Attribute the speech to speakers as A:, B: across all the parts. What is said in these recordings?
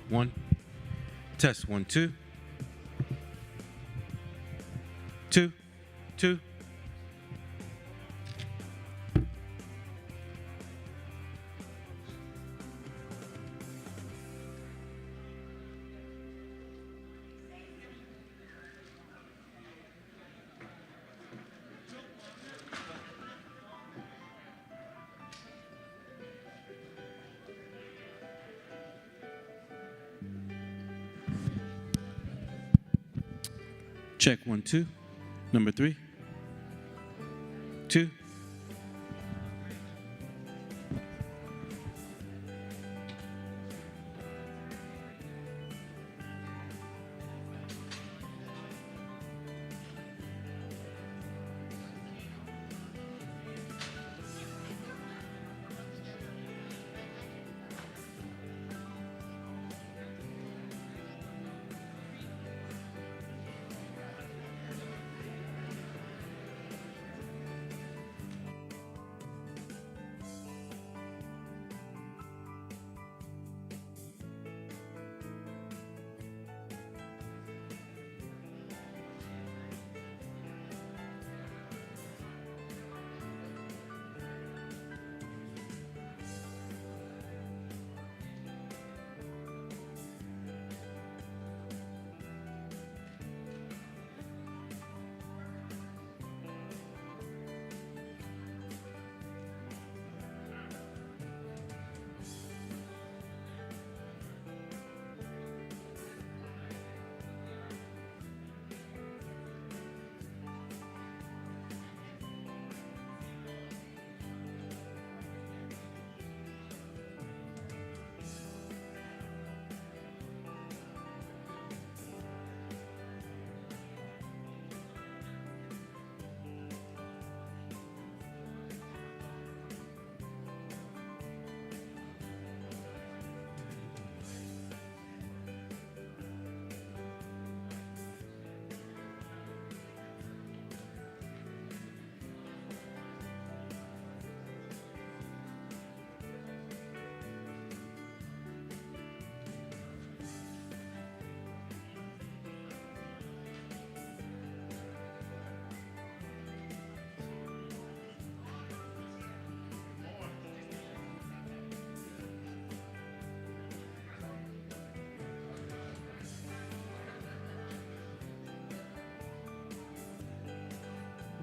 A: 1. Test 1, 2. 2, 2. Check 1, 2. Number 3. 2.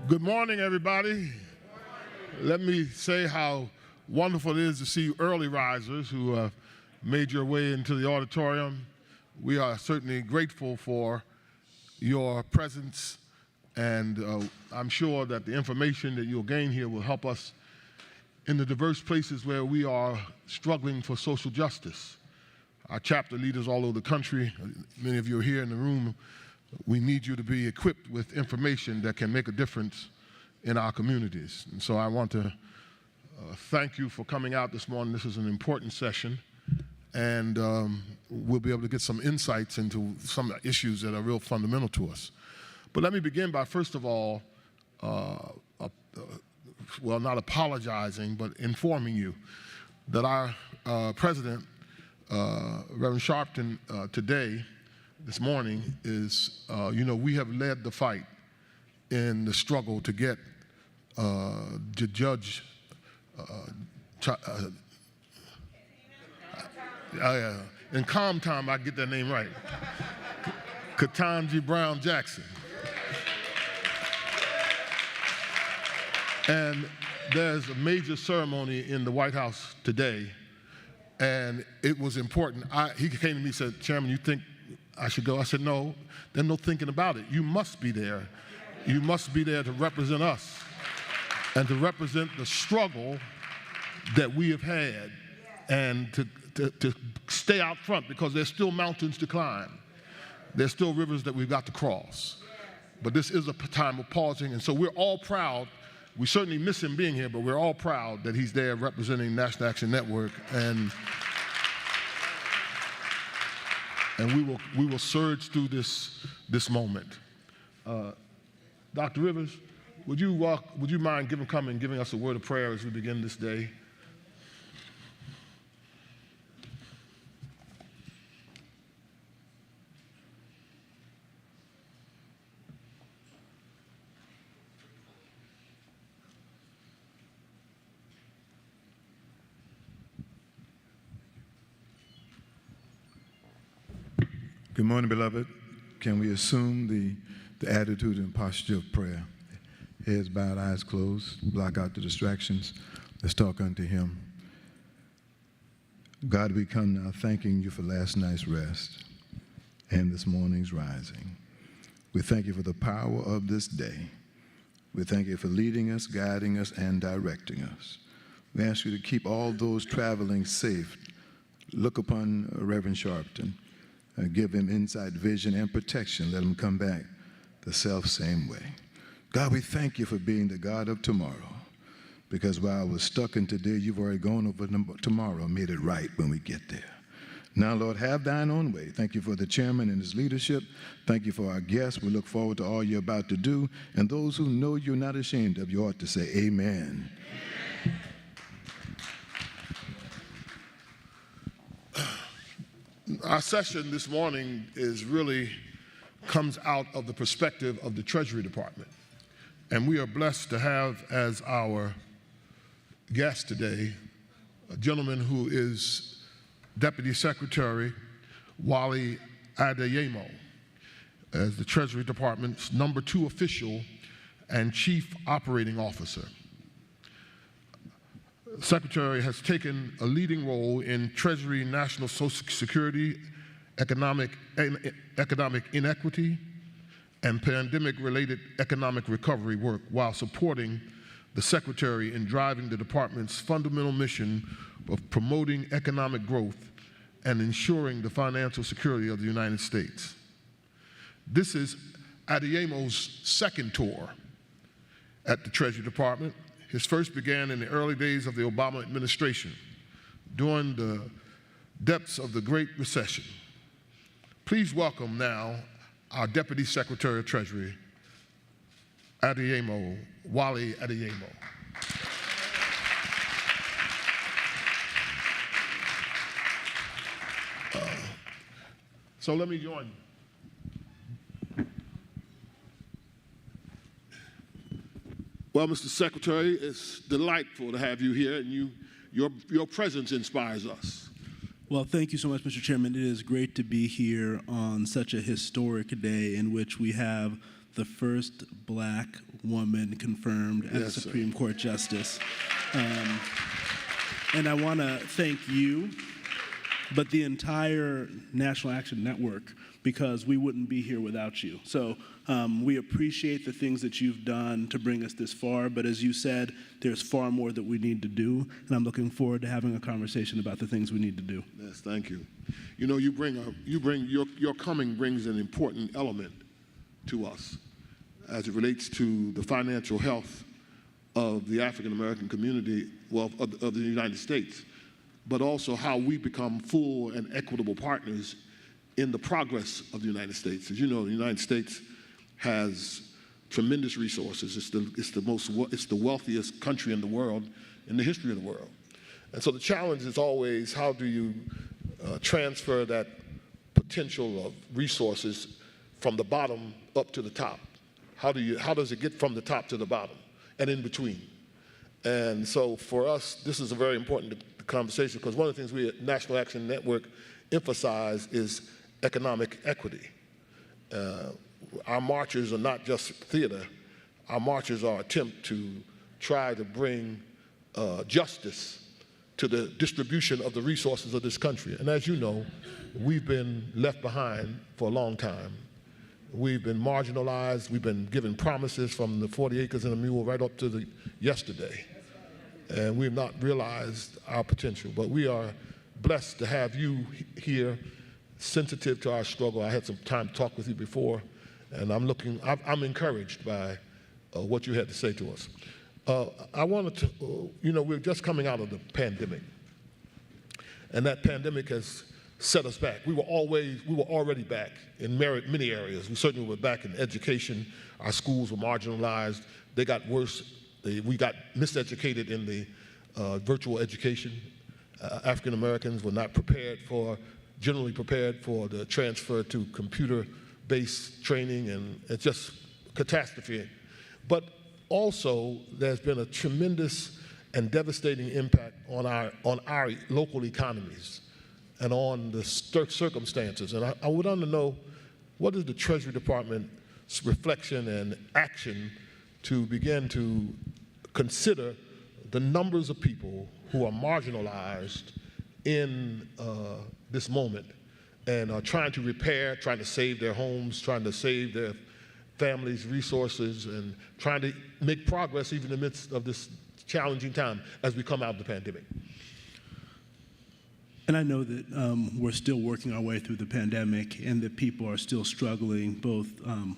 B: Good morning, everybody. Let me say how wonderful it is to see early risers who have made your way into the auditorium. We are certainly grateful for your presence, and I'm sure that the information that you'll gain here will help us in the diverse places where we are struggling for social justice. Our chapter leaders all over the country, many of you are here in the room, we need you to be equipped with information that can make a difference in our communities. And so I want to thank you for coming out this morning. This is an important session, and we'll be able to get some insights into some issues that are real fundamental to us. But let me begin by, first of all, well, not apologizing, but informing you that our president, Reverend Sharpton, today, this morning, is, we have led the fight in the struggle to get Judge in calm time, I get that name right, Ketanji Brown Jackson. And there's a major ceremony in the White House today, and it was important. He came to me and said, "Chairman, you think I should go?" I said, "No, there's no thinking about it. You must be there. You must be there to represent us and to represent the struggle that we have had, and to stay out front, because there's still mountains to climb. There's still rivers that we've got to cross. But this is a time of pausing, and so we're all proud. We certainly miss him being here, but we're all proud that he's there representing National Action Network, and we will surge through this moment." Dr. Rivers, would you mind giving us a word of prayer as we begin this day?
C: Good morning, beloved. Can we assume the attitude and posture of prayer? Heads bowed, eyes closed, block out the distractions. Let's talk unto him. God, we come now thanking you for last night's rest and this morning's rising. We thank you for the power of this day. We thank you for leading us, guiding us, and directing us. We ask you to keep all those traveling safe. Look upon Reverend Sharpton. Give him insight, vision, and protection. Let him come back the self-same way. God, we thank you for being the God of tomorrow, because while we're stuck in today, you've already gone over tomorrow and made it right when we get there. Now, Lord, have thine own way. Thank you for the chairman and his leadership. Thank you for our guests. We look forward to all you're about to do. And those who know you're not ashamed of, you ought to say amen.
B: Our session this morning comes out of the perspective of the Treasury Department. And we are blessed to have as our guest today a gentleman who is Deputy Secretary Wally Adeyemo, as the Treasury Department's #2 official and Chief Operating Officer. The Secretary has taken a leading role in Treasury, national social security, economic inequity, and pandemic-related economic recovery work, while supporting the Secretary in driving the department's fundamental mission of promoting economic growth and ensuring the financial security of the United States. This is Adeyemo's second tour at the Treasury Department. His first began in the early days of the Obama administration, during the depths of the Great Recession. Please welcome now our Deputy Secretary of Treasury, Adeyemo, Wally Adeyemo. So let me join you. Well, Mr. Secretary, it's delightful to have you here, and your presence inspires us.
D: Well, thank you so much, Mr. Chairman. It is great to be here on such a historic day in which we have the first black woman confirmed as a Supreme Court Justice. And I want to thank you, but the entire National Action Network, because we wouldn't be here without you. So we appreciate the things that you've done to bring us this far, but as you said, there's far more that we need to do, and I'm looking forward to having a conversation about the things we need to do.
B: Yes, thank you. You know, your coming brings an important element to us as it relates to the financial health of the African American community, well, of the United States, but also how we become full and equitable partners in the progress of the United States. As you know, the United States has tremendous resources. It's the wealthiest country in the world, in the history of the world. And so the challenge is always, how do you transfer that potential of resources from the bottom up to the top? How does it get from the top to the bottom and in between? And so for us, this is a very important conversation, because one of the things we at National Action Network emphasize is economic equity. Our marches are not just theater. Our marches are an attempt to try to bring justice to the distribution of the resources of this country. And as you know, we've been left behind for a long time. We've been marginalized. We've been given promises from the 40 acres and a mule right up to yesterday. And we've not realized our potential. But we are blessed to have you here, sensitive to our struggle. I had some time to talk with you before, and I'm encouraged by what you had to say to us. I wanted to, we're just coming out of the pandemic, and that pandemic has set us back. We were already back in many areas. We certainly were back in education. Our schools were marginalized. They got worse. We got miseducated in the virtual education. African Americans were not generally prepared for the transfer to computer-based training, and it's just catastrophe. But also, there's been a tremendous and devastating impact on our local economies. and on the circumstances. And I would want to know, what is the Treasury Department's reflection and action to begin to consider the numbers of people who are marginalized in this moment and are trying to repair, trying to save their homes, trying to save their families' resources, and trying to make progress even in the midst of this challenging time as we come out of the pandemic?
D: And I know that we're still working our way through the pandemic, and that people are still struggling both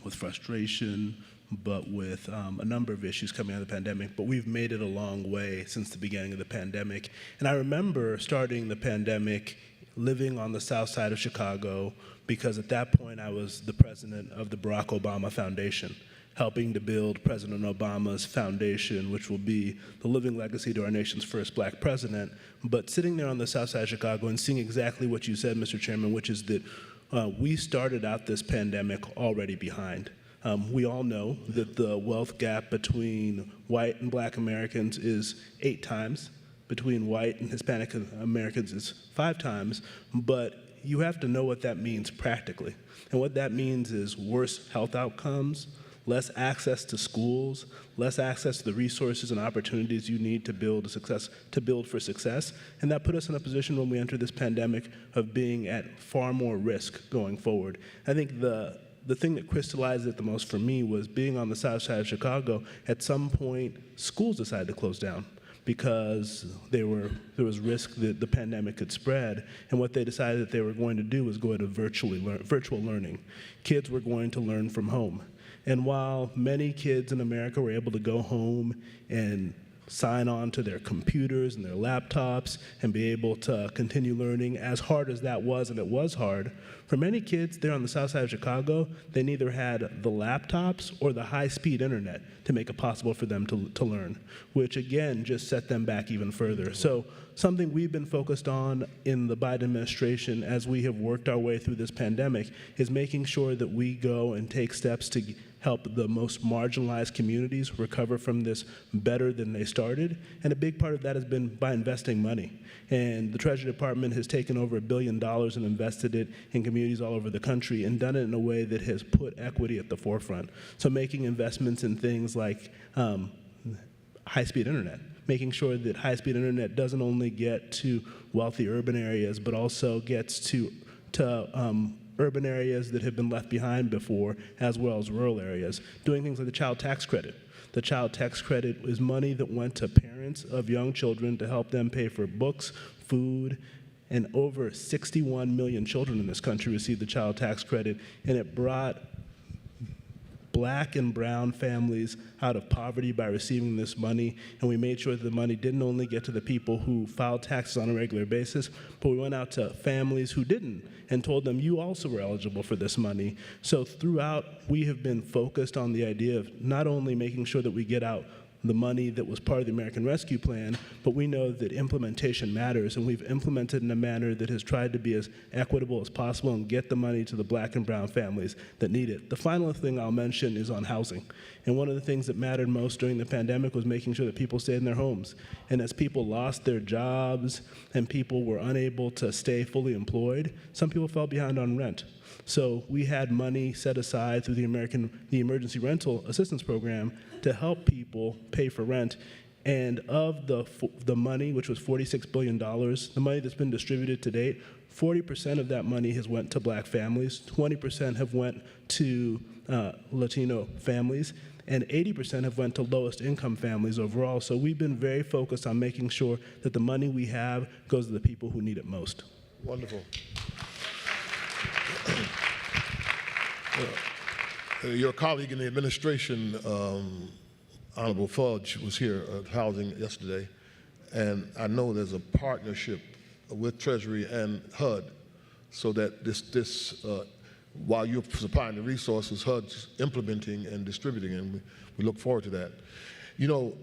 D: with frustration, but with a number of issues coming out of the pandemic. But we've made it a long way since the beginning of the pandemic. And I remember starting the pandemic living on the south side of Chicago, because at that point I was the president of the Barack Obama Foundation, helping to build President Obama's foundation, which will be the living legacy to our nation's first black president. But sitting there on the south side of Chicago and seeing exactly what you said, Mr. Chairman, which is that we started out this pandemic already behind. We all know that the wealth gap between white and black Americans is 8 times, between white and Hispanic Americans is 5 times, but you have to know what that means practically. And what that means is worse health outcomes, less access to schools, less access to the resources and opportunities you need to build for success. And that put us in a position when we entered this pandemic of being at far more risk going forward. I think the thing that crystallized it the most for me was being on the south side of Chicago. At some point, schools decided to close down because there was risk that the pandemic could spread. And what they decided that they were going to do was go into virtual learning. Kids were going to learn from home. And while many kids in America were able to go home and sign on to their computers and their laptops and be able to continue learning, as hard as that was, and it was hard, for many kids there on the south side of Chicago, they neither had the laptops or the high-speed internet to make it possible for them to learn, which again just set them back even further. So something we've been focused on in the Biden administration as we have worked our way through this pandemic is making sure that we go and take steps to help the most marginalized communities recover from this better than they started. And a big part of that has been by investing money. And the Treasury Department has taken over $1 billion and invested it in communities all over the country and done it in a way that has put equity at the forefront. So making investments in things like high-speed internet, making sure that high-speed internet doesn't only get to wealthy urban areas, but also gets to urban areas that have been left behind before, as well as rural areas. Doing things like the child tax credit. The child tax credit is money that went to parents of young children to help them pay for books, food, and over 61 million children in this country received the child tax credit, and it brought black and brown families out of poverty by receiving this money, and we made sure that the money didn't only get to the people who filed taxes on a regular basis, but we went out to families who didn't and told them, you also were eligible for this money. So throughout, we have been focused on the idea of not only making sure that we get out the money that was part of the American Rescue Plan, but we know that implementation matters, and we've implemented in a manner that has tried to be as equitable as possible and get the money to the black and brown families that need it. The final thing I'll mention is on housing. And one of the things that mattered most during the pandemic was making sure that people stayed in their homes. And as people lost their jobs and people were unable to stay fully employed, some people fell behind on rent. So we had money set aside through the Emergency Rental Assistance Program to help people pay for rent. And of the money, which was $46 billion, the money that's been distributed to date, 40% of that money has went to black families, 20% have went to Latino families, and 80% have went to lowest income families overall. So we've been very focused on making sure that the money we have goes to the people who need it most.
B: Wonderful. Your colleague in the administration, Honorable Fudge, was here at Housing yesterday, and I know there's a partnership with Treasury and HUD so that this while you're supplying the resources, HUD's implementing and distributing, and we look forward to that. You know,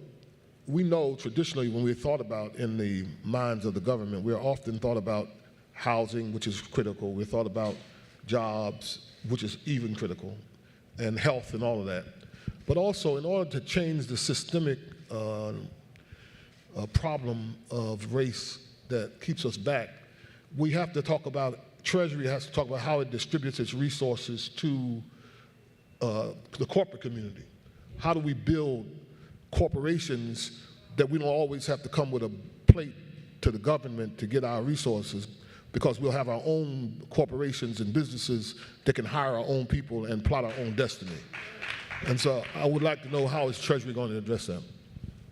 B: we know traditionally when we're thought about in the minds of the government, we're often thought about housing, which is critical. We're thought about jobs, which is even critical, and health and all of that. But also, in order to change the systemic problem of race that keeps us back, we have to talk about, Treasury has to talk about how it distributes its resources to the corporate community. How do we build corporations that we don't always have to come with a plate to the government to get our resources, because we'll have our own corporations and businesses that can hire our own people and plot our own destiny. And so I would like to know, how is Treasury going to address that?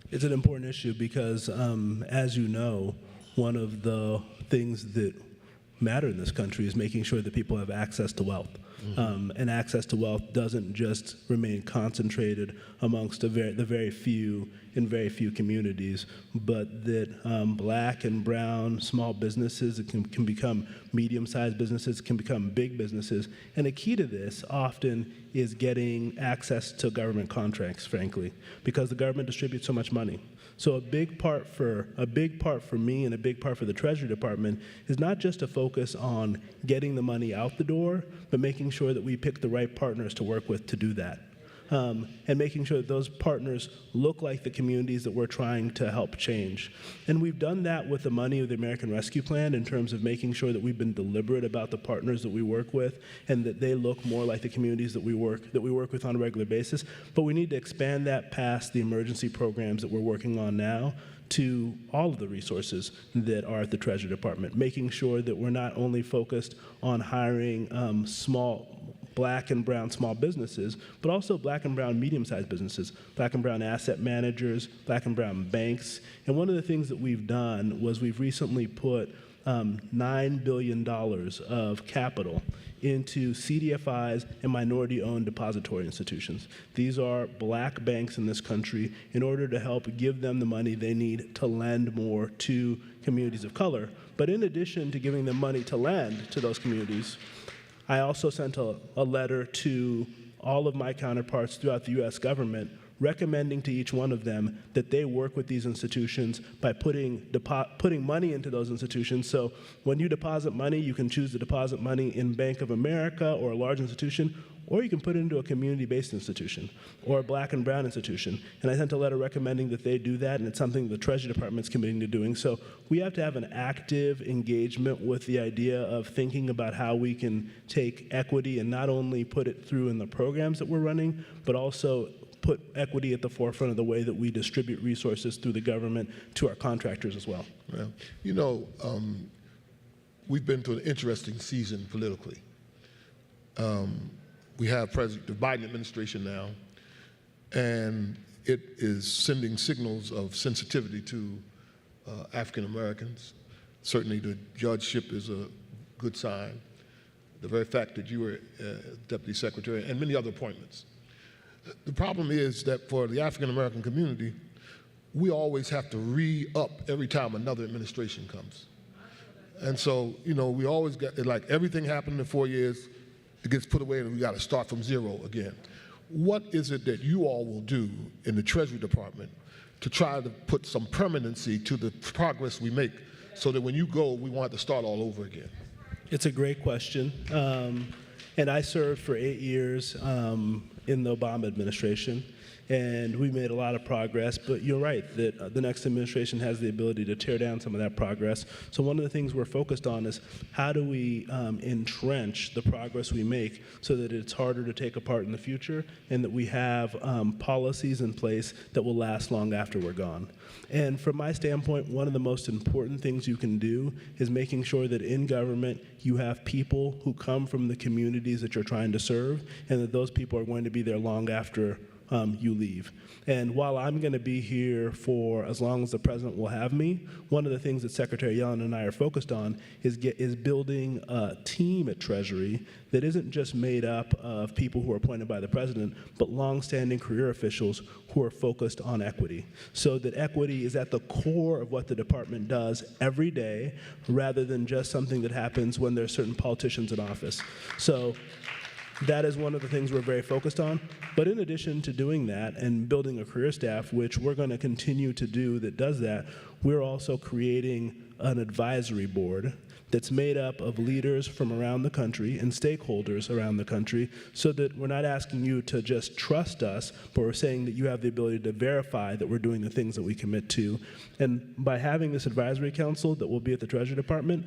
D: It's an important issue because, as you know, one of the things that matter in this country is making sure that people have access to wealth. And access to wealth doesn't just remain concentrated amongst the very few in very few communities, but that black and brown small businesses can become medium-sized businesses, can become big businesses. And the key to this often is getting access to government contracts, frankly, because the government distributes so much money. So a big part for me and a big part for the Treasury Department is not just to focus on getting the money out the door, but making sure that we pick the right partners to work with to do that. And making sure that those partners look like the communities that we're trying to help change. And we've done that with the money of the American Rescue Plan in terms of making sure that we've been deliberate about the partners that we work with and that they look more like the communities that we work with on a regular basis. But we need to expand that past the emergency programs that we're working on now to all of the resources that are at the Treasury Department, making sure that we're not only focused on hiring black and brown small businesses, but also black and brown medium-sized businesses, black and brown asset managers, black and brown banks. And one of the things that we've done was we've recently put $9 billion of capital into CDFIs and minority-owned depository institutions. These are black banks in this country in order to help give them the money they need to lend more to communities of color. But in addition to giving them money to lend to those communities, I also sent a letter to all of my counterparts throughout the U.S. government recommending to each one of them that they work with these institutions by putting money into those institutions. So when you deposit money, you can choose to deposit money in Bank of America or a large institution, or you can put it into a community-based institution or a black and brown institution. And I sent a letter recommending that they do that, and it's something the Treasury Department's committing to doing. So we have to have an active engagement with the idea of thinking about how we can take equity and not only put it through in the programs that we're running, but also put equity at the forefront of the way that we distribute resources through the government to our contractors as well.
B: Well, you know, we've been through an interesting season politically. We have the Biden administration now, and it is sending signals of sensitivity to African Americans. Certainly the judgeship is a good sign. The very fact that you were Deputy Secretary and many other appointments. The problem is that for the African American community, we always have to re-up every time another administration comes. And so, you know, we always get, like everything happened in 4 years, it gets put away and we got to start from zero again. What is it that you all will do in the Treasury Department to try to put some permanency to the progress we make so that when you go, we won't have to start all over again?
D: It's a great question. And I served for 8 years in the Obama administration, and we made a lot of progress, but you're right that the next administration has the ability to tear down some of that progress. So one of the things we're focused on is how do we entrench the progress we make so that it's harder to take apart in the future and that we have policies in place that will last long after we're gone. And from my standpoint, one of the most important things you can do is making sure that in government you have people who come from the communities that you're trying to serve and that those people are going to be there long after you leave. And while I'm going to be here for as long as the president will have me, one of the things that Secretary Yellen and I are focused on is building a team at Treasury that isn't just made up of people who are appointed by the president, but longstanding career officials who are focused on equity, so that equity is at the core of what the department does every day, rather than just something that happens when there's certain politicians in office. So that is one of the things we're very focused on. But in addition to doing that and building a career staff, which we're going to continue to do that does that, we're also creating an advisory board that's made up of leaders from around the country and stakeholders around the country, so that we're not asking you to just trust us, but we're saying that you have the ability to verify that we're doing the things that we commit to. And by having this advisory council that will be at the Treasury Department,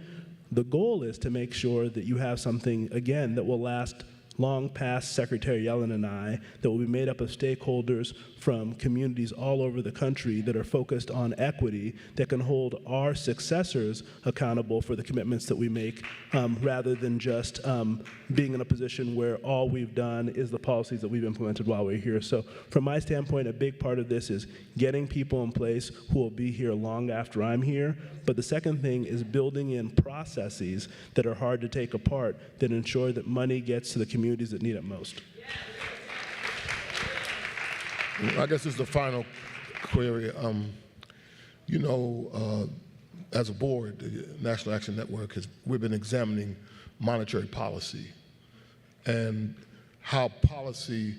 D: the goal is to make sure that you have something, again, that will last long past Secretary Yellen and I, that will be made up of stakeholders from communities all over the country that are focused on equity, that can hold our successors accountable for the commitments that we make, rather than just being in a position where all we've done is the policies that we've implemented while we're here. So from my standpoint, a big part of this is getting people in place who will be here long after I'm here. But the second thing is building in processes that are hard to take apart that ensure that money gets to the communities that need it most.
B: I guess this is the final query. As a board, the National Action Network, we've been examining monetary policy and how policy,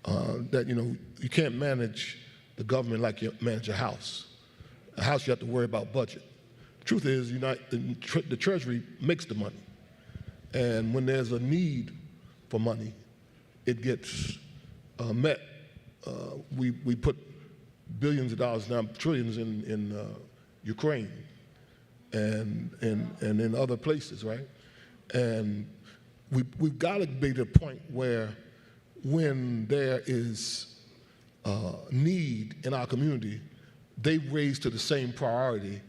B: you can't manage the government like you manage a house. A house, you have to worry about budget. The truth is, the Treasury makes the money. And when there's a need for money, it gets met. We put billions of dollars, now trillions in Ukraine and in other places, right? And we've got to be to a point where when there is need in our community, they raise to the same priority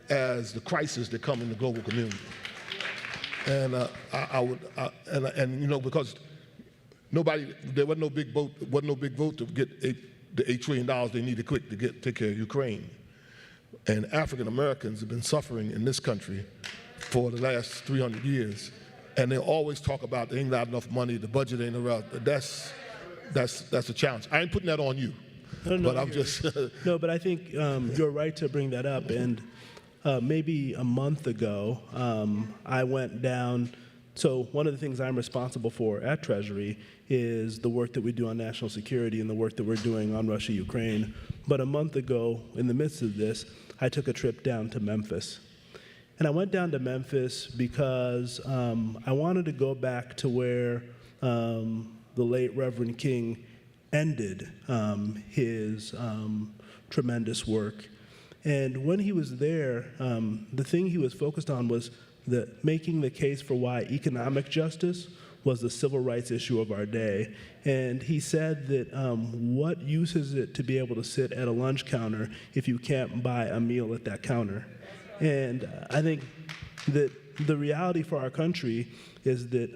B: as the crisis that come in the global community. And because there wasn't no big vote to get the $8 trillion they needed quick to take care of Ukraine. And African Americans have been suffering in this country for the last 300 years. And they always talk about there ain't not enough money, the budget ain't around. That's a challenge. I ain't putting that on you.
D: No,
B: but I'm just
D: no, but I think you're right to bring that up. And maybe a month ago, I went down. So one of the things I'm responsible for at Treasury is the work that we do on national security and the work that we're doing on Russia, Ukraine. But a month ago, in the midst of this, I took a trip down to Memphis. And I went down to Memphis because I wanted to go back to where the late Reverend King ended his tremendous work. And when he was there, the thing he was focused on was making the case for why economic justice was the civil rights issue of our day. And he said that what use is it to be able to sit at a lunch counter if you can't buy a meal at that counter? And I think that the reality for our country is that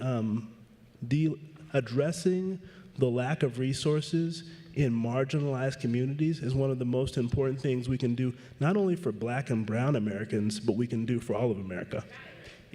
D: addressing the lack of resources in marginalized communities is one of the most important things we can do, not only for Black and brown Americans, but we can do for all of America.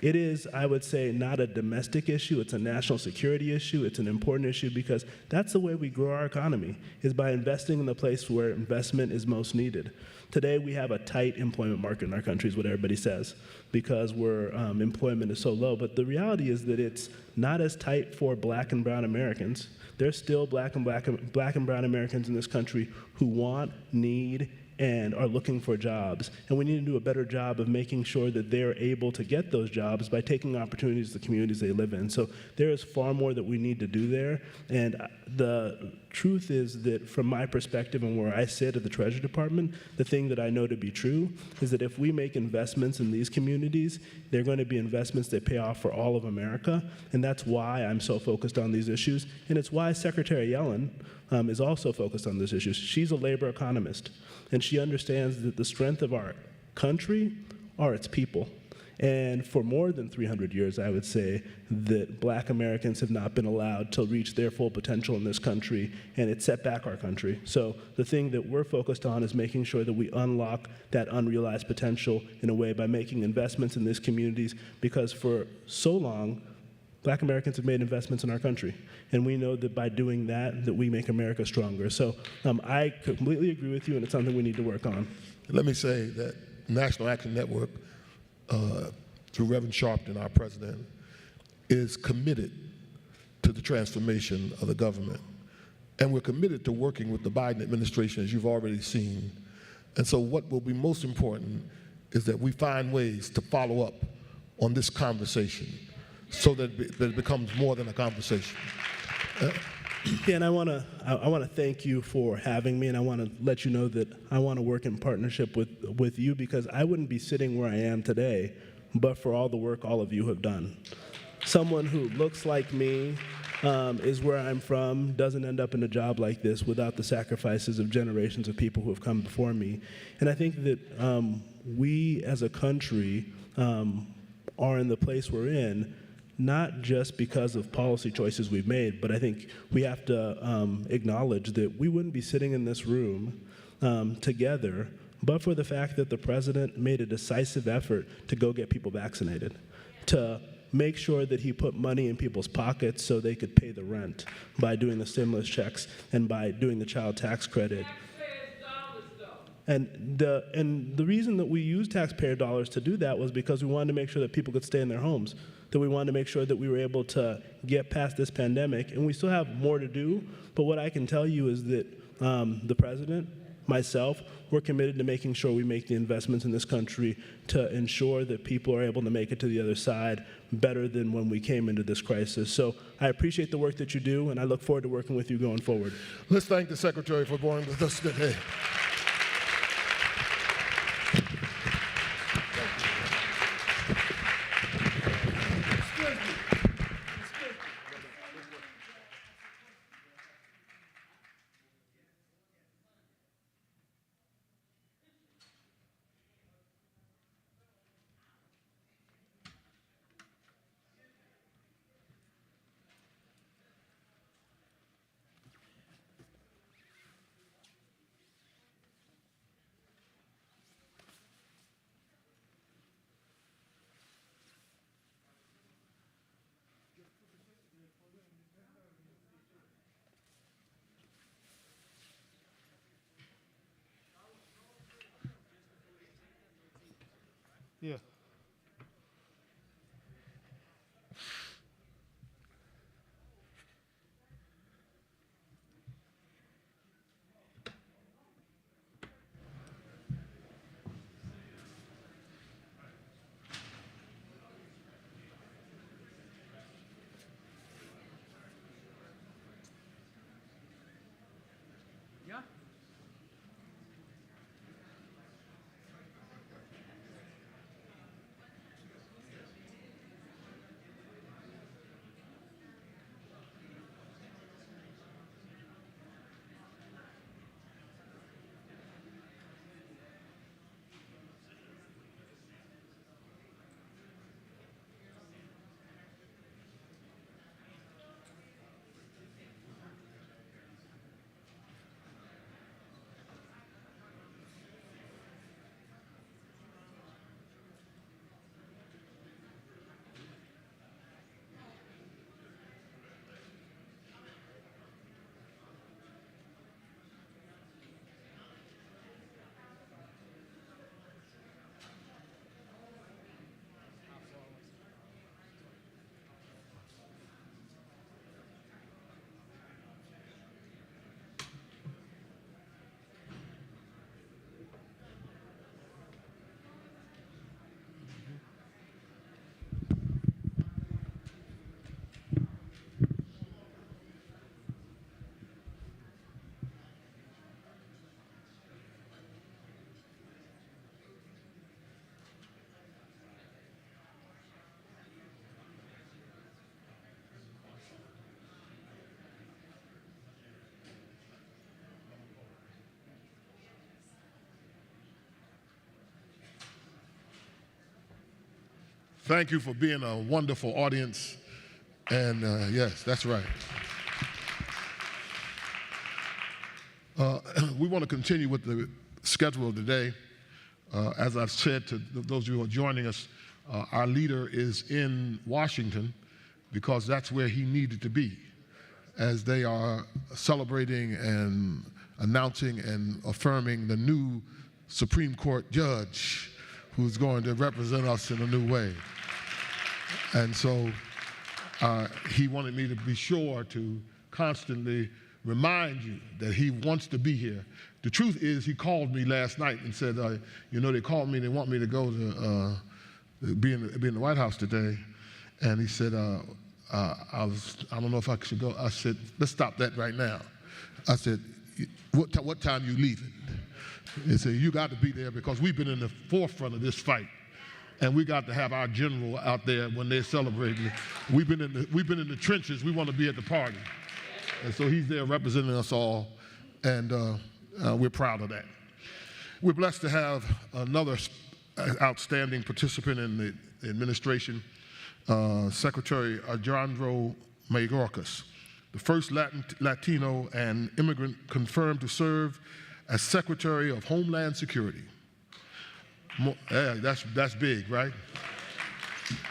D: It is, I would say, not a domestic issue, it's a national security issue, it's an important issue because that's the way we grow our economy, is by investing in the place where investment is most needed. Today we have a tight employment market in our country is what everybody says because employment is so low, but the reality is that it's not as tight for Black and brown Americans. There's still black and brown Americans in this country who want, need, and are looking for jobs. And we need to do a better job of making sure that they're able to get those jobs by taking opportunities to the communities they live in. So there is far more that we need to do there. And the truth is that from my perspective and where I sit at the Treasury Department, the thing that I know to be true is that if we make investments in these communities, they're going to be investments that pay off for all of America. And that's why I'm so focused on these issues. And it's why Secretary Yellen is also focused on these issues. She's a labor economist, and she understands that the strength of our country are its people. And for more than 300 years, I would say that Black Americans have not been allowed to reach their full potential in this country, and it set back our country. So the thing that we're focused on is making sure that we unlock that unrealized potential in a way by making investments in these communities, because for so long, Black Americans have made investments in our country, and we know that by doing that, that we make America stronger. So I completely agree with you, and it's something we need to work on.
B: Let me say that National Action Network, through Reverend Sharpton, our president, is committed to the transformation of the government. And we're committed to working with the Biden administration, as you've already seen. And so what will be most important is that we find ways to follow up on this conversation so that it becomes more than a conversation.
D: Yeah, and I want to thank you for having me, and I want to let you know that I want to work in partnership with you, because I wouldn't be sitting where I am today but for all the work all of you have done. Someone who looks like me, is where I'm from, doesn't end up in a job like this without the sacrifices of generations of people who have come before me. And I think that we as a country are in the place we're in, not just because of policy choices we've made, but I think we have to acknowledge that we wouldn't be sitting in this room together but for the fact that the president made a decisive effort to go get people vaccinated, to make sure that he put money in people's pockets so they could pay the rent by doing the stimulus checks and by doing the child tax credit. And the reason that we used taxpayer dollars to do that was because we wanted to make sure that people could stay in their homes, that we wanted to make sure that we were able to get past this pandemic. And we still have more to do, but what I can tell you is that the president, myself, we're committed to making sure we make the investments in this country to ensure that people are able to make it to the other side better than when we came into this crisis. So I appreciate the work that you do, and I look forward to working with you going forward.
B: Let's thank the Secretary for being with us today. Yeah. Thank you for being a wonderful audience. And yes, that's right. We want to continue with the schedule of the day. As I've said to those of you who are joining us, our leader is in Washington because that's where he needed to be as they are celebrating and announcing and affirming the new Supreme Court judge who's going to represent us in a new way. And so he wanted me to be sure to constantly remind you that he wants to be here. The truth is, he called me last night and said, you know, they called me, they want me to go to be in the White House today. And he said, I don't know if I should go. I said, let's stop that right now. I said, what time you leaving? He said, you got to be there because we've been in the forefront of this fight. and we got to have our general out there when they're celebrating. We've been in the trenches. We want to be at the party, and so he's there representing us all, and we're proud of that. We're blessed to have another outstanding participant in the administration, Secretary Alejandro Mayorkas, the first Latino and immigrant confirmed to serve as Secretary of Homeland Security. Yeah, that's big, right?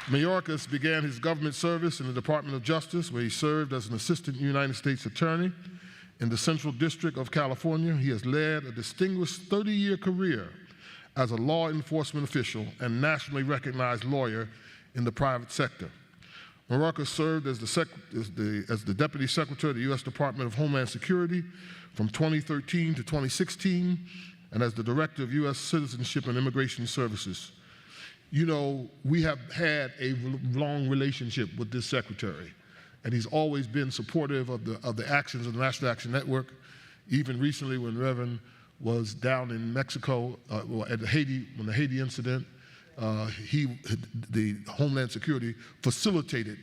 B: Mayorkas began his government service in the Department of Justice, where he served as an Assistant United States Attorney in the Central District of California. He has led a distinguished 30-year career as a law enforcement official and nationally recognized lawyer in the private sector. Mayorkas served as the Deputy Secretary of the U.S. Department of Homeland Security from 2013 to 2016, and as the Director of U.S. Citizenship and Immigration Services. You know, we have had a long relationship with this secretary, and he's always been supportive of the actions of the National Action Network. Even recently, when Reverend was down in Mexico at Haiti, when the Haiti incident, the Homeland Security facilitated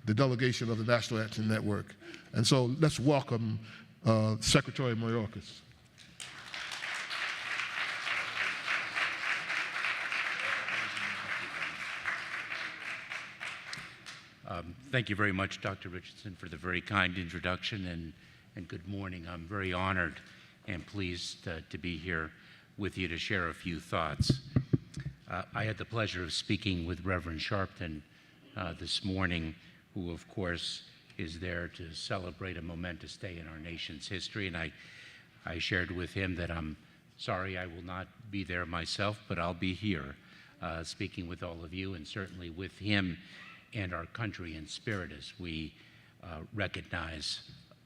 B: the delegation of the National Action Network. And so let's welcome Secretary Mayorkas.
E: Thank you very much, Dr. Richardson, for the very kind introduction, and good morning. I'm very honored and pleased to be here with you to share a few thoughts. I had the pleasure of speaking with Reverend Sharpton this morning, who, of course, is there to celebrate a momentous day in our nation's history, and I shared with him that I'm sorry I will not be there myself, but I'll be here speaking with all of you, and certainly with him and our country in spirit as we recognize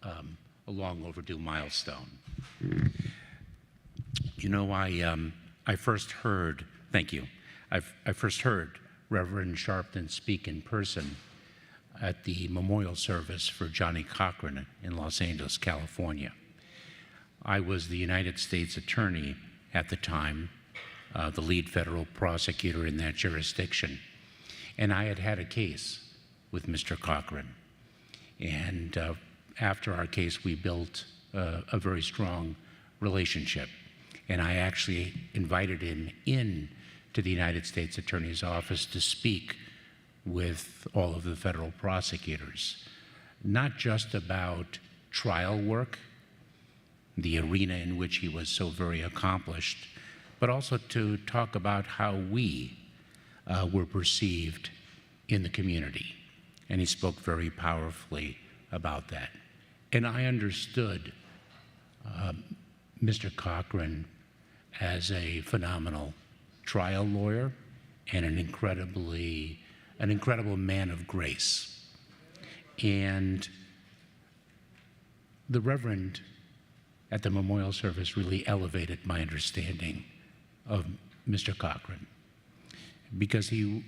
E: a long overdue milestone. You know, I first heard, thank you, I first heard Reverend Sharpton speak in person at the memorial service for Johnny Cochran in Los Angeles, California. I was the United States Attorney at the time, the lead federal prosecutor in that jurisdiction. And I had had a case with Mr. Cochran. And after our case, we built a very strong relationship. And I actually invited him in to the United States Attorney's Office to speak with all of the federal prosecutors, not just about trial work, the arena in which he was so very accomplished, but also to talk about how we were perceived in the community. And he spoke very powerfully about that. And I understood Mr. Cochran as a phenomenal trial lawyer and an incredible man of grace. And the Reverend at the memorial service really elevated my understanding of Mr. Cochran, because the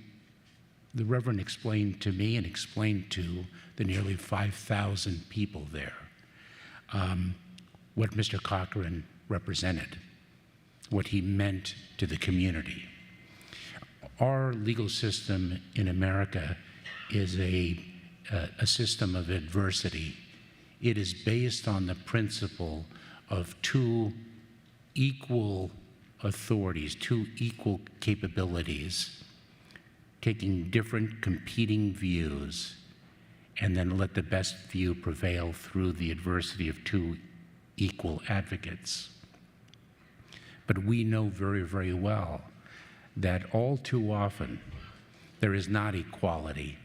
E: Reverend explained to me and explained to the nearly 5,000 people there what Mr. Cochran represented, what he meant to the community. Our legal system in America is a system of adversity. It is based on the principle of two equal authorities, two equal capabilities, taking different competing views, and then let the best view prevail through the adversity of two equal advocates. But we know very, very well that all too often there is not equality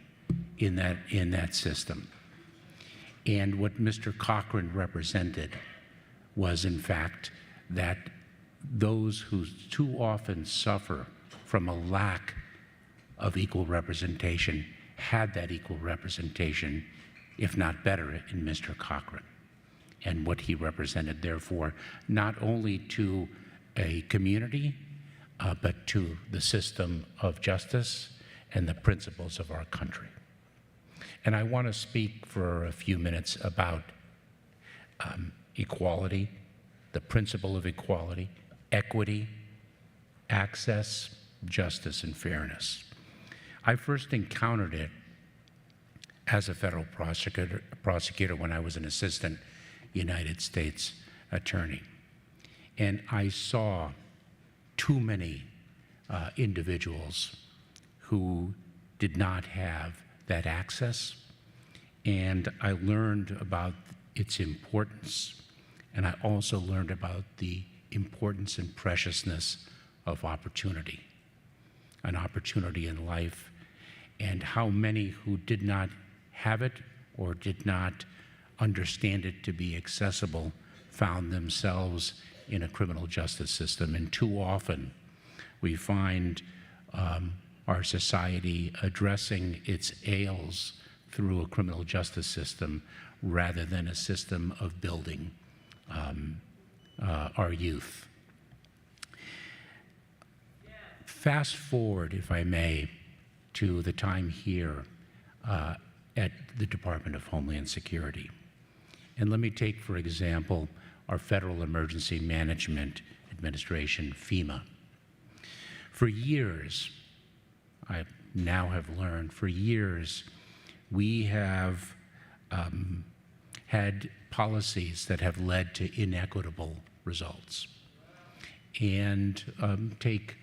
E: in that system. And what Mr. Cochran represented was, in fact, that those who too often suffer from a lack of equal representation had that equal representation, if not better, in Mr. Cochran, and what he represented, therefore, not only to a community, but to the system of justice and the principles of our country. And I want to speak for a few minutes about equality, the principle of equality, equity, access, justice, and fairness. I first encountered it as a federal prosecutor when I was an assistant United States attorney. And I saw too many individuals who did not have that access, and I learned about its importance, and I also learned about the importance and preciousness of opportunity, an opportunity in life, and how many who did not have it or did not understand it to be accessible found themselves in a criminal justice system. And too often we find our society addressing its ails through a criminal justice system rather than a system of building our youth. Fast forward, if I may, to the time here at the Department of Homeland Security. And let me take, for example, our Federal Emergency Management Administration, FEMA. For years, I now have learned, for years, we have had policies that have led to inequitable results. And take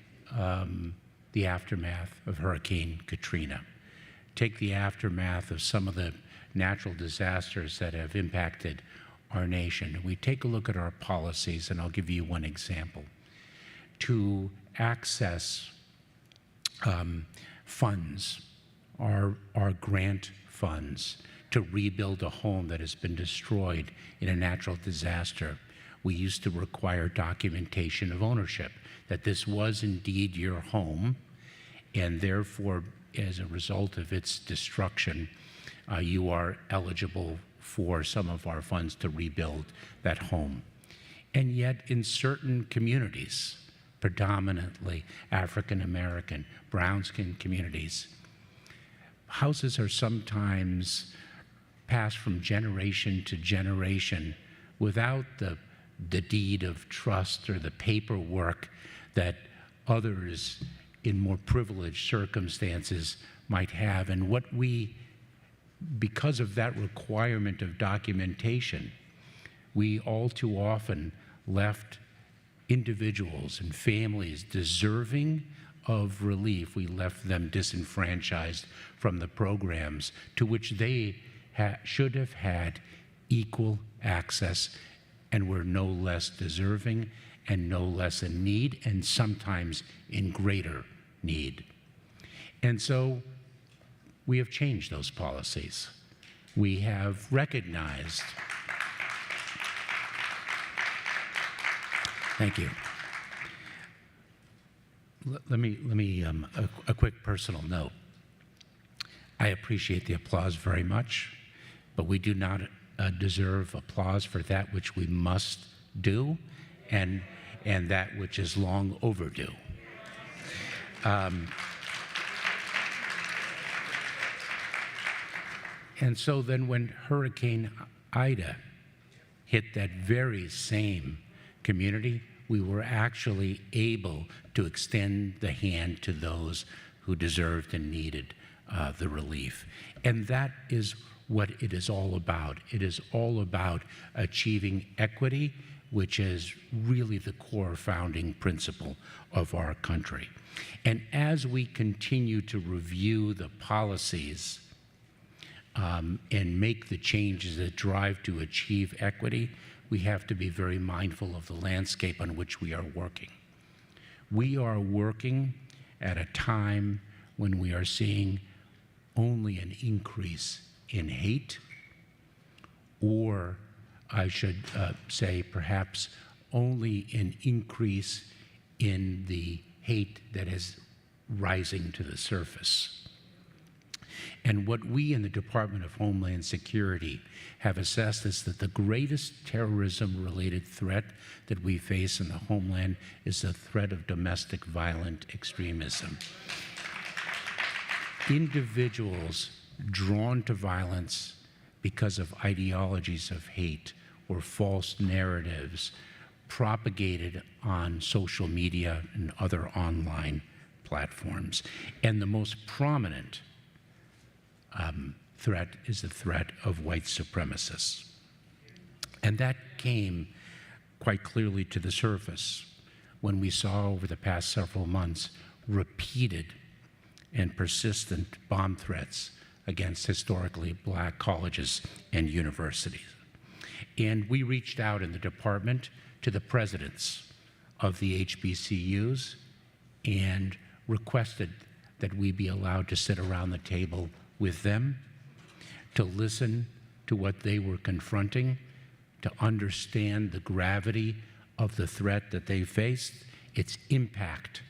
E: the aftermath of Hurricane Katrina. Take the aftermath of some of the natural disasters that have impacted our nation. We take a look at our policies, and I'll give you one example. To access funds, our grant funds, to rebuild a home that has been destroyed in a natural disaster, we used to require documentation of ownership, that this was indeed your home, and therefore, as a result of its destruction, you are eligible for some of our funds to rebuild that home. And yet, in certain communities, predominantly African American, brown-skinned communities, houses are sometimes passed from generation to generation without the deed of trust or the paperwork that others in more privileged circumstances might have. And what we, because of that requirement of documentation, we all too often left individuals and families deserving of relief. We left them disenfranchised from the programs to which they should have had equal access, and were no less deserving and no less in need, and sometimes in greater need. And so we have changed those policies. We have recognized. Thank you. Let me a quick personal note. I appreciate the applause very much, but we do not deserve applause for that which we must do, and that which is long overdue. And so then when Hurricane Ida hit that very same community, we were actually able to extend the hand to those who deserved and needed the relief. And that is what it is all about. It is all about achieving equity, which is really the core founding principle of our country. And as we continue to review the policies and make the changes that drive to achieve equity, we have to be very mindful of the landscape on which we are working. We are working at a time when we are seeing only an increase in hate, or I should say perhaps only an increase in the hate that is rising to the surface. And what we in the Department of Homeland Security have assessed is that the greatest terrorism-related threat that we face in the homeland is the threat of domestic violent extremism. Individuals drawn to violence because of ideologies of hate or false narratives propagated on social media and other online platforms. And the most prominent threat is the threat of white supremacists. And that came quite clearly to the surface when we saw over the past several months repeated and persistent bomb threats against historically black colleges and universities. And we reached out in the department to the presidents of the HBCUs and requested that we be allowed to sit around the table with them, to listen to what they were confronting, to understand the gravity of the threat that they faced, its impact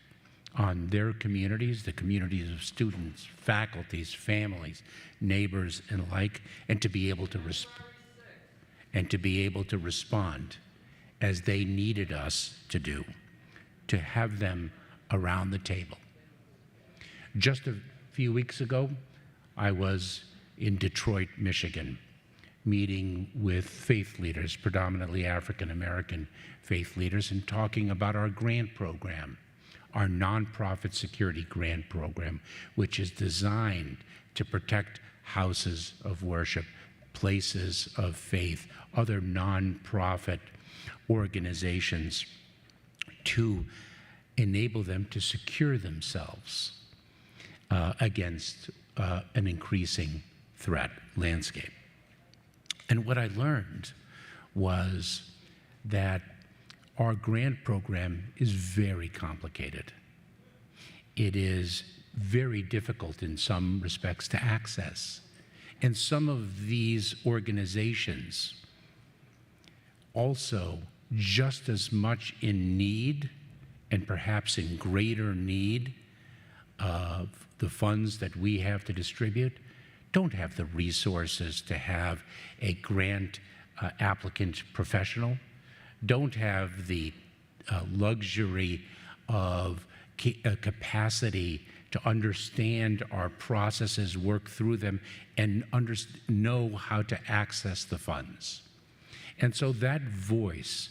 E: on their communities, the communities of students, faculties, families, neighbors, and alike, and to be able to respond as they needed us to do, to have them around the table. Just a few weeks ago, I was in Detroit, Michigan, meeting with faith leaders, predominantly African American faith leaders, and talking about our grant program, our nonprofit security grant program, which is designed to protect houses of worship, places of faith, other nonprofit organizations, to enable them to secure themselves against an increasing threat landscape. And what I learned was that our grant program is very complicated. It is very difficult in some respects to access. And some of these organizations also just as much in need, and perhaps in greater need of the funds that we have to distribute, don't have the resources to have a grant applicant professional, don't have the luxury of capacity to understand our processes, work through them, and know how to access the funds. And so that voice,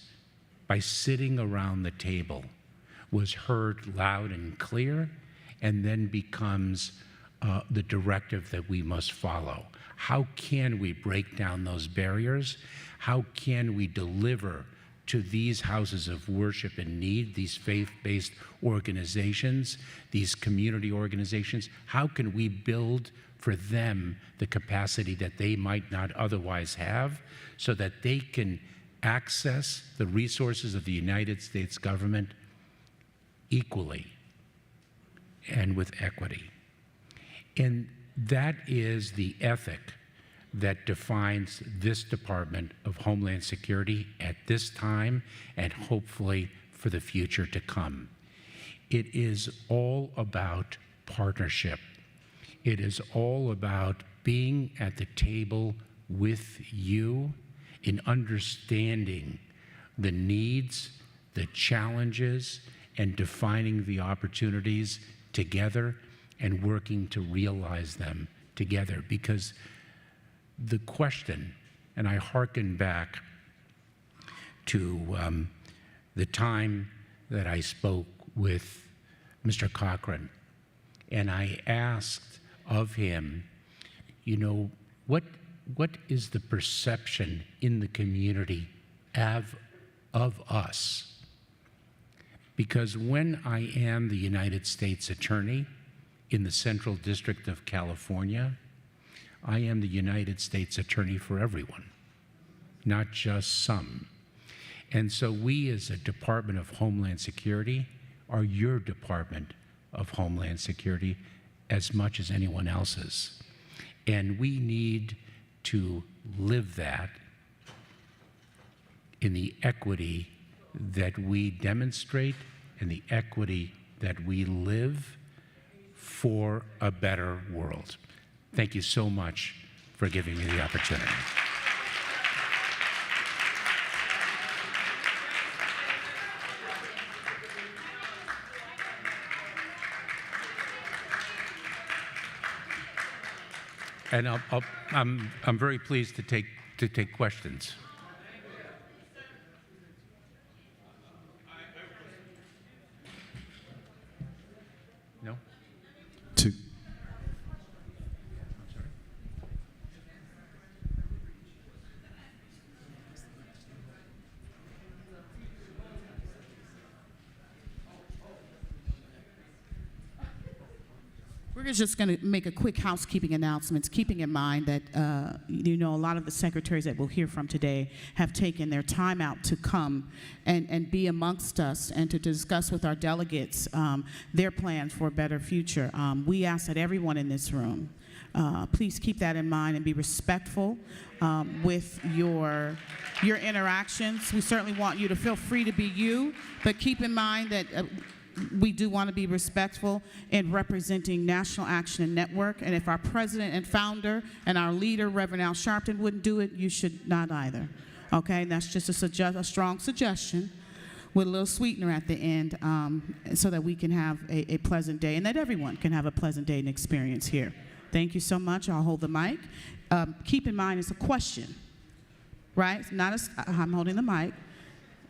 E: by sitting around the table, was heard loud and clear, and then becomes the directive that we must follow. How can we break down those barriers? How can we deliver to these houses of worship in need, these faith-based organizations, these community organizations? How can we build for them the capacity that they might not otherwise have, so that they can access the resources of the United States government equally and with equity? And that is the ethic that defines this Department of Homeland Security at this time, and hopefully for the future to come. It is all about partnership. It is all about being at the table with you in understanding the needs, the challenges, and defining the opportunities together and working to realize them together. Because the question, and I hearken back to the time that I spoke with Mr. Cochran, and I asked of him, you know, what is the perception in the community of us? Because when I am the United States Attorney in the Central District of California, I am the United States Attorney for everyone, not just some. And so we as a Department of Homeland Security are your Department of Homeland Security as much as anyone else's. And we need to live that in the equity that we demonstrate and the equity that we live for a better world. Thank you so much for giving me the opportunity. And I'm very pleased to take questions.
F: We're just going to make a quick housekeeping announcements, keeping in mind that, a lot of the secretaries that we'll hear from today have taken their time out to come and be amongst us and to discuss with our delegates their plans for a better future. We ask that everyone in this room, please keep that in mind and be respectful with your interactions. We certainly want you to feel free to be you, but keep in mind that we do want to be respectful in representing National Action Network, and if our president and founder and our leader, Reverend Al Sharpton, wouldn't do it, you should not either. Okay, and that's just a strong suggestion with a little sweetener at the end so that we can have a pleasant day and that everyone can have a pleasant day and experience here. Thank you so much. I'll hold the mic. Keep in mind it's a question, right? I'm holding the mic.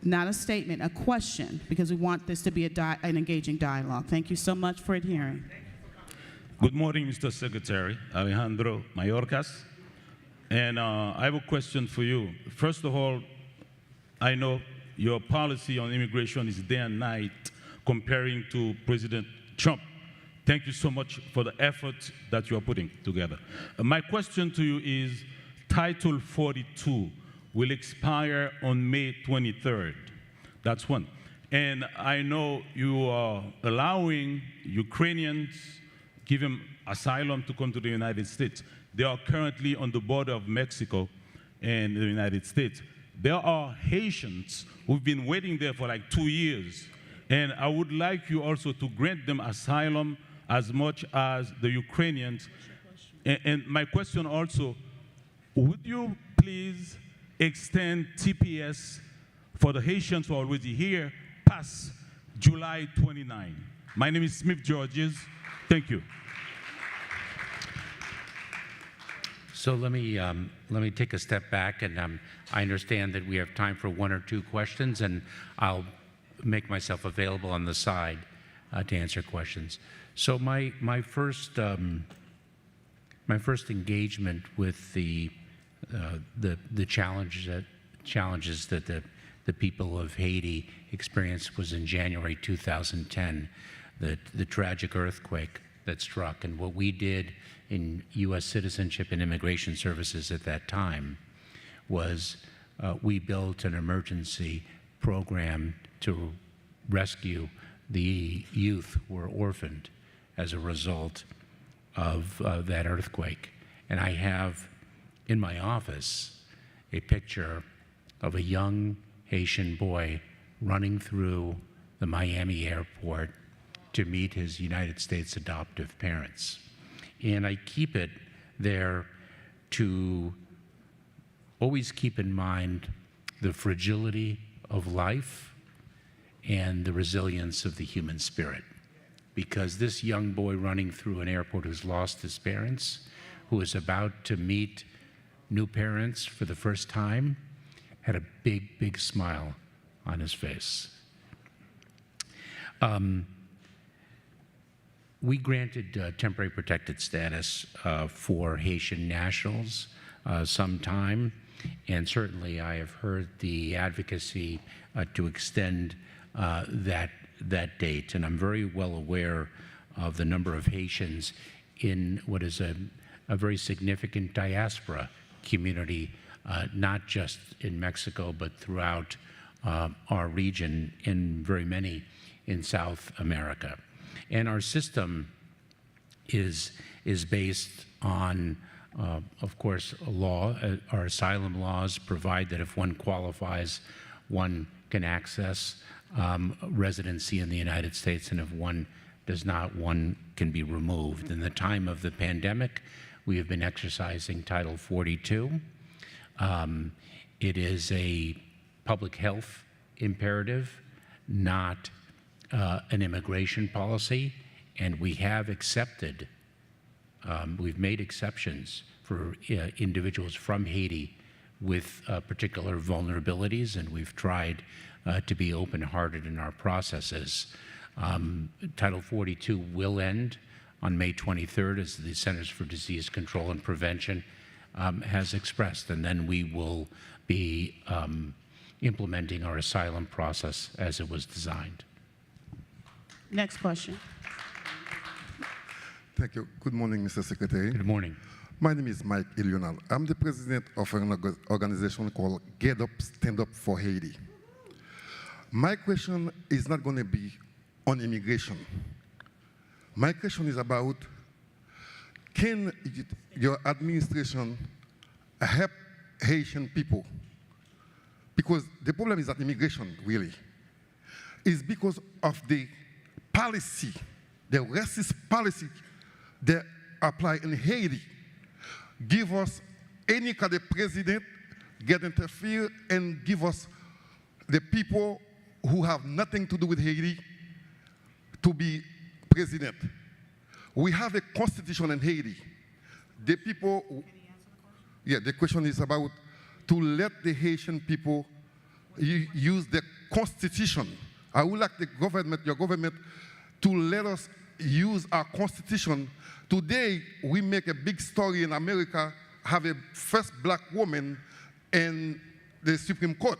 F: Not a statement, a question, because we want this to be an engaging dialogue. Thank you so much for adhering.
G: Good morning, Mr. Secretary, Alejandro Mayorkas. And I have a question for you. First of all, I know your policy on immigration is day and night comparing to President Trump. Thank you so much for the effort that you are putting together. My question to you is, Title 42 will expire on May 23rd. That's one. And I know you are allowing Ukrainians, give them asylum to come to the United States. They are currently on the border of Mexico and the United States. There are Haitians who've been waiting there for like 2 years. And I would like you also to grant them asylum as much as the Ukrainians. And my question also, would you please extend TPS for the Haitians who are already here past July 29. My name is Smith Georges. Thank you.
E: So let me take a step back, and I understand that we have time for 1 or 2 questions, and I'll make myself available on the side to answer questions. So my first engagement with the challenges that the people of Haiti experienced was in January 2010, the tragic earthquake that struck. And what we did in U.S. Citizenship and Immigration Services at that time was we built an emergency program to rescue the youth who were orphaned as a result of that earthquake. And I have in my office a picture of a young Haitian boy running through the Miami airport to meet his United States adoptive parents. And I keep it there to always keep in mind the fragility of life and the resilience of the human spirit. Because this young boy running through an airport who's lost his parents, who is about to meet new parents for the first time, had a big, big smile on his face. We granted temporary protected status for Haitian nationals sometime, and certainly I have heard the advocacy to extend that date, and I'm very well aware of the number of Haitians in what is a very significant diaspora community, not just in Mexico, but throughout our region, in very many in South America. And our system is based on, of course, a law. Our asylum laws provide that if one qualifies, one can access residency in the United States, and if one does not, one can be removed. In the time of the pandemic, we have been exercising Title 42. It is a public health imperative, not an immigration policy, and we have accepted, we've made exceptions for individuals from Haiti with particular vulnerabilities, and we've tried to be open-hearted in our processes. Title 42 will end on May 23rd, as the Centers for Disease Control and Prevention has expressed, and then we will be implementing our asylum process as it was designed.
F: Next question.
H: Thank you. Good morning, Mr. Secretary.
E: Good morning.
H: My name is Mike Ilional. I'm the president of an organization called Get Up, Stand Up for Haiti. My question is not going to be on immigration. My question is about, can your administration help Haitian people? Because the problem is not immigration, really. It's because of the policy, the racist policy that apply in Haiti. Give us any kind of president get interfere and give us the people who have nothing to do with Haiti to be president. We have a constitution in Haiti. The people, yeah, the question is about to let the Haitian people use the constitution. I would like the government, your government, to let us use our constitution. Today, we make a big story in America, have a first black woman in the Supreme Court.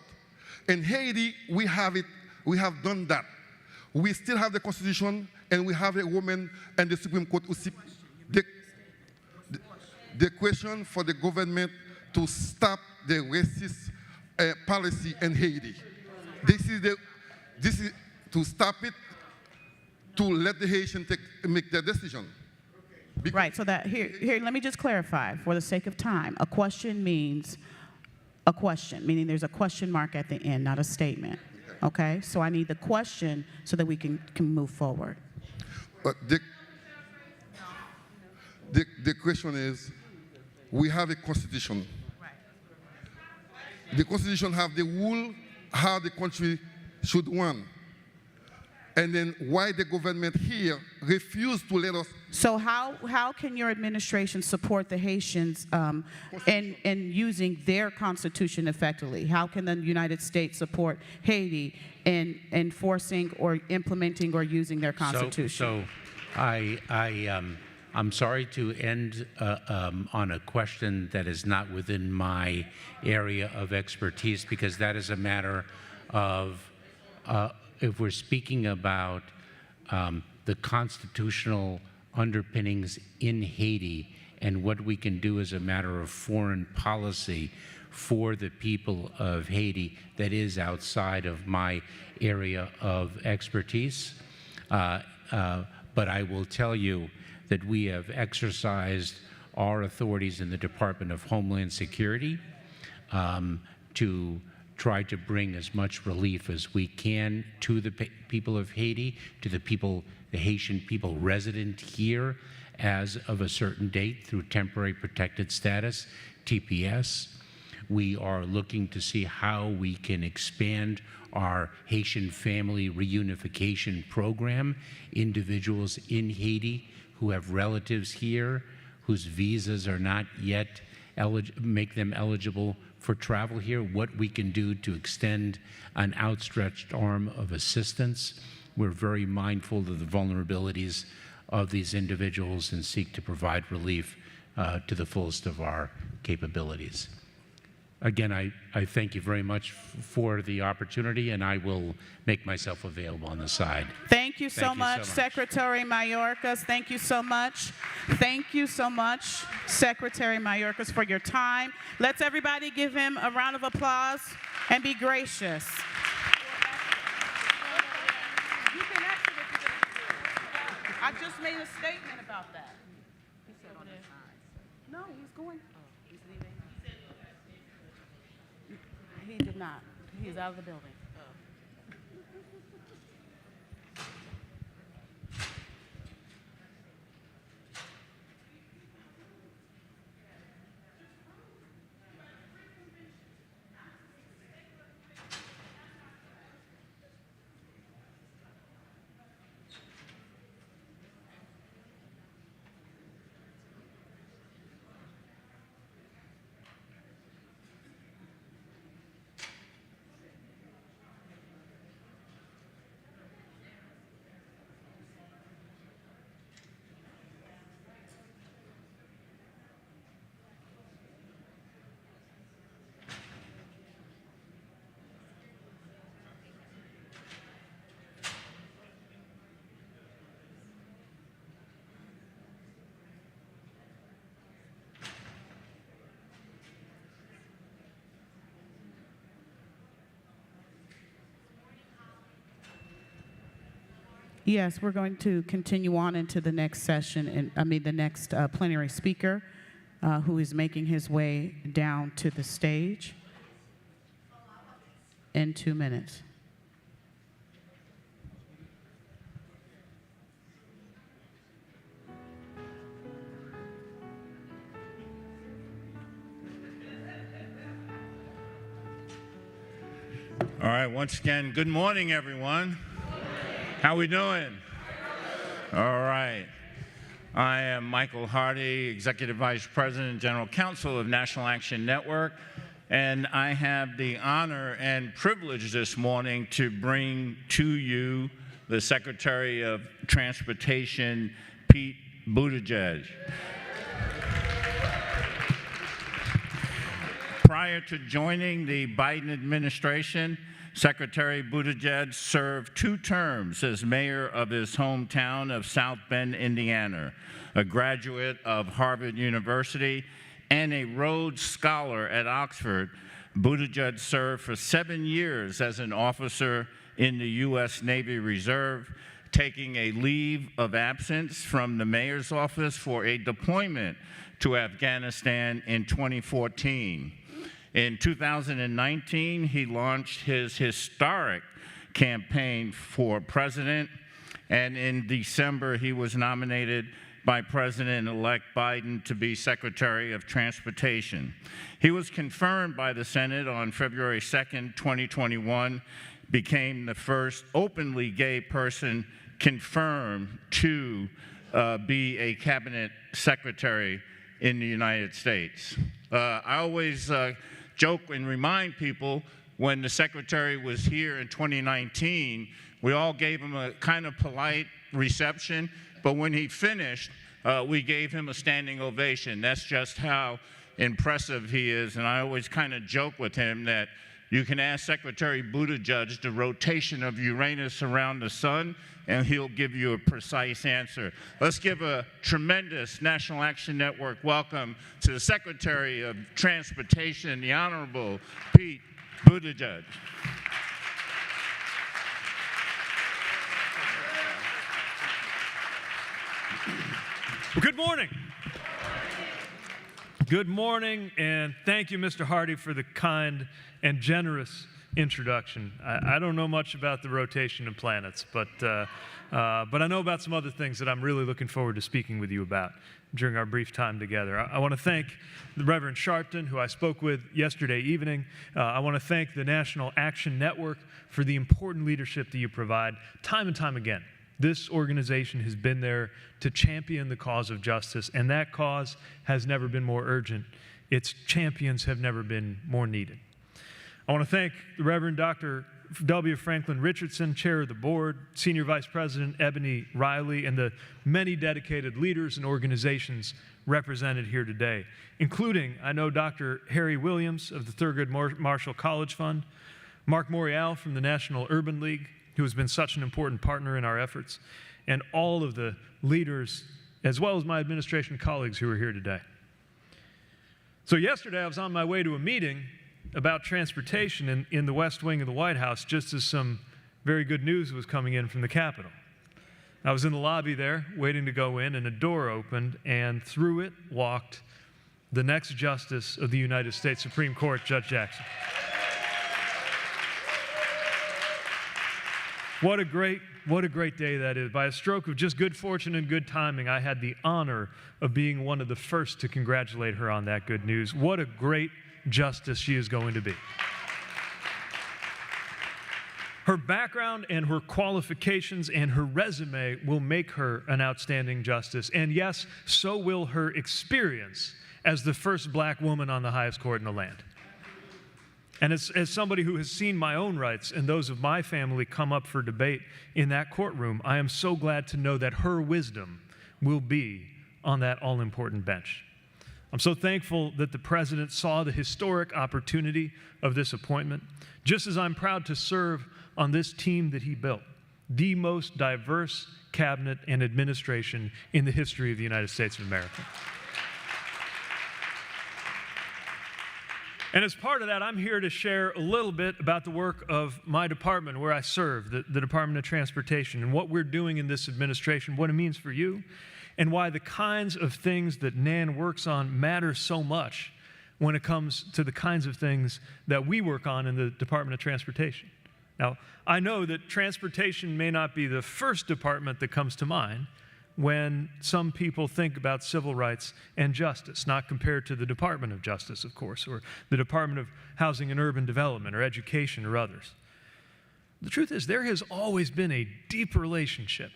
H: In Haiti, we have it, we have done that. We still have the constitution, and we have a woman in the Supreme Court who the question for the government to stop the racist policy in Haiti. This is to stop it, to let the Haitians make their decision.
F: Right, so that, here, let me just clarify for the sake of time. A question means a question, meaning there's a question mark at the end, not a statement. Okay, so I need the question so that we can move forward.
H: The question is, we have a constitution. The constitution have the rule how the country should run. And then why the government here refused to let us.
F: So how can your administration support the Haitians in using their constitution effectively? How can the United States support Haiti in enforcing or implementing or using their constitution?
E: I'm sorry to end on a question that is not within my area of expertise, because that is a matter of, if we're speaking about the constitutional underpinnings in Haiti and what we can do as a matter of foreign policy for the people of Haiti, that is outside of my area of expertise. But I will tell you that we have exercised our authorities in the Department of Homeland Security to try to bring as much relief as we can to the people of Haiti, to the Haitian people resident here as of a certain date through temporary protected status, TPS. We are looking to see how we can expand our Haitian family reunification program. Individuals in Haiti who have relatives here, whose visas are not yet make them eligible for travel here, what we can do to extend an outstretched arm of assistance. We're very mindful of the vulnerabilities of these individuals and seek to provide relief to the fullest of our capabilities. Again, I thank you very much for the opportunity, and I will make myself available on the side.
F: Thank you so much, Secretary Mayorkas. Thank you so much. Thank you so much, Secretary Mayorkas, for your time. Let's everybody give him a round of applause and be gracious. I just made a statement about that. He said on his side. No, he's going. He's leaving. He did not. He's out of the building. Yes, we're going to continue on into the next session, and the next plenary speaker, who is making his way down to the stage in 2 minutes.
I: All right, once again, good morning, everyone. How we doing? All right. I am Michael Hardy, Executive Vice President, General Counsel of National Action Network, and I have the honor and privilege this morning to bring to you the Secretary of Transportation, Pete Buttigieg. Prior to joining the Biden administration, Secretary Buttigieg served 2 terms as mayor of his hometown of South Bend, Indiana. A graduate of Harvard University and a Rhodes Scholar at Oxford, Buttigieg served for 7 years as an officer in the U.S. Navy Reserve, taking a leave of absence from the mayor's office for a deployment to Afghanistan in 2014. In 2019, he launched his historic campaign for president, and in December, he was nominated by President-elect Biden to be Secretary of Transportation. He was confirmed by the Senate on February 2nd, 2021, became the first openly gay person confirmed to be a cabinet secretary in the United States. I always joke and remind people, when the secretary was here in 2019, we all gave him a kind of polite reception, but when he finished, we gave him a standing ovation. That's just how impressive he is, and I always kind of joke with him that you can ask Secretary Buttigieg the rotation of Uranus around the sun, and he'll give you a precise answer. Let's give a tremendous National Action Network welcome to the Secretary of Transportation, the Honorable Pete Buttigieg.
J: Well, good morning. Good morning, and thank you, Mr. Hardy, for the kind and generous introduction. I don't know much about the rotation of planets, but I know about some other things that I'm really looking forward to speaking with you about during our brief time together. I want to thank the Reverend Sharpton, who I spoke with yesterday evening. I want to thank the National Action Network for the important leadership that you provide time and time again. This organization has been there to champion the cause of justice, and that cause has never been more urgent. Its champions have never been more needed. I want to thank the Reverend Dr. W. Franklin Richardson, Chair of the Board, Senior Vice President Ebony Riley, and the many dedicated leaders and organizations represented here today, including, I know, Dr. Harry Williams of the Thurgood Marshall College Fund, Mark Morial from the National Urban League, who has been such an important partner in our efforts, and all of the leaders, as well as my administration colleagues who are here today. So yesterday, I was on my way to a meeting about transportation in the West Wing of the White House, just as some very good news was coming in from the Capitol. I was in the lobby there, waiting to go in, and a door opened, and through it walked the next Justice of the United States Supreme Court, Judge Jackson. What a great day that is. By a stroke of just good fortune and good timing, I had the honor of being one of the first to congratulate her on that good news. What a great justice she is going to be. Her background and her qualifications and her resume will make her an outstanding justice. And yes, so will her experience as the first black woman on the highest court in the land. And as somebody who has seen my own rights and those of my family come up for debate in that courtroom, I am so glad to know that her wisdom will be on that all-important bench. I'm so thankful that the President saw the historic opportunity of this appointment, just as I'm proud to serve on this team that he built, the most diverse cabinet and administration in the history of the United States of America. And as part of that, I'm here to share a little bit about the work of my department where I serve, the Department of Transportation, and what we're doing in this administration, what it means for you, and why the kinds of things that NAN works on matter so much when it comes to the kinds of things that we work on in the Department of Transportation. Now, I know that transportation may not be the first department that comes to mind when some people think about civil rights and justice, not compared to the Department of Justice, of course, or the Department of Housing and Urban Development, or Education, or others. The truth is, there has always been a deep relationship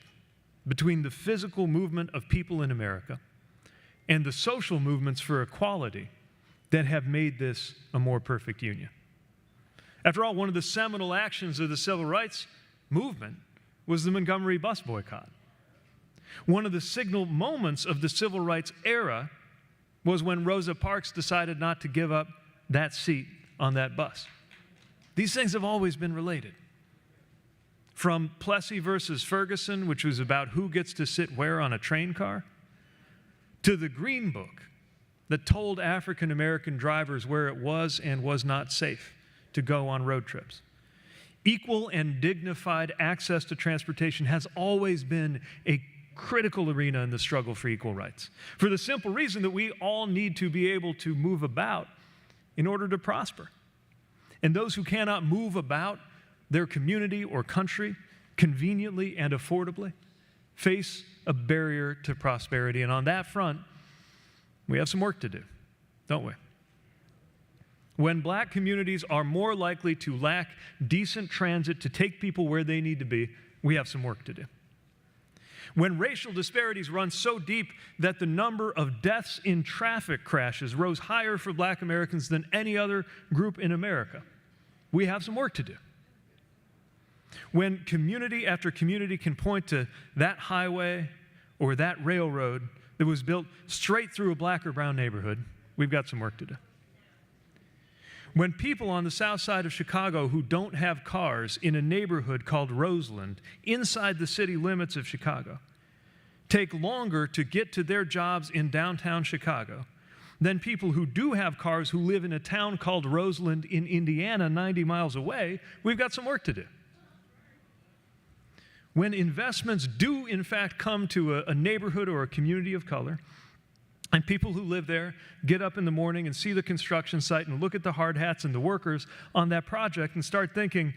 J: between the physical movement of people in America and the social movements for equality that have made this a more perfect union. After all, one of the seminal actions of the civil rights movement was the Montgomery bus boycott. One of the signal moments of the civil rights era was when Rosa Parks decided not to give up that seat on that bus. These things have always been related. From Plessy versus Ferguson, which was about who gets to sit where on a train car, to the Green Book that told African American drivers where it was and was not safe to go on road trips. Equal and dignified access to transportation has always been a critical arena in the struggle for equal rights, for the simple reason that we all need to be able to move about in order to prosper. And those who cannot move about their community or country conveniently and affordably face a barrier to prosperity. And on that front, we have some work to do, don't we? When black communities are more likely to lack decent transit to take people where they need to be, we have some work to do. When racial disparities run so deep that the number of deaths in traffic crashes rose higher for black Americans than any other group in America, we have some work to do. When community after community can point to that highway or that railroad that was built straight through a black or brown neighborhood, we've got some work to do. When people on the south side of Chicago who don't have cars in a neighborhood called Roseland, inside the city limits of Chicago, take longer to get to their jobs in downtown Chicago than people who do have cars who live in a town called Roseland in Indiana, 90 miles away, we've got some work to do. When investments do, in fact, come to a neighborhood or a community of color, and people who live there get up in the morning and see the construction site and look at the hard hats and the workers on that project and start thinking,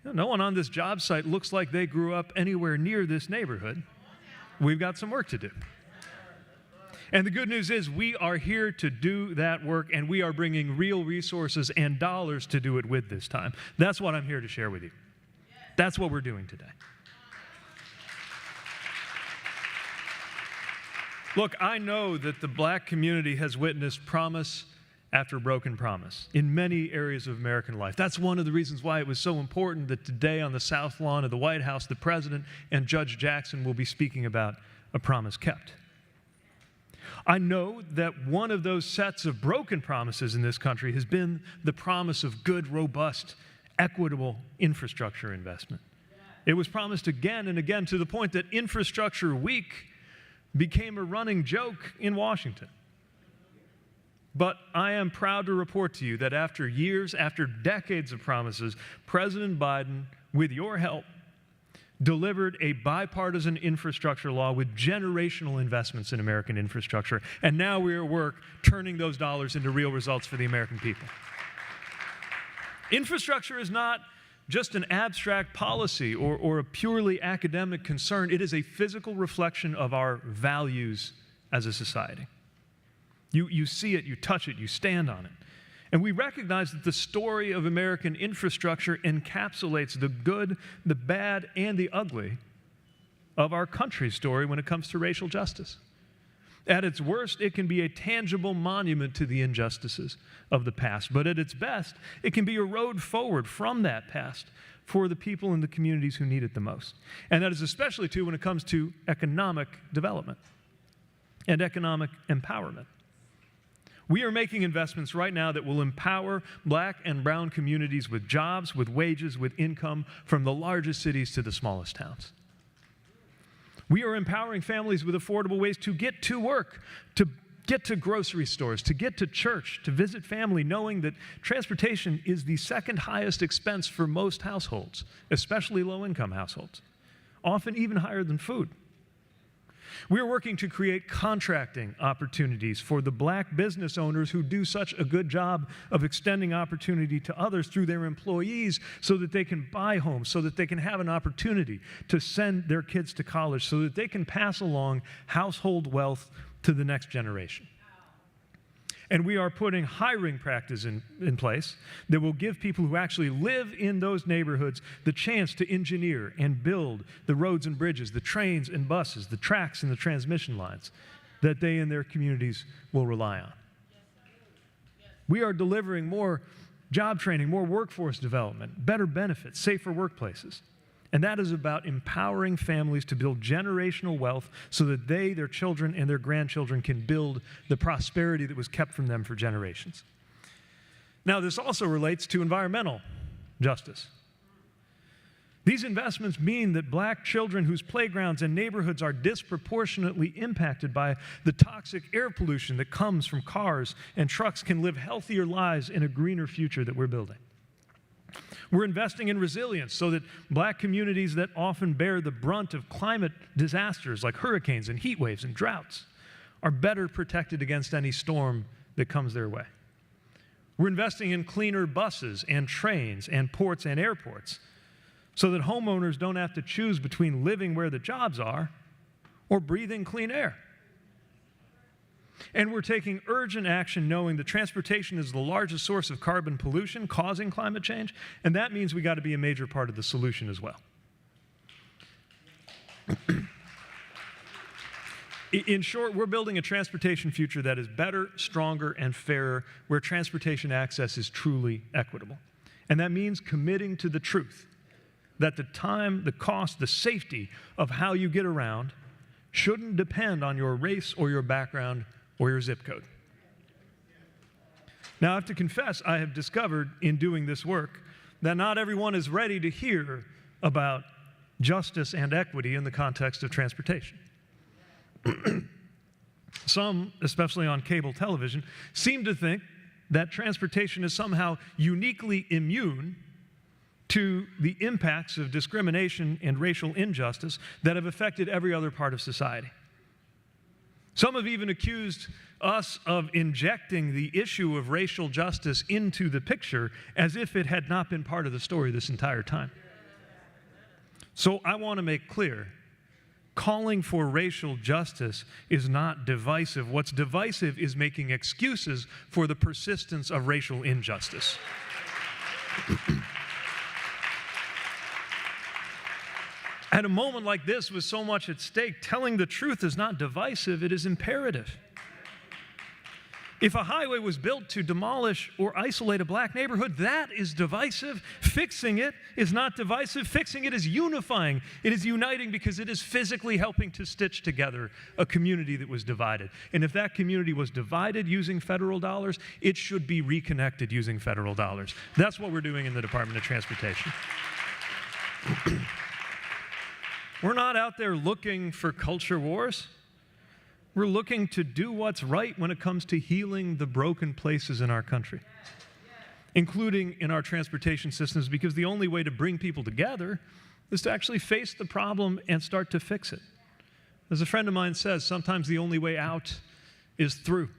J: no one on this job site looks like they grew up anywhere near this neighborhood, we've got some work to do. And the good news is we are here to do that work, and we are bringing real resources and dollars to do it with this time. That's what I'm here to share with you. That's what we're doing today. Look, I know that the black community has witnessed promise after broken promise in many areas of American life. That's one of the reasons why it was so important that today on the South Lawn of the White House, the President and Judge Jackson will be speaking about a promise kept. I know that one of those sets of broken promises in this country has been the promise of good, robust, equitable infrastructure investment. It was promised again and again to the point that Infrastructure Week became a running joke in Washington. But I am proud to report to you that after years, after decades of promises, President Biden, with your help, delivered a bipartisan infrastructure law with generational investments in American infrastructure. And now we are at work turning those dollars into real results for the American people. Infrastructure is not just an abstract policy or a purely academic concern. It is a physical reflection of our values as a society. You see it, you touch it, you stand on it. And we recognize that the story of American infrastructure encapsulates the good, the bad, and the ugly of our country's story when it comes to racial justice. At its worst, it can be a tangible monument to the injustices of the past. But at its best, it can be a road forward from that past for the people in the communities who need it the most. And that is especially true when it comes to economic development and economic empowerment. We are making investments right now that will empower black and brown communities with jobs, with wages, with income, from the largest cities to the smallest towns. We are empowering families with affordable ways to get to work, to get to grocery stores, to get to church, to visit family, knowing that transportation is the second highest expense for most households, especially low-income households, often even higher than food. We are working to create contracting opportunities for the black business owners who do such a good job of extending opportunity to others through their employees so that they can buy homes, so that they can have an opportunity to send their kids to college, so that they can pass along household wealth to the next generation. And we are putting hiring practices in place that will give people who actually live in those neighborhoods the chance to engineer and build the roads and bridges, the trains and buses, the tracks and the transmission lines that they and their communities will rely on. We are delivering more job training, more workforce development, better benefits, safer workplaces. And that is about empowering families to build generational wealth so that they, their children, and their grandchildren can build the prosperity that was kept from them for generations. Now, this also relates to environmental justice. These investments mean that black children whose playgrounds and neighborhoods are disproportionately impacted by the toxic air pollution that comes from cars and trucks can live healthier lives in a greener future that we're building. We're investing in resilience so that black communities that often bear the brunt of climate disasters like hurricanes and heat waves and droughts are better protected against any storm that comes their way. We're investing in cleaner buses and trains and ports and airports so that homeowners don't have to choose between living where the jobs are or breathing clean air. And we're taking urgent action knowing that transportation is the largest source of carbon pollution causing climate change, and that means we got to be a major part of the solution as well. In short, we're building a transportation future that is better, stronger, and fairer, where transportation access is truly equitable. And that means committing to the truth that the time, the cost, the safety of how you get around shouldn't depend on your race or your background or your zip code. Now, I have to confess, I have discovered in doing this work that not everyone is ready to hear about justice and equity in the context of transportation. Some, especially on cable television, seem to think that transportation is somehow uniquely immune to the impacts of discrimination and racial injustice that have affected every other part of society. Some have even accused us of injecting the issue of racial justice into the picture as if it had not been part of the story this entire time. So I want to make clear, calling for racial justice is not divisive. What's divisive is making excuses for the persistence of racial injustice. At a moment like this, with so much at stake, telling the truth is not divisive, it is imperative. If a highway was built to demolish or isolate a black neighborhood, that is divisive. Fixing it is not divisive. Fixing it is unifying. It is uniting because it is physically helping to stitch together a community that was divided. And if that community was divided using federal dollars, it should be reconnected using federal dollars. That's what we're doing in the Department of Transportation. We're not out there looking for culture wars. We're looking to do what's right when it comes to healing the broken places in our country, including in our transportation systems, because the only way to bring people together is to actually face the problem and start to fix it. As a friend of mine says, sometimes the only way out is through.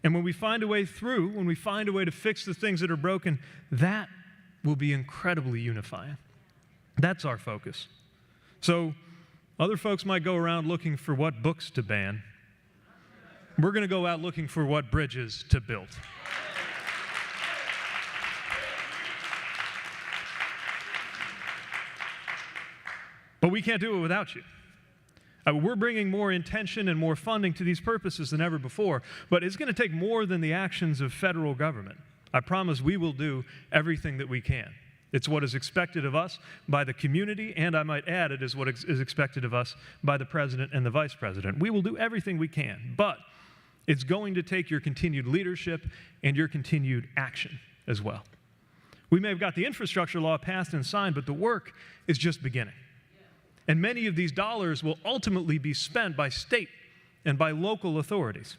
J: And when we find a way through, when we find a way to fix the things that are broken, that will be incredibly unifying. That's our focus. So other folks might go around looking for what books to ban. We're going to go out looking for what bridges to build. But we can't do it without you. We're bringing more intention and more funding to these purposes than ever before, but it's going to take more than the actions of federal government. I promise we will do everything that we can. It's what is expected of us by the community, and I might add, it is what is expected of us by the president and the vice president. We will do everything we can, but it's going to take your continued leadership and your continued action as well. We may have got the infrastructure law passed and signed, but the work is just beginning. And many of these dollars will ultimately be spent by state and by local authorities.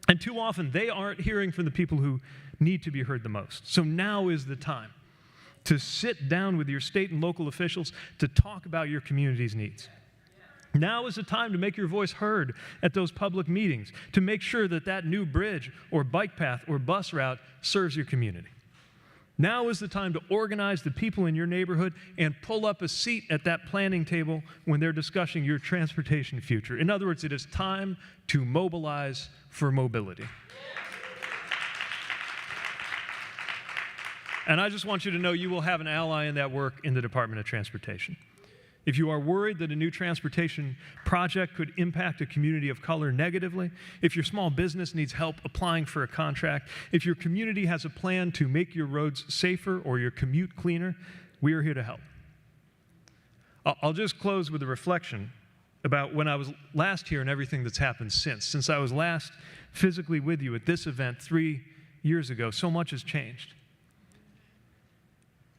J: And too often, they aren't hearing from the people who need to be heard the most. So now is the time to sit down with your state and local officials to talk about your community's needs. Now is the time to make your voice heard at those public meetings, to make sure that that new bridge or bike path or bus route serves your community. Now is the time to organize the people in your neighborhood and pull up a seat at that planning table when they're discussing your transportation future. In other words, it is time to mobilize for mobility. And I just want you to know you will have an ally in that work in the Department of Transportation. If you are worried that a new transportation project could impact a community of color negatively, if your small business needs help applying for a contract, if your community has a plan to make your roads safer or your commute cleaner, we are here to help. I'll just close with a reflection about when I was last here and everything that's happened since. Since I was last physically with you at this event 3 years ago, so much has changed.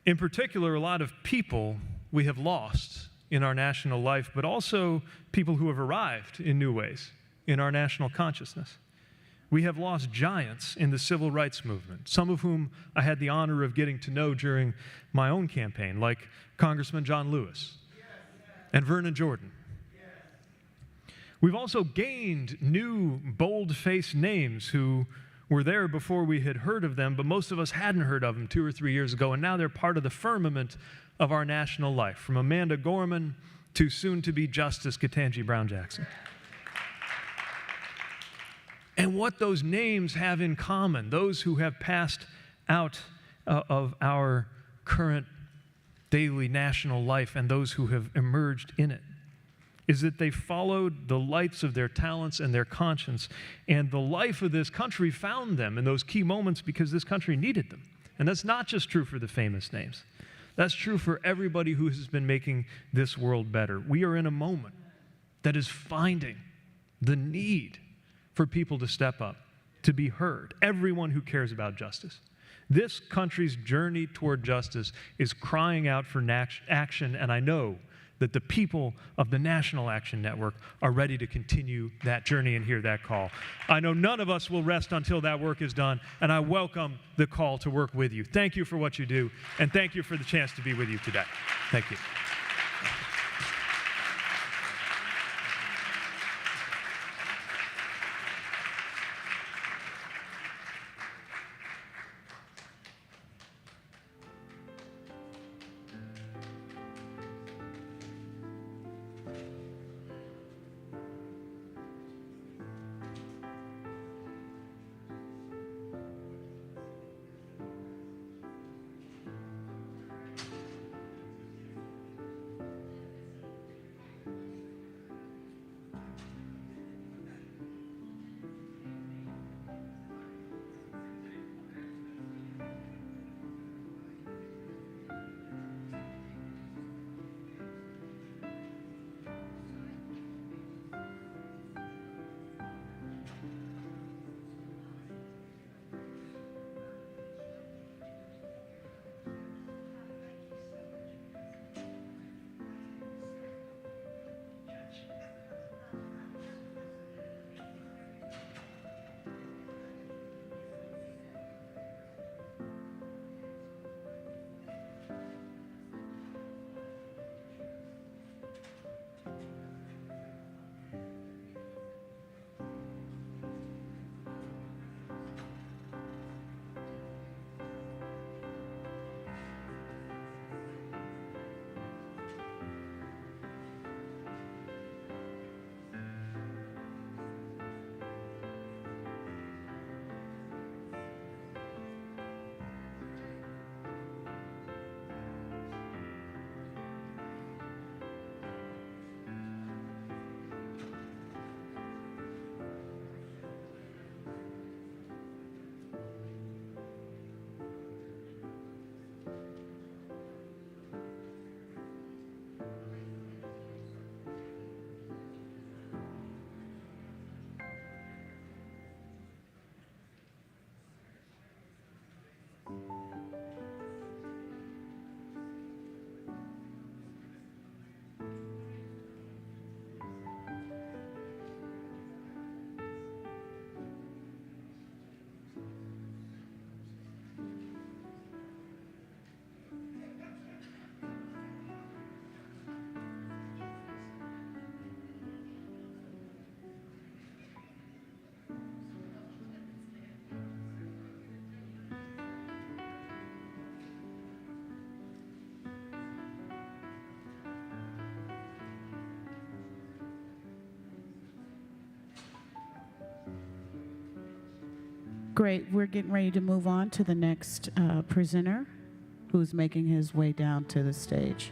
J: In particular, a lot of people we have lost in our national life, but also people who have arrived in new ways in our national consciousness. We have lost giants in the civil rights movement, some of whom I had the honor of getting to know during my own campaign, like Congressman John Lewis and Vernon Jordan. We've also gained new, bold-faced names who were there before we had heard of them, but most of us hadn't heard of them 2 or 3 years ago, and now they're part of the firmament of our national life, from Amanda Gorman to soon-to-be Justice Ketanji Brown Jackson. And what those names have in common, those who have passed out of our current daily national life and those who have emerged in it, is that they followed the lights of their talents and their conscience, and the life of this country found them in those key moments because this country needed them. And that's not just true for the famous names. That's true for everybody who has been making this world better. We are in a moment that is finding the need for people to step up, to be heard, everyone who cares about justice. This country's journey toward justice is crying out for action, and I know that the people of the National Action Network are ready to continue that journey and hear that call. I know none of us will rest until that work is done, and I welcome the call to work with you. Thank you for what you do, and thank you for the chance to be with you today. Thank you.
F: Great. We're getting ready to move on to the next presenter who's making his way down to the stage.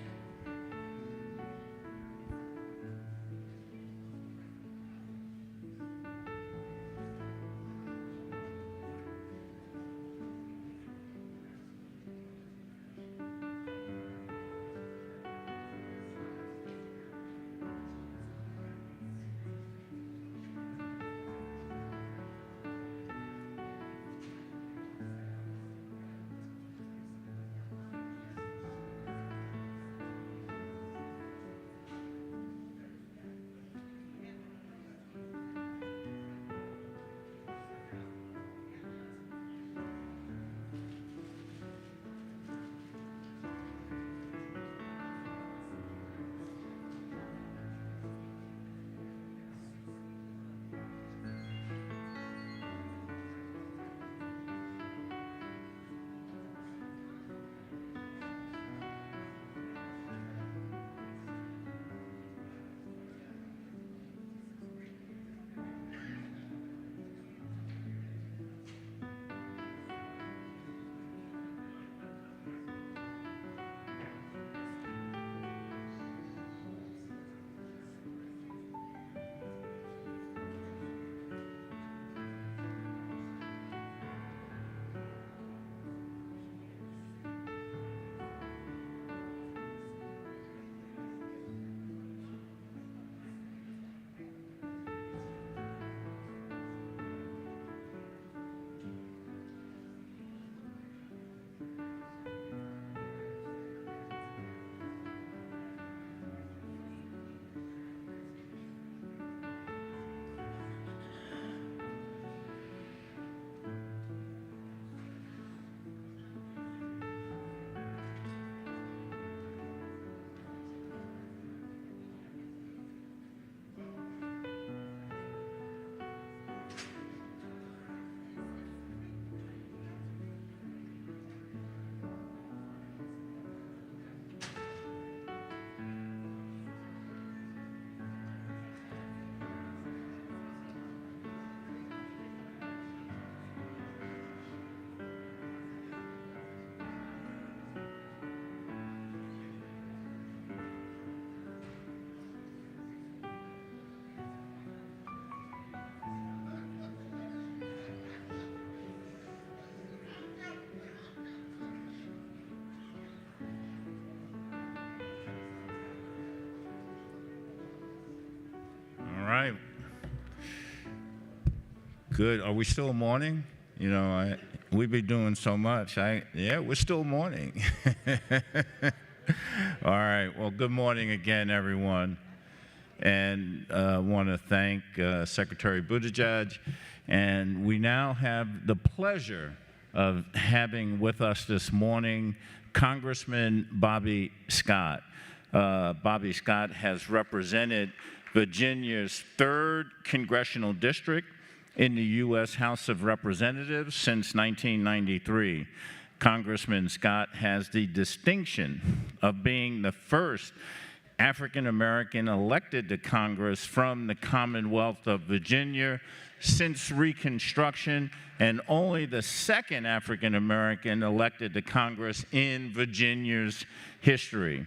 I: All right. Good. Are we still morning? You know, we've been doing so much. Yeah, we're still morning. All right. Well, good morning again, everyone. And I want to thank Secretary Buttigieg. And we now have the pleasure of having with us this morning Congressman Bobby Scott. Bobby Scott has represented Virginia's 3rd Congressional District in the U.S. House of Representatives since 1993. Congressman Scott has the distinction of being the first African American elected to Congress from the Commonwealth of Virginia since Reconstruction, and only the 2nd African American elected to Congress in Virginia's history.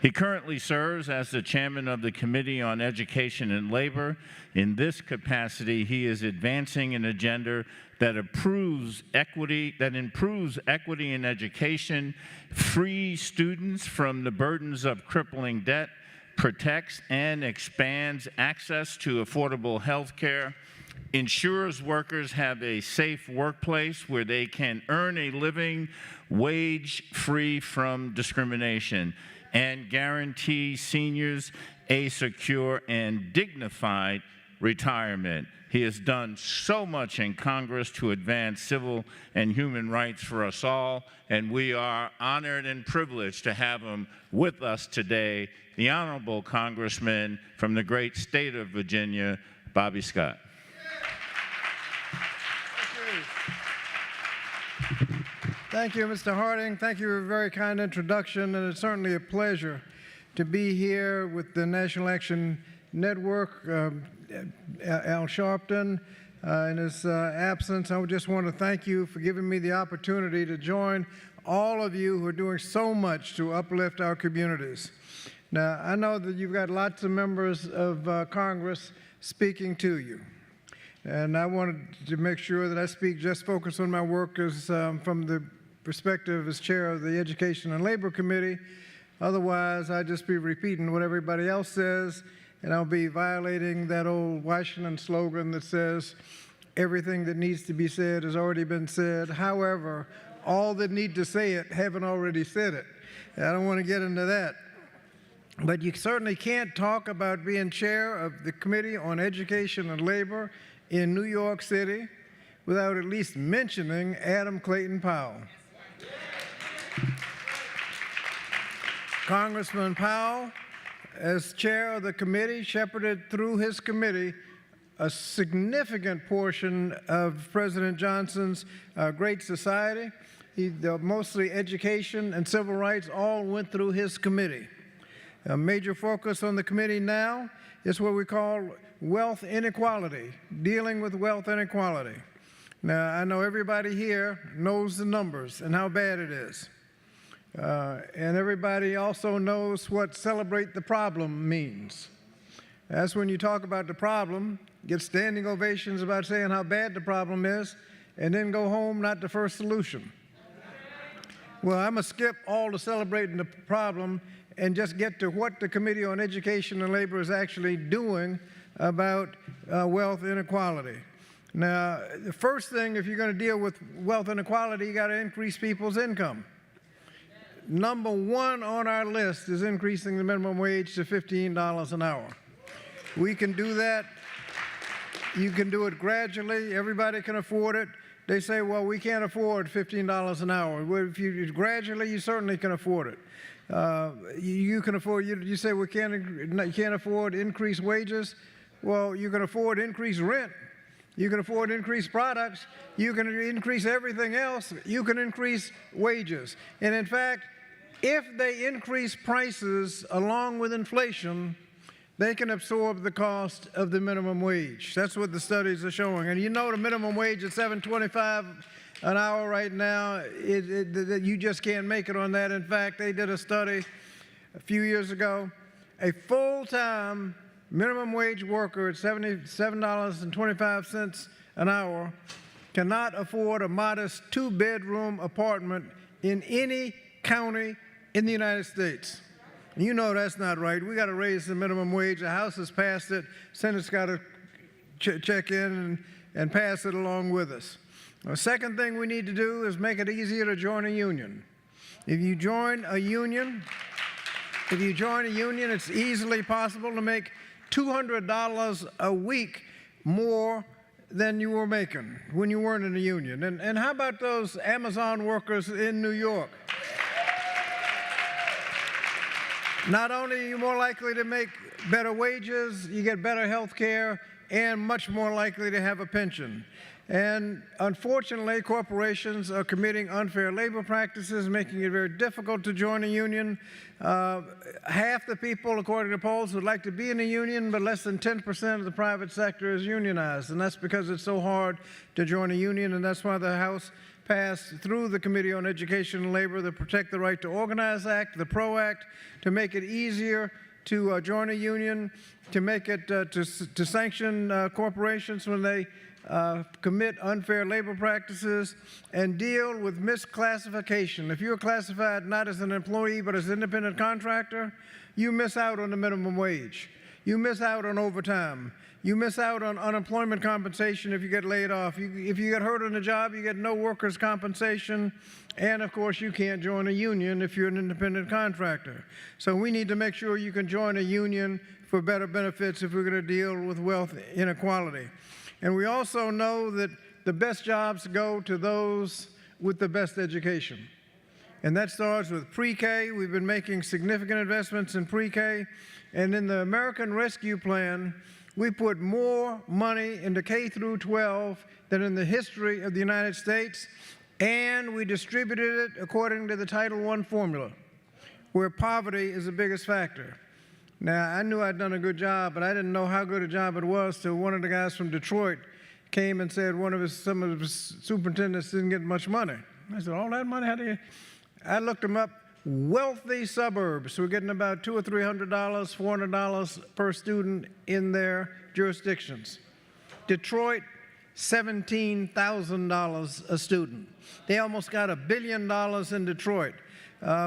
I: He currently serves as the chairman of the Committee on Education and Labor. In this capacity, he is advancing an agenda that improves equity in education, frees students from the burdens of crippling debt, protects and expands access to affordable health care, ensures workers have a safe workplace where they can earn a living wage free from discrimination, and guarantee seniors a secure and dignified retirement. He has done so much in Congress to advance civil and human rights for us all, and we are honored and privileged to have him with us today, the Honorable Congressman from the great state of Virginia, Bobby Scott.
K: Thank you, Mr. Harding. Thank you for a very kind introduction, and it's certainly a pleasure to be here with the National Action Network, Al Sharpton, in his absence. I just want to thank you for giving me the opportunity to join all of you who are doing so much to uplift our communities. Now, I know that you've got lots of members of Congress speaking to you. And I wanted to make sure that I focus on my work as, from the perspective as chair of the Education and Labor Committee. Otherwise, I'd just be repeating what everybody else says, and I'll be violating that old Washington slogan that says, everything that needs to be said has already been said. However, all that need to say it haven't already said it. And I don't want to get into that. But you certainly can't talk about being chair of the Committee on Education and Labor in New York City without at least mentioning Adam Clayton Powell. Congressman Powell, as chair of the committee, shepherded through his committee a significant portion of President Johnson's Great Society. Mostly education and civil rights all went through his committee. A major focus on the committee now is what we call wealth inequality, dealing with wealth inequality. Now, I know everybody here knows the numbers and how bad it is. And everybody also knows what celebrate the problem means. That's when you talk about the problem, get standing ovations about saying how bad the problem is, and then go home not the first solution. Well, I'm going to skip all the celebrating the problem and just get to what the Committee on Education and Labor is actually doing about wealth inequality. Now, the first thing, if you're going to deal with wealth inequality, you got to increase people's income. Number one on our list is increasing the minimum wage to $15 an hour. We can do that. You can do it gradually. Everybody can afford it. They say, well, we can't afford $15 an hour. Well, if you gradually, you certainly can afford it. You can afford, you say you can't afford increased wages. Well, you can afford increased rent. You can afford increased products. You can increase everything else. You can increase wages. And in fact, if they increase prices along with inflation, they can absorb the cost of the minimum wage. That's what the studies are showing. And you know the minimum wage at $7.25 an hour right now, you just can't make it on that. In fact, they did a study a few years ago. A full-time minimum wage worker at $77.25 an hour cannot afford a modest two-bedroom apartment in any county in the United States. You know that's not right. We got to raise the minimum wage. The House has passed it. Senate's got to check in and pass it along with us. The second thing we need to do is make it easier to join a union. If you join a union, it's easily possible to make $200 a week more than you were making when you weren't in a union. And how about those Amazon workers in New York? Not only are you more likely to make better wages, you get better health care, and much more likely to have a pension. And unfortunately, corporations are committing unfair labor practices, making it very difficult to join a union. Half the people, according to polls, would like to be in a union, but less than 10% of the private sector is unionized. And that's because it's so hard to join a union, and that's why the House passed through the Committee on Education and Labor the Protect the Right to Organize Act, the PRO Act, to make it easier to join a union, to make it to sanction corporations when they commit unfair labor practices, and deal with misclassification. If you're classified not as an employee but as an independent contractor, you miss out on the minimum wage. You miss out on overtime. You miss out on unemployment compensation if you get laid off. If you get hurt on the job, you get no workers' compensation. And of course, you can't join a union if you're an independent contractor. So we need to make sure you can join a union for better benefits if we're going to deal with wealth inequality. And we also know that the best jobs go to those with the best education. And that starts with pre-K. We've been making significant investments in pre-K. And in the American Rescue Plan, we put more money into K through 12 than in the history of the United States, and we distributed it according to the Title I formula, where poverty is the biggest factor. Now, I knew I'd done a good job, but I didn't know how good a job it was till one of the guys from Detroit came and said some of his superintendents didn't get much money. I said, all that money? How do you? I looked them up. Wealthy suburbs, we're getting about $200 or $300, $400 per student in their jurisdictions. Detroit, $17,000 a student. They almost got $1 billion in Detroit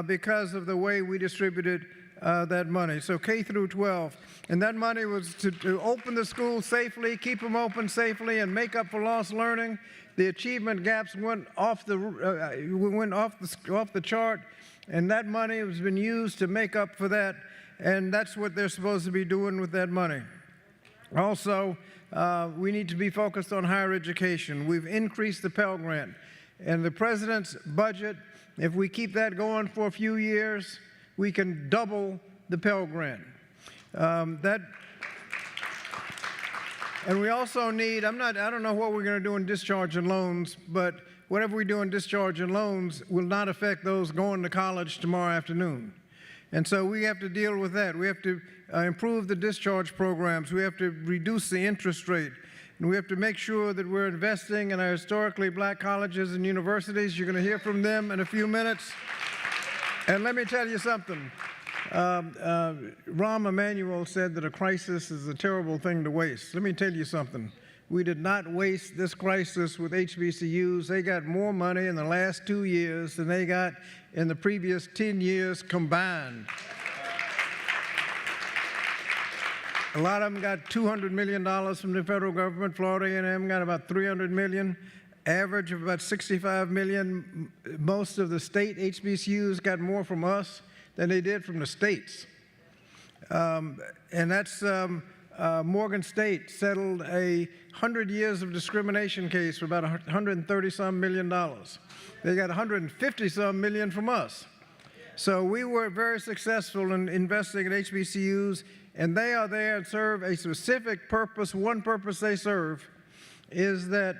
K: because of the way we distributed that money. So K through 12. And that money was to open the schools safely, keep them open safely, and make up for lost learning. The achievement gaps went off the chart, and that money has been used to make up for that, and that's what they're supposed to be doing with that money. Also, we need to be focused on higher education. We've increased the Pell Grant, and the president's budget, if we keep that going for a few years, we can double the Pell Grant. And we also need, I don't know what we're going to do in discharge and loans, but whatever we do in discharge and loans will not affect those going to college tomorrow afternoon. And so we have to deal with that. We have to improve the discharge programs. We have to reduce the interest rate. And we have to make sure that we're investing in our historically black colleges and universities. You're going to hear from them in a few minutes. And let me tell you something. Rahm Emanuel said that a crisis is a terrible thing to waste. Let me tell you something. We did not waste this crisis with HBCUs. They got more money in the last 2 years than they got in the previous 10 years combined. A lot of them got $200 million from the federal government. Florida A&M got about $300 million, average of about $65 million. Most of the state HBCUs got more from us than they did from the states. And that's Morgan State settled a 100 years of discrimination case for about $130-some million. They got $150-some million from us. So we were very successful in investing in HBCUs, and they are there and serve a specific purpose. One purpose they serve is that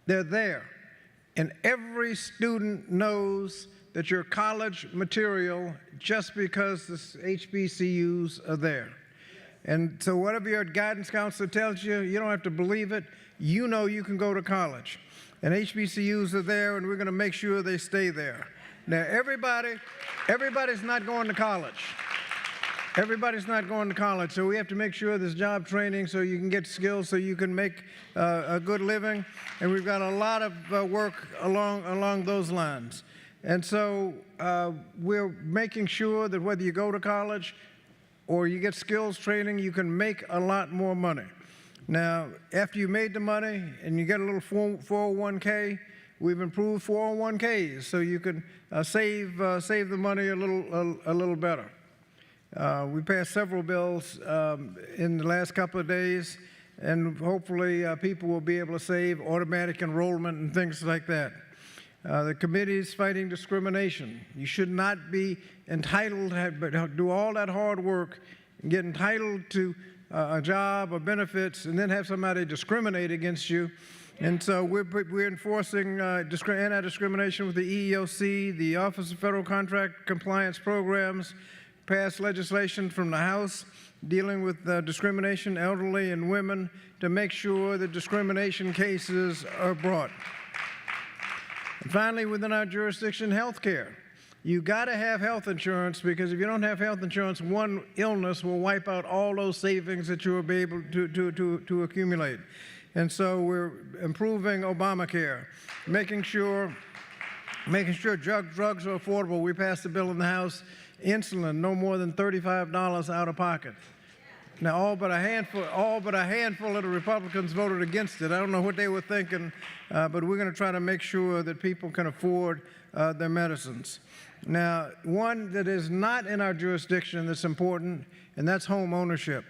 K: they're there, and every student knows that your college material just because the HBCUs are there. And so whatever your guidance counselor tells you, you don't have to believe it. You know you can go to college. And HBCUs are there, and we're going to make sure they stay there. Now, everybody's not going to college. Everybody's not going to college, so we have to make sure there's job training so you can get skills so you can make a good living. And we've got a lot of work along those lines. And so we're making sure that whether you go to college or you get skills training, you can make a lot more money. Now, after you made the money and you get a little 401k, we've improved 401ks so you can save the money a little better. We passed several bills in the last couple of days, and hopefully people will be able to save automatic enrollment and things like that. The committee is fighting discrimination. You should not be entitled to do all that hard work and get entitled to a job or benefits and then have somebody discriminate against you. And so we're enforcing anti-discrimination with the EEOC, the Office of Federal Contract Compliance Programs, passed legislation from the House dealing with discrimination, elderly and women, to make sure that discrimination cases are brought. And finally, within our jurisdiction, health care. You got to have health insurance, because if you don't have health insurance, one illness will wipe out all those savings that you will be able to accumulate. And so we're improving Obamacare, making sure drugs are affordable. We passed a bill in the House, insulin, no more than $35 out of pocket. Now, all but a handful of the Republicans voted against it. I don't know what they were thinking, but we're going to try to make sure that people can afford their medicines. Now, one that is not in our jurisdiction that's important, and that's home ownership.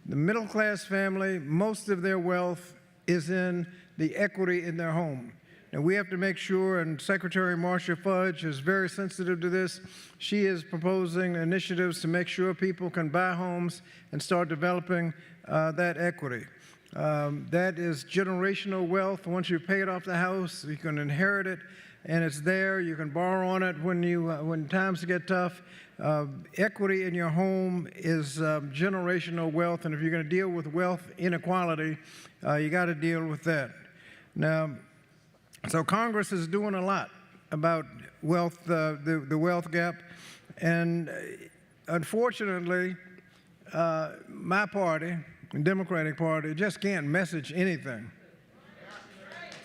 K: The middle-class family, most of their wealth is in the equity in their home. And we have to make sure, and Secretary Marcia Fudge is very sensitive to this. She is proposing initiatives to make sure people can buy homes and start developing that equity. That is generational wealth. Once you pay it off the house, you can inherit it. and it's there. You can borrow on it when times get tough. Equity in your home is generational wealth, and if you're going to deal with wealth inequality, you got to deal with that. Now, so Congress is doing a lot about wealth, the wealth gap, and unfortunately, my party, the Democratic Party, just can't message anything.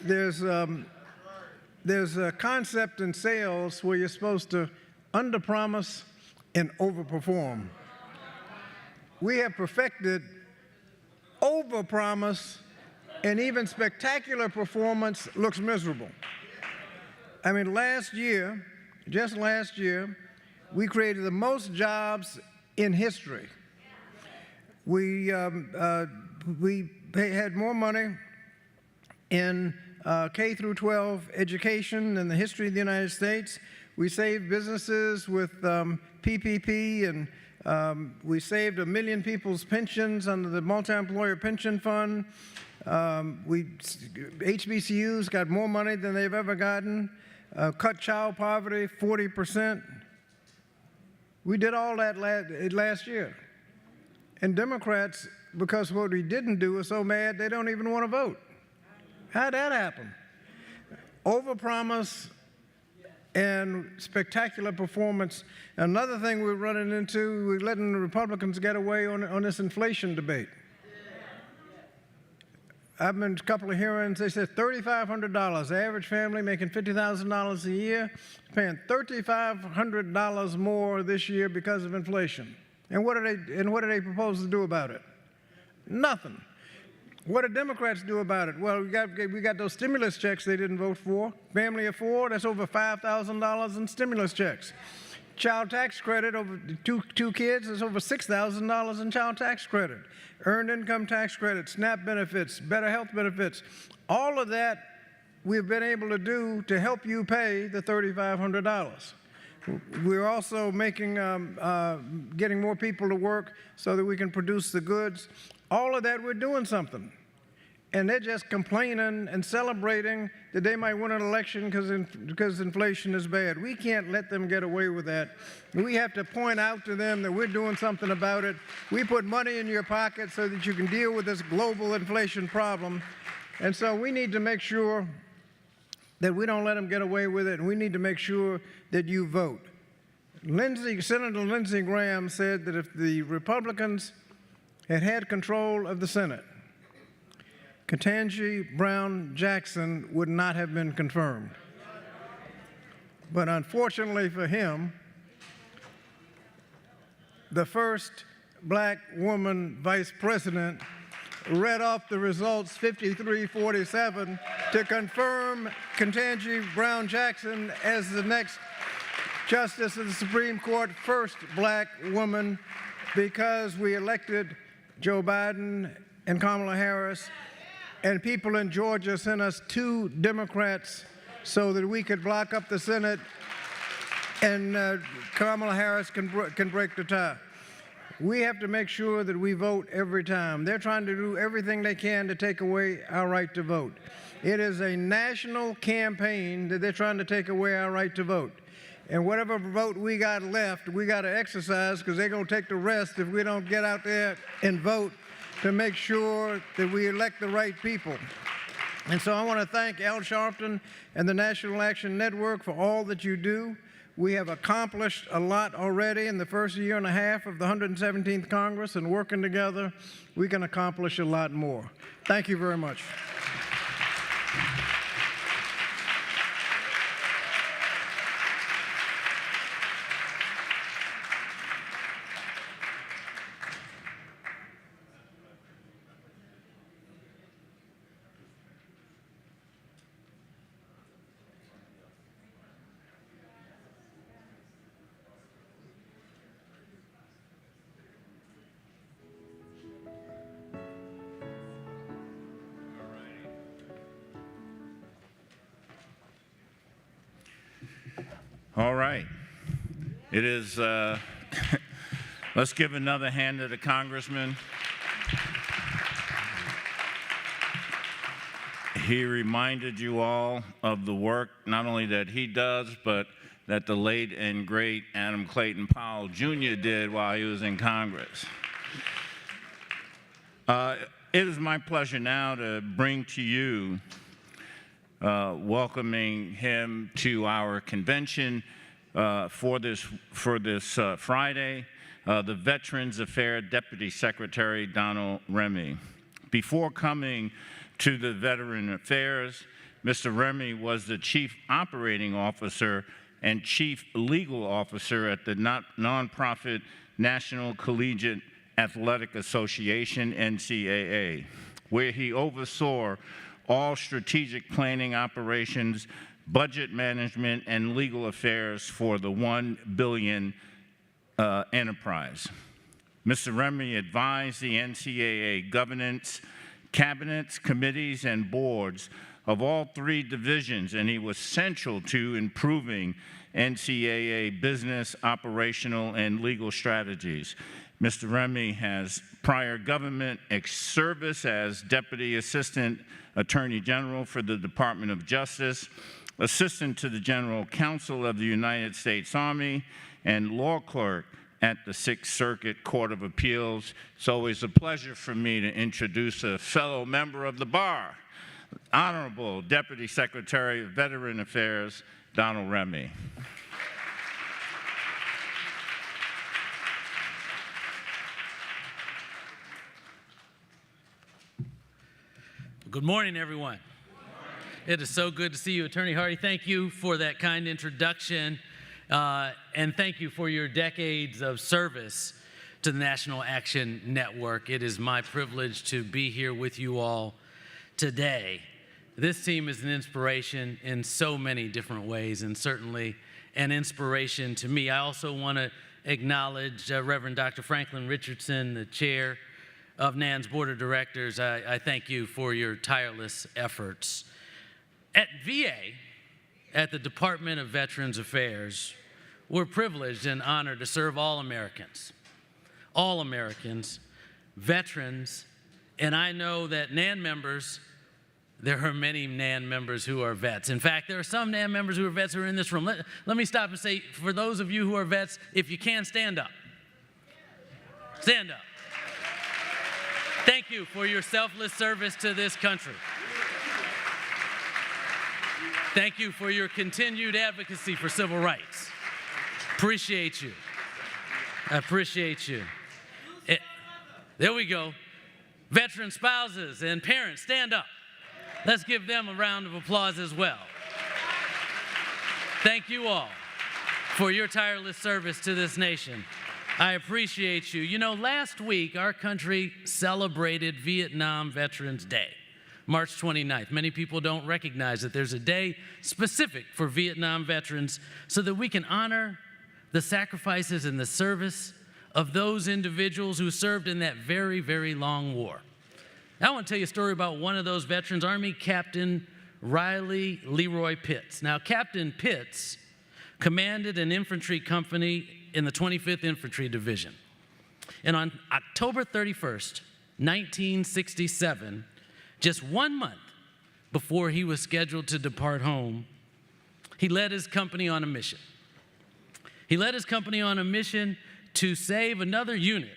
K: There's a concept in sales where you're supposed to underpromise and overperform. We have perfected overpromise, and even spectacular performance looks miserable. I mean, just last year, we created the most jobs in history. We had more money in K through 12 education in the history of the United States. We saved businesses with PPP, and we saved 1 million people's pensions under the multi-employer pension fund. HBCUs got more money than they've ever gotten. Cut child poverty 40%. We did all that last year. And Democrats, because what we didn't do, are so mad they don't even want to vote. How'd that happen? Overpromise and spectacular performance. Another thing we're running into, we're letting the Republicans get away on this inflation debate. I've been to a couple of hearings. They said $3,500. The average family making $50,000 a year, paying $3,500 more this year because of inflation. And what do they propose to do about it? Nothing. What do Democrats do about it? Well, we got those stimulus checks they didn't vote for. Family of four, that's over $5,000 in stimulus checks. Child tax credit, over two kids, is over $6,000 in child tax credit. Earned income tax credit, SNAP benefits, better health benefits. All of that we've been able to do to help you pay the $3,500. We're also getting more people to work so that we can produce the goods. All of that, we're doing something. And they're just complaining and celebrating that they might win an election because inflation is bad. We can't let them get away with that. We have to point out to them that we're doing something about it. We put money in your pocket so that you can deal with this global inflation problem. And so we need to make sure that we don't let them get away with it, and we need to make sure that you vote. Senator Lindsey Graham said that if the Republicans had control of the Senate, Ketanji Brown Jackson would not have been confirmed. But unfortunately for him, the first black woman vice president read off the results 53-47 to confirm Ketanji Brown Jackson as the next Justice of the Supreme Court, first black woman, because we elected Joe Biden and Kamala Harris, and people in Georgia sent us 2 Democrats so that we could block up the Senate and Kamala Harris can break the tie. We have to make sure that we vote every time. They're trying to do everything they can to take away our right to vote. It is a national campaign that they're trying to take away our right to vote. And whatever vote we got left, we got to exercise, because they're going to take the rest if we don't get out there and vote to make sure that we elect the right people. And so I want to thank Al Sharpton and the National Action Network for all that you do. We have accomplished a lot already in the first year and a half of the 117th Congress, and working together, we can accomplish a lot more. Thank you very much.
I: All right. It is, let's give another hand to the congressman. He reminded you all of the work not only that he does, but that the late and great Adam Clayton Powell Jr. did while he was in Congress. It is my pleasure now to bring to you, welcoming him to our convention for this Friday, the Veterans Affairs Deputy Secretary Donald Remy. Before coming to the Veteran Affairs, Mr. Remy was the Chief Operating Officer and Chief Legal Officer at the nonprofit National Collegiate Athletic Association, NCAA, where he oversaw all strategic planning operations, budget management, and legal affairs for the $1 billion enterprise. Mr. Remy advised the NCAA governance, cabinets, committees, and boards of all 3 divisions, and he was central to improving NCAA business, operational, and legal strategies. Mr. Remy has prior government service as Deputy Assistant Attorney General for the Department of Justice, Assistant to the General Counsel of the United States Army, and law clerk at the Sixth Circuit Court of Appeals. It's always a pleasure for me to introduce a fellow member of the bar, Honorable Deputy Secretary of Veteran Affairs, Donald Remy.
L: Good morning, everyone. It is so good to see you, Attorney Hardy. Thank you for that kind introduction, and thank you for your decades of service to the National Action Network. It is my privilege to be here with you all today. This team is an inspiration in so many different ways, and certainly an inspiration to me. I also want to acknowledge Reverend Dr. Franklin Richardson, the chair of NAN's Board of Directors. I thank you for your tireless efforts. At VA, at the Department of Veterans Affairs, we're privileged and honored to serve all Americans, veterans, and I know that NAN members, there are many NAN members who are vets. In fact, there are some NAN members who are vets who are in this room. Let me stop and say, for those of you who are vets, if you can, stand up. Stand up. Thank you for your selfless service to this country. Thank you for your continued advocacy for civil rights. Appreciate you. I appreciate you. There we go. Veteran spouses and parents, stand up. Let's give them a round of applause as well. Thank you all for your tireless service to this nation. I appreciate you. You know, last week, our country celebrated Vietnam Veterans Day, March 29th. Many people don't recognize that there's a day specific for Vietnam veterans so that we can honor the sacrifices and the service of those individuals who served in that very, very long war. I want to tell you a story about one of those veterans, Army Captain Riley Leroy Pitts. Now, Captain Pitts commanded an infantry company in the 25th Infantry Division. And on October 31st, 1967, just 1 month before he was scheduled to depart home, he led his company on a mission. He led his company on a mission to save another unit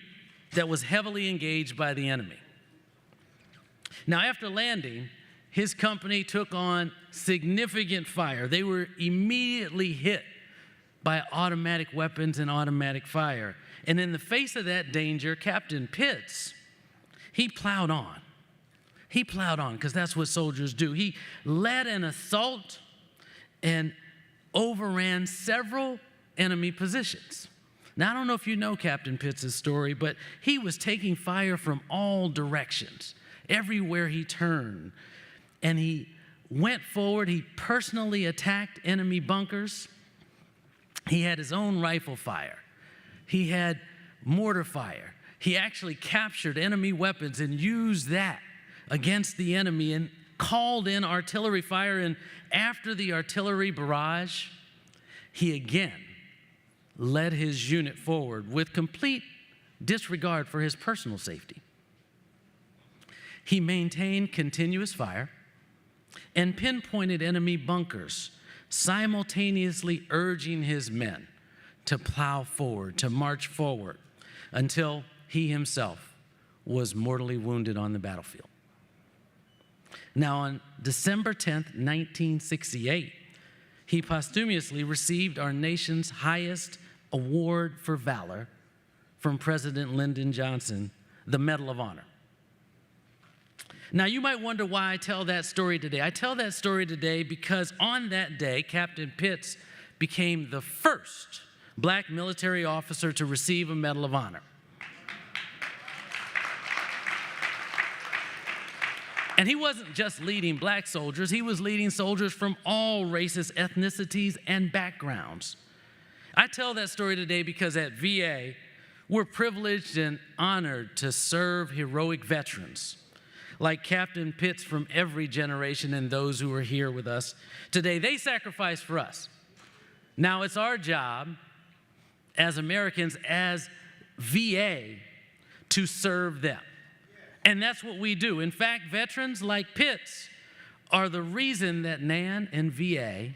L: that was heavily engaged by the enemy. Now, after landing, his company took on significant fire. They were immediately hit by automatic weapons and automatic fire. And in the face of that danger, Captain Pitts, he plowed on. He plowed on, because that's what soldiers do. He led an assault and overran several enemy positions. Now, I don't know if you know Captain Pitts' story, but he was taking fire from all directions, everywhere he turned. And he went forward. He personally attacked enemy bunkers. He had his own rifle fire. He had mortar fire. He actually captured enemy weapons and used that against the enemy and called in artillery fire. And after the artillery barrage, he again led his unit forward with complete disregard for his personal safety. He maintained continuous fire. and pinpointed enemy bunkers, simultaneously urging his men to plow forward, to march forward, until he himself was mortally wounded on the battlefield. Now, on December 10th, 1968, he posthumously received our nation's highest award for valor from President Lyndon Johnson, the Medal of Honor. Now, you might wonder why I tell that story today. I tell that story today because on that day, Captain Pitts became the first black military officer to receive a Medal of Honor. And he wasn't just leading black soldiers, he was leading soldiers from all races, ethnicities, and backgrounds. I tell that story today because at VA, we're privileged and honored to serve heroic veterans like Captain Pitts from every generation and those who are here with us today. They sacrificed for us. Now it's our job as Americans, as VA, to serve them. And that's what we do. In fact, veterans like Pitts are the reason that NAN and VA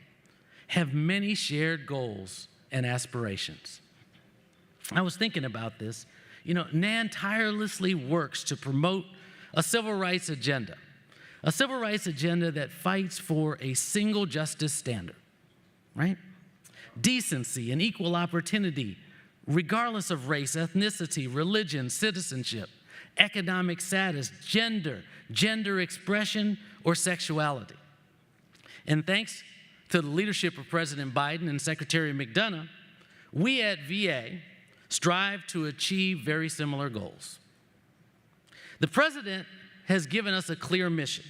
L: have many shared goals and aspirations. I was thinking about this. You know, NAN tirelessly works to promote a civil rights agenda that fights for a single justice standard, right? Decency and equal opportunity, regardless of race, ethnicity, religion, citizenship, economic status, gender expression, or sexuality. And thanks to the leadership of President Biden and Secretary McDonough, we at VA strive to achieve very similar goals. The President has given us a clear mission: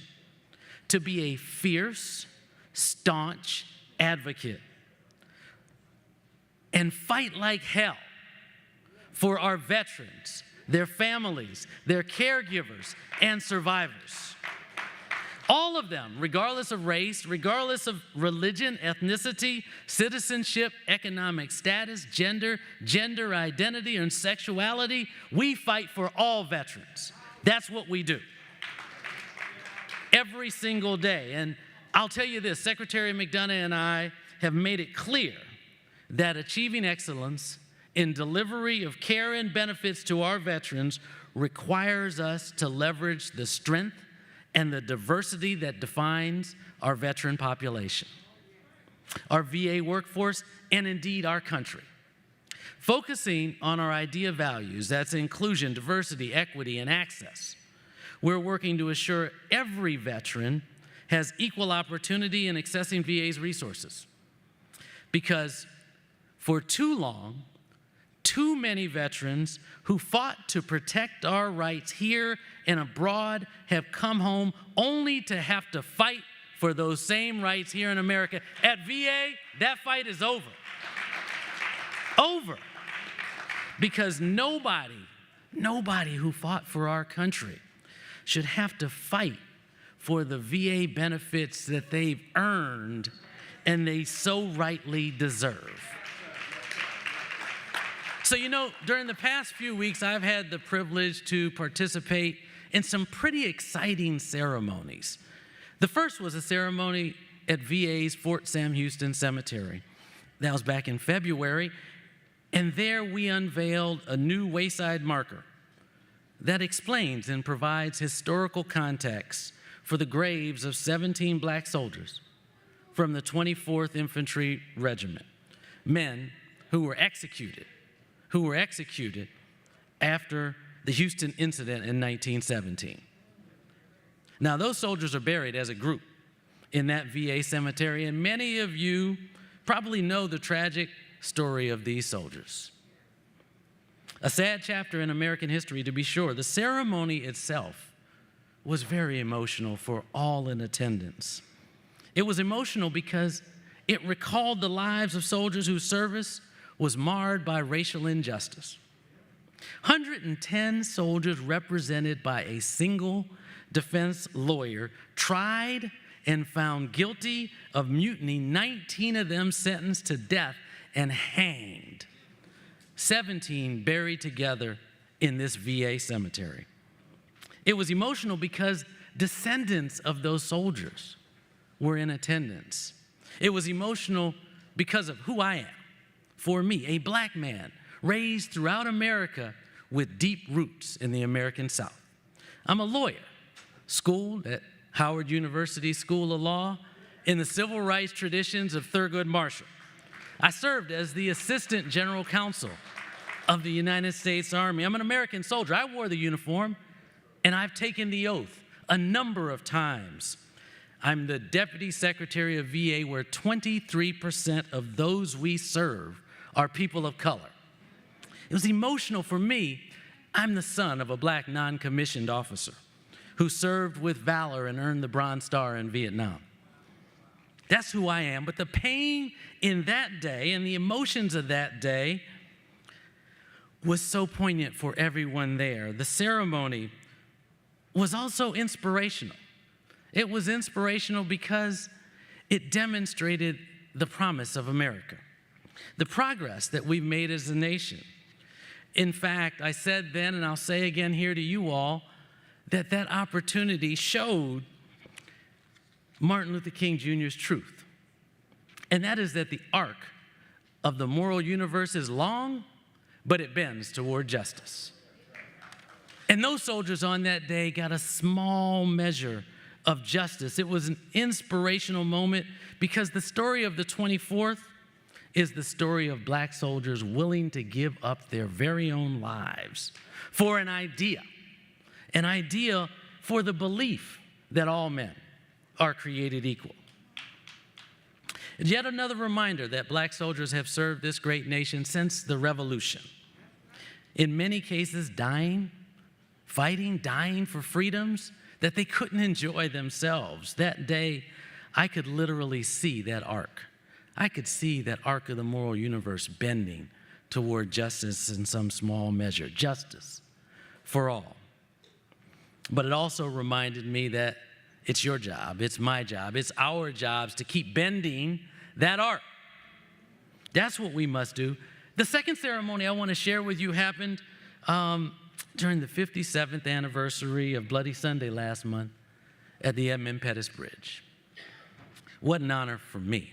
L: to be a fierce, staunch advocate and fight like hell for our veterans, their families, their caregivers, and survivors. All of them, regardless of race, regardless of religion, ethnicity, citizenship, economic status, gender identity, and sexuality, we fight for all veterans. That's what we do every single day. And I'll tell you this, Secretary McDonough and I have made it clear that achieving excellence in delivery of care and benefits to our veterans requires us to leverage the strength and the diversity that defines our veteran population, our VA workforce, and indeed our country. Focusing on our IDEA values, that's inclusion, diversity, equity, and access, we're working to assure every veteran has equal opportunity in accessing VA's resources. Because for too long, too many veterans who fought to protect our rights here and abroad have come home only to have to fight for those same rights here in America. At VA, that fight is over. Over. Because nobody who fought for our country should have to fight for the VA benefits that they've earned and they so rightly deserve. So, you know, during the past few weeks, I've had the privilege to participate in some pretty exciting ceremonies. The first was a ceremony at VA's Fort Sam Houston Cemetery. That was back in February, and there we unveiled a new wayside marker that explains and provides historical context for the graves of 17 black soldiers from the 24th Infantry Regiment, men who were executed after the Houston incident in 1917. Now, those soldiers are buried as a group in that VA cemetery, and many of you probably know the tragic story of these soldiers. A sad chapter in American history, to be sure. The ceremony itself was very emotional for all in attendance. It was emotional because it recalled the lives of soldiers whose service was marred by racial injustice. 110 soldiers represented by a single defense lawyer tried and found guilty of mutiny, 19 of them sentenced to death and hanged, 17 buried together in this VA cemetery. It was emotional because descendants of those soldiers were in attendance. It was emotional because of who I am. For me, a black man raised throughout America with deep roots in the American South. I'm a lawyer, schooled at Howard University School of Law in the civil rights traditions of Thurgood Marshall. I served as the Assistant General Counsel of the United States Army. I'm an American soldier. I wore the uniform, and I've taken the oath a number of times. I'm the Deputy Secretary of VA, where 23% of those we serve are people of color. It was emotional for me. I'm the son of a black non-commissioned officer who served with valor and earned the Bronze Star in Vietnam. That's who I am. But the pain in that day and the emotions of that day was so poignant for everyone there. The ceremony was also inspirational. It was inspirational because it demonstrated the promise of America, the progress that we've made as a nation. In fact, I said then, and I'll say again here to you all, that that opportunity showed Martin Luther King Jr.'s truth. And that is that the arc of the moral universe is long, but it bends toward justice. And those soldiers on that day got a small measure of justice. It was an inspirational moment because the story of the 24th is the story of black soldiers willing to give up their very own lives for an idea for the belief that all men are created equal. And yet another reminder that black soldiers have served this great nation since the Revolution. In many cases, dying for freedoms that they couldn't enjoy themselves. That day, I could literally see that arc. I could see that arc of the moral universe bending toward justice in some small measure, justice for all. But it also reminded me that it's your job, it's my job, it's our jobs to keep bending that arc. That's what we must do. The second ceremony I want to share with you happened during the 57th anniversary of Bloody Sunday last month at the Edmund Pettus Bridge. What an honor for me.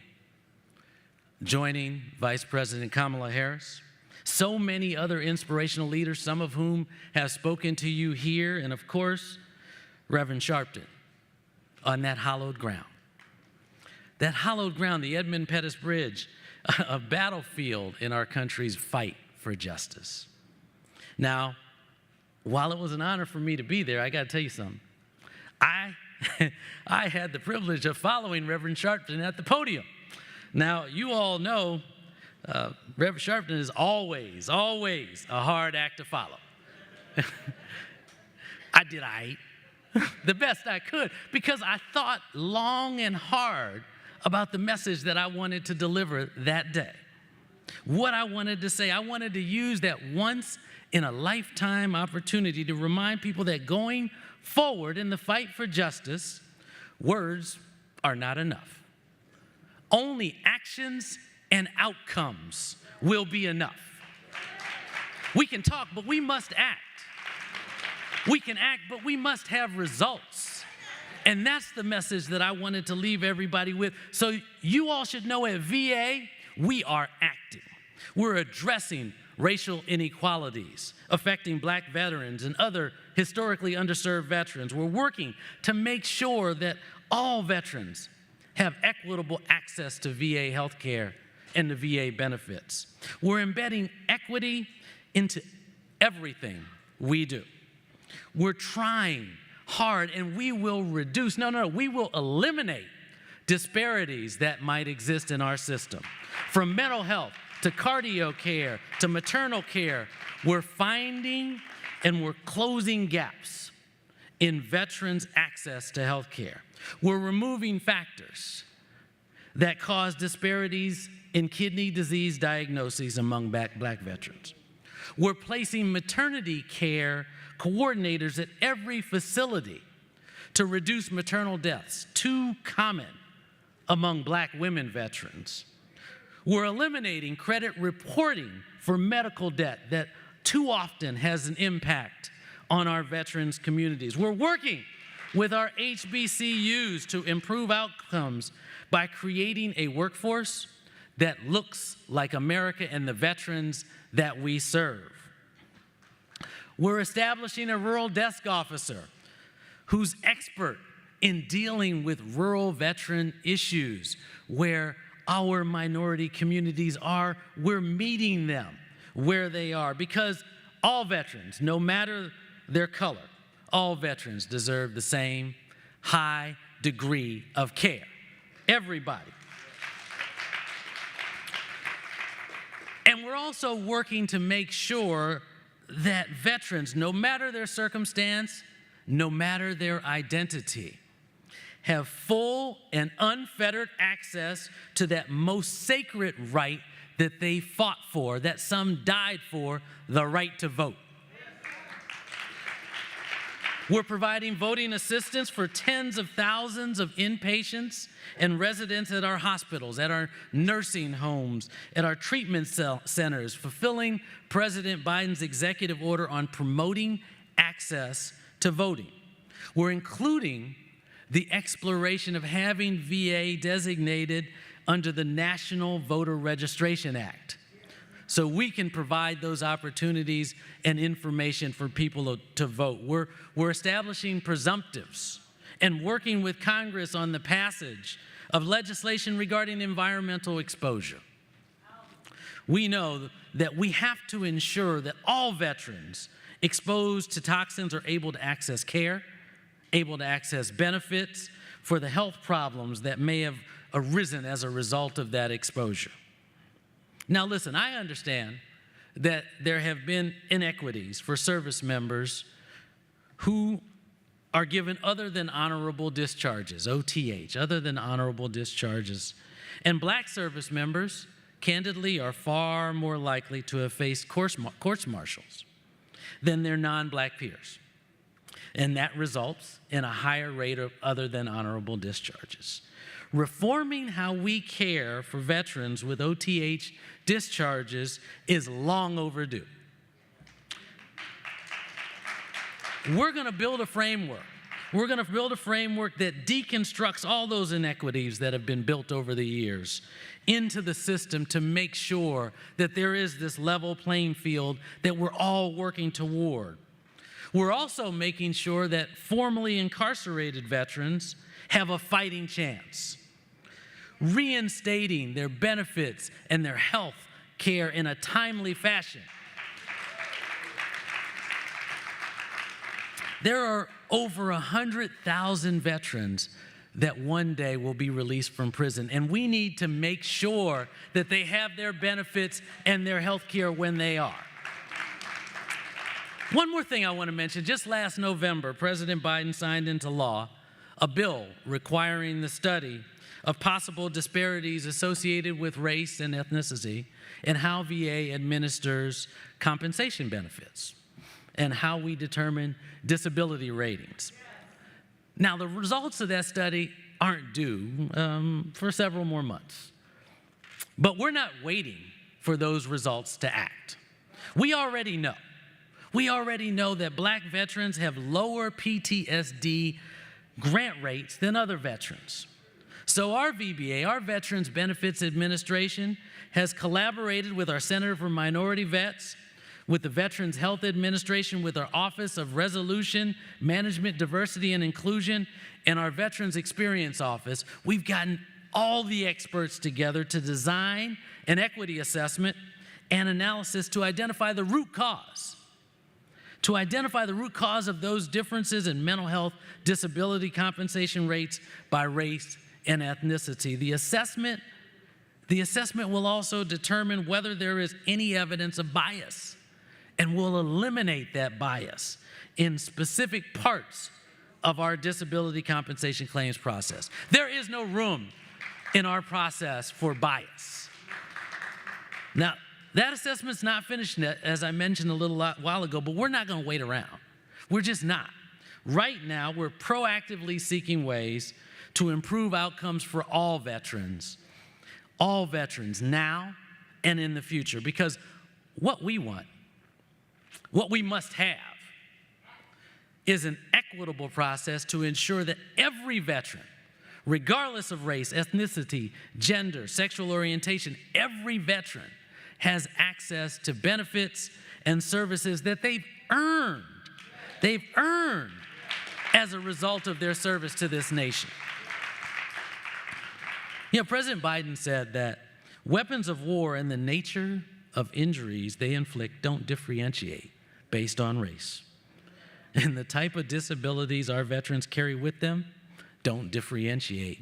L: Joining Vice President Kamala Harris, so many other inspirational leaders, some of whom have spoken to you here, and of course, Reverend Sharpton on that hallowed ground. That hallowed ground, the Edmund Pettus Bridge, a battlefield in our country's fight for justice. Now, while it was an honor for me to be there, I got to tell you something. I had the privilege of following Reverend Sharpton at the podium. Now, you all know Reverend Sharpton is always a hard act to follow. I did the best I could because I thought long and hard about the message that I wanted to deliver that day. What I wanted to say, I wanted to use that once in a lifetime opportunity to remind people that going forward in the fight for justice, words are not enough. Only actions and outcomes will be enough. We can talk, but we must act. We can act, but we must have results. And that's the message that I wanted to leave everybody with. So you all should know at VA, we are acting. We're addressing racial inequalities affecting black veterans and other historically underserved veterans. We're working to make sure that all veterans have equitable access to VA health care and the VA benefits. We're embedding equity into everything we do. We're trying hard, and we will reduce, we will eliminate disparities that might exist in our system. From mental health to cardio care to maternal care, we're finding and we're closing gaps in veterans' access to health care. We're removing factors that cause disparities in kidney disease diagnoses among black veterans. We're placing maternity care coordinators at every facility to reduce maternal deaths, too common among black women veterans. We're eliminating credit reporting for medical debt that too often has an impact on our veterans' communities. We're working with our HBCUs to improve outcomes by creating a workforce that looks like America and the veterans that we serve. We're establishing a rural desk officer who's expert in dealing with rural veteran issues where our minority communities are. We're meeting them where they are, because all veterans, no matter their color, all veterans deserve the same high degree of care. Everybody. And we're also working to make sure that veterans, no matter their circumstance, no matter their identity, have full and unfettered access to that most sacred right that they fought for, that some died for, the right to vote. We're providing voting assistance for tens of thousands of inpatients and residents at our hospitals, at our nursing homes, at our treatment centers, fulfilling President Biden's executive order on promoting access to voting. We're including the exploration of having VA designated under the National Voter Registration Act, so we can provide those opportunities and information for people to vote. We're establishing presumptives and working with Congress on the passage of legislation regarding environmental exposure. We know that we have to ensure that all veterans exposed to toxins are able to access care, able to access benefits for the health problems that may have arisen as a result of that exposure. Now listen, I understand that there have been inequities for service members who are given other than honorable discharges, OTH, other than honorable discharges. And black service members, candidly, are far more likely to have faced courts-martials than their non-black peers. And that results in a higher rate of other than honorable discharges. Reforming how we care for veterans with OTH discharges is long overdue. We're going to build a framework. We're going to build a framework that deconstructs all those inequities that have been built over the years into the system to make sure that there is this level playing field that we're all working toward. We're also making sure that formerly incarcerated veterans have a fighting chance, reinstating their benefits and their health care in a timely fashion. There are over 100,000 veterans that one day will be released from prison, and we need to make sure that they have their benefits and their health care when they are. One more thing I want to mention. Just last November, President Biden signed into law a bill requiring the study of possible disparities associated with race and ethnicity and how VA administers compensation benefits and how we determine disability ratings. Now, the results of that study aren't due for several more months. But we're not waiting for those results to act. We already know. We already know that black veterans have lower PTSD grant rates than other veterans. So our VBA, our Veterans Benefits Administration, has collaborated with our Center for Minority Vets, with the Veterans Health Administration, with our Office of Resolution, Management, Diversity, and Inclusion, and our Veterans Experience Office. We've gotten all the experts together to design an equity assessment and analysis to identify the root cause. To identify the root cause of those differences in mental health disability compensation rates by race and ethnicity. The assessment will also determine whether there is any evidence of bias, and will eliminate that bias in specific parts of our disability compensation claims process. There is no room in our process for bias. Now, that assessment's not finished yet, as I mentioned a little while ago, but we're not going to wait around. We're just not. Right now, we're proactively seeking ways to improve outcomes for all veterans now and in the future, because what we want, what we must have, is an equitable process to ensure that every veteran, regardless of race, ethnicity, gender, sexual orientation, every veteran has access to benefits and services that they've earned. They've earned as a result of their service to this nation. You know, President Biden said that weapons of war and the nature of injuries they inflict don't differentiate based on race. And the type of disabilities our veterans carry with them don't differentiate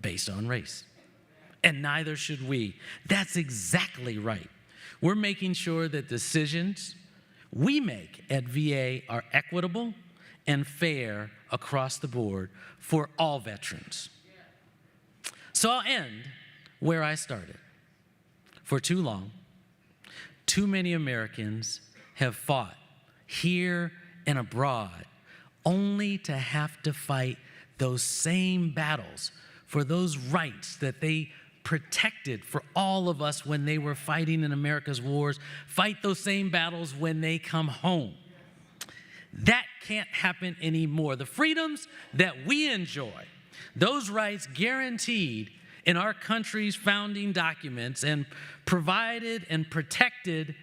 L: based on race. And neither should we. That's exactly right. We're making sure that decisions we make at VA are equitable and fair across the board for all veterans. So I'll end where I started. For too long, too many Americans have fought here and abroad only to have to fight those same battles for those rights that they protected for all of us when they were fighting in America's wars, fight those same battles when they come home. That can't happen anymore. The freedoms that we enjoy, those rights guaranteed in our country's founding documents and provided and protected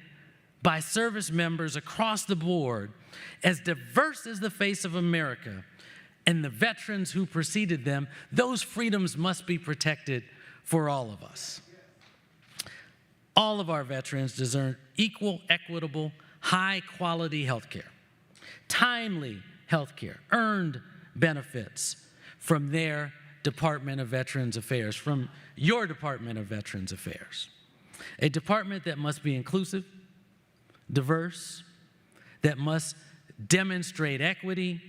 L: by service members across the board, as diverse as the face of America and the veterans who preceded them, those freedoms must be protected for all of us. All of our veterans deserve equal, equitable, high-quality health care, timely health care, earned benefits from their Department of Veterans Affairs, from your Department of Veterans Affairs. A department that must be inclusive, diverse, that must demonstrate equity,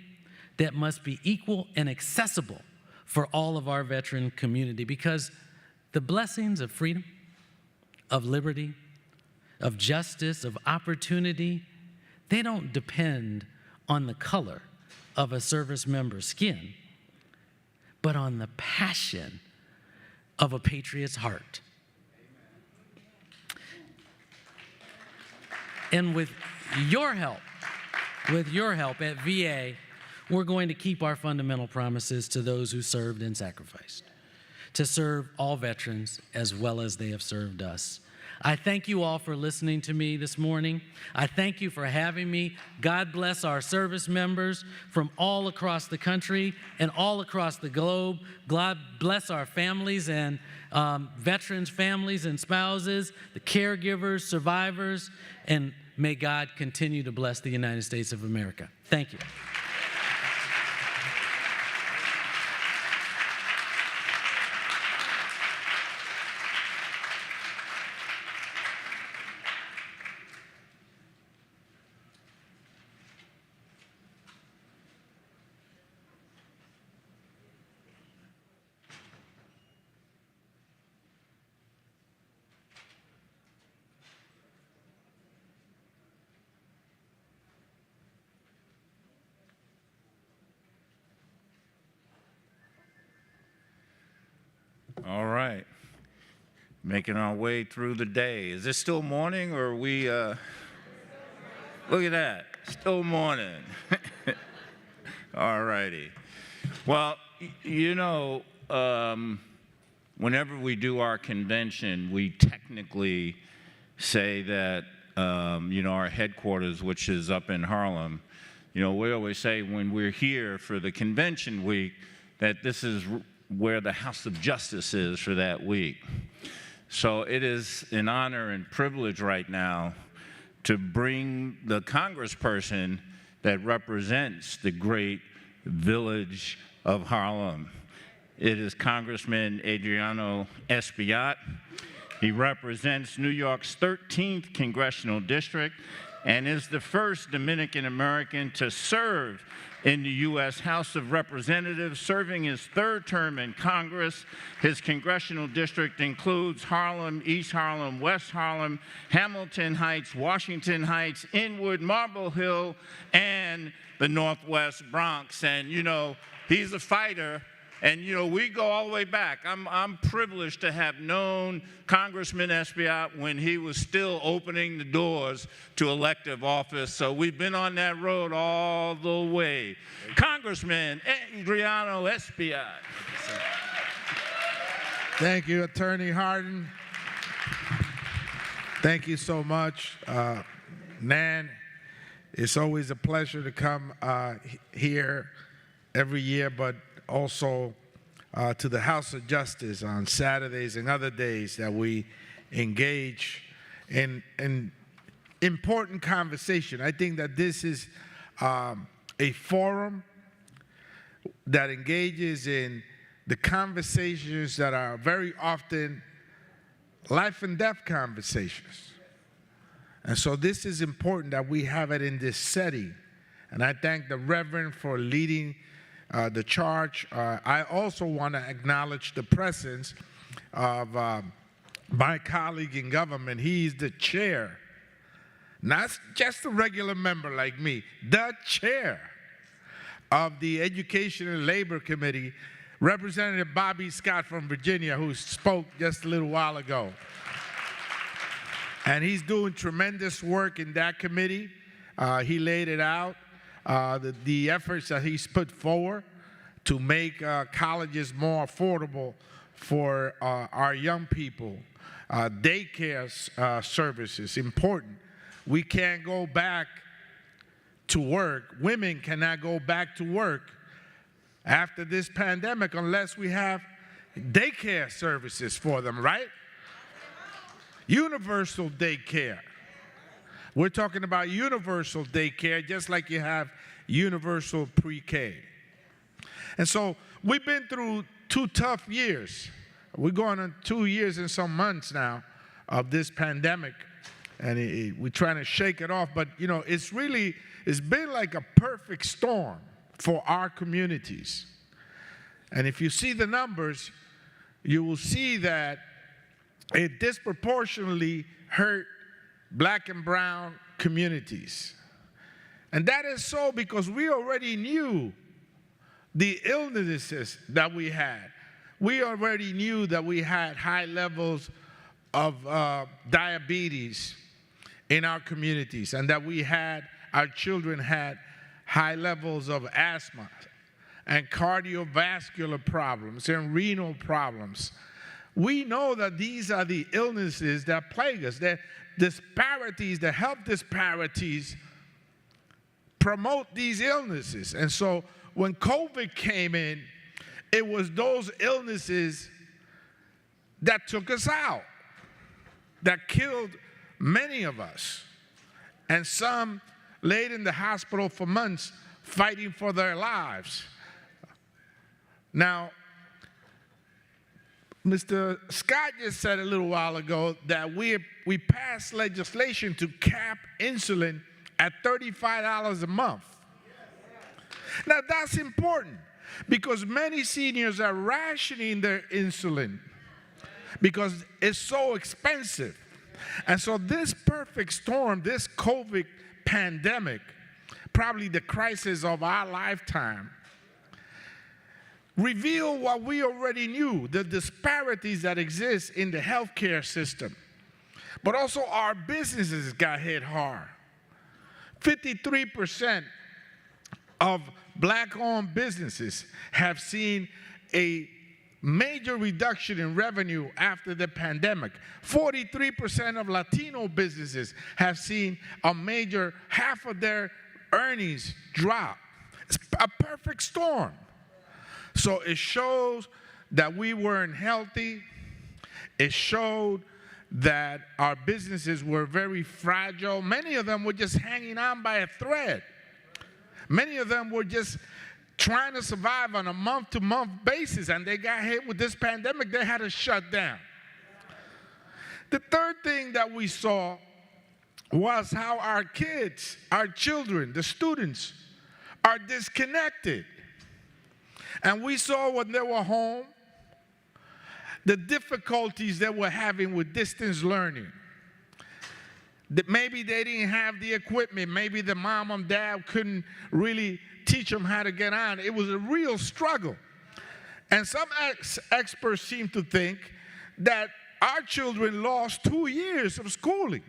L: that must be equal and accessible for all of our veteran community, because the blessings of freedom, of liberty, of justice, of opportunity, they don't depend on the color of a service member's skin, but on the passion of a patriot's heart. And with your help at VA, we're going to keep our fundamental promises to those who served and sacrificed, to serve all veterans as well as they have served us. I thank you all for listening to me this morning. I thank you for having me. God bless our service members from all across the country and all across the globe. God bless our families and veterans' families and spouses, the caregivers, survivors, and may God continue to bless the United States of America. Thank you.
I: All right. Making our way through the day. Is it still morning or are we, look at that, still morning. All righty. Well, you know, whenever we do our convention, we technically say that, you know, our headquarters, which is up in Harlem, you know, we always say when we're here for the convention week that this is where the House of Justice is for that week. So it is an honor and privilege right now to bring the congressperson that represents the great village of Harlem. It is Congressman Adriano Espaillat. He represents New York's 13th Congressional District and is the first Dominican American to serve in the U.S. House of Representatives, serving his third term in Congress. His congressional district includes Harlem, East Harlem, West Harlem, Hamilton Heights, Washington Heights, Inwood, Marble Hill, and the Northwest Bronx. And, you know, he's a fighter, And, you know, we go all the way back. I'm privileged to have known Congressman Espaillat when he was still opening the doors to elective office. So we've been on that road all the way. Congressman Adriano Espaillat.
M: Thank you, Attorney Hardin. Thank you so much. Nan, it's always a pleasure to come here every year, but also to the House of Justice on Saturdays and other days that we engage in important conversation. I think that this is a forum that engages in the conversations that are very often life and death conversations. And so this is important that we have it in this setting. And I thank the Reverend for leading the charge. I also want to acknowledge the presence of my colleague in government. He's the chair, not just a regular member like me, the chair of the Education and Labor Committee, Representative Bobby Scott from Virginia, who spoke just a little while ago. And he's doing tremendous work in that committee. He laid it out. The efforts that he's put forward to make colleges more affordable for our young people. Daycare services, important. We can't go back to work. Women cannot go back to work after this pandemic unless we have daycare services for them, right? Universal daycare. We're talking about universal daycare, just like you have universal pre-K. And so we've been through 2 tough years. We're going on 2 years and some months now of this pandemic, and we're trying to shake it off. But, you know, it's been like a perfect storm for our communities. And if you see the numbers, you will see that it disproportionately hurt Black and brown communities. And that is so because we already knew the illnesses that we had. We already knew that we had high levels of diabetes in our communities, and that our children had high levels of asthma and cardiovascular problems and renal problems. We know that these are the illnesses that plague us. The disparities, the health disparities promote these illnesses. And so when COVID came in, it was those illnesses that took us out, that killed many of us. And some laid in the hospital for months fighting for their lives. Now, Mr. Scott just said a little while ago that we passed legislation to cap insulin at $35 a month. Now that's important because many seniors are rationing their insulin because it's so expensive. And so this perfect storm, this COVID pandemic, probably the crisis of our lifetime, reveal what we already knew, the disparities that exist in the healthcare system. But also our businesses got hit hard. 53% of Black-owned businesses have seen a major reduction in revenue after the pandemic. 43% of Latino businesses have seen a major, half of their earnings drop. It's a perfect storm. So it shows that we weren't healthy. It showed that our businesses were very fragile. Many of them were just hanging on by a thread. Many of them were just trying to survive on a month-to-month basis, and they got hit with this pandemic. They had to shut down. The third thing that we saw was how our kids, our children, the students, are disconnected. And we saw when they were home, the difficulties they were having with distance learning. That maybe they didn't have the equipment. Maybe the mom and dad couldn't really teach them how to get on. It was a real struggle. And some experts seem to think that our children lost 2 years of schooling,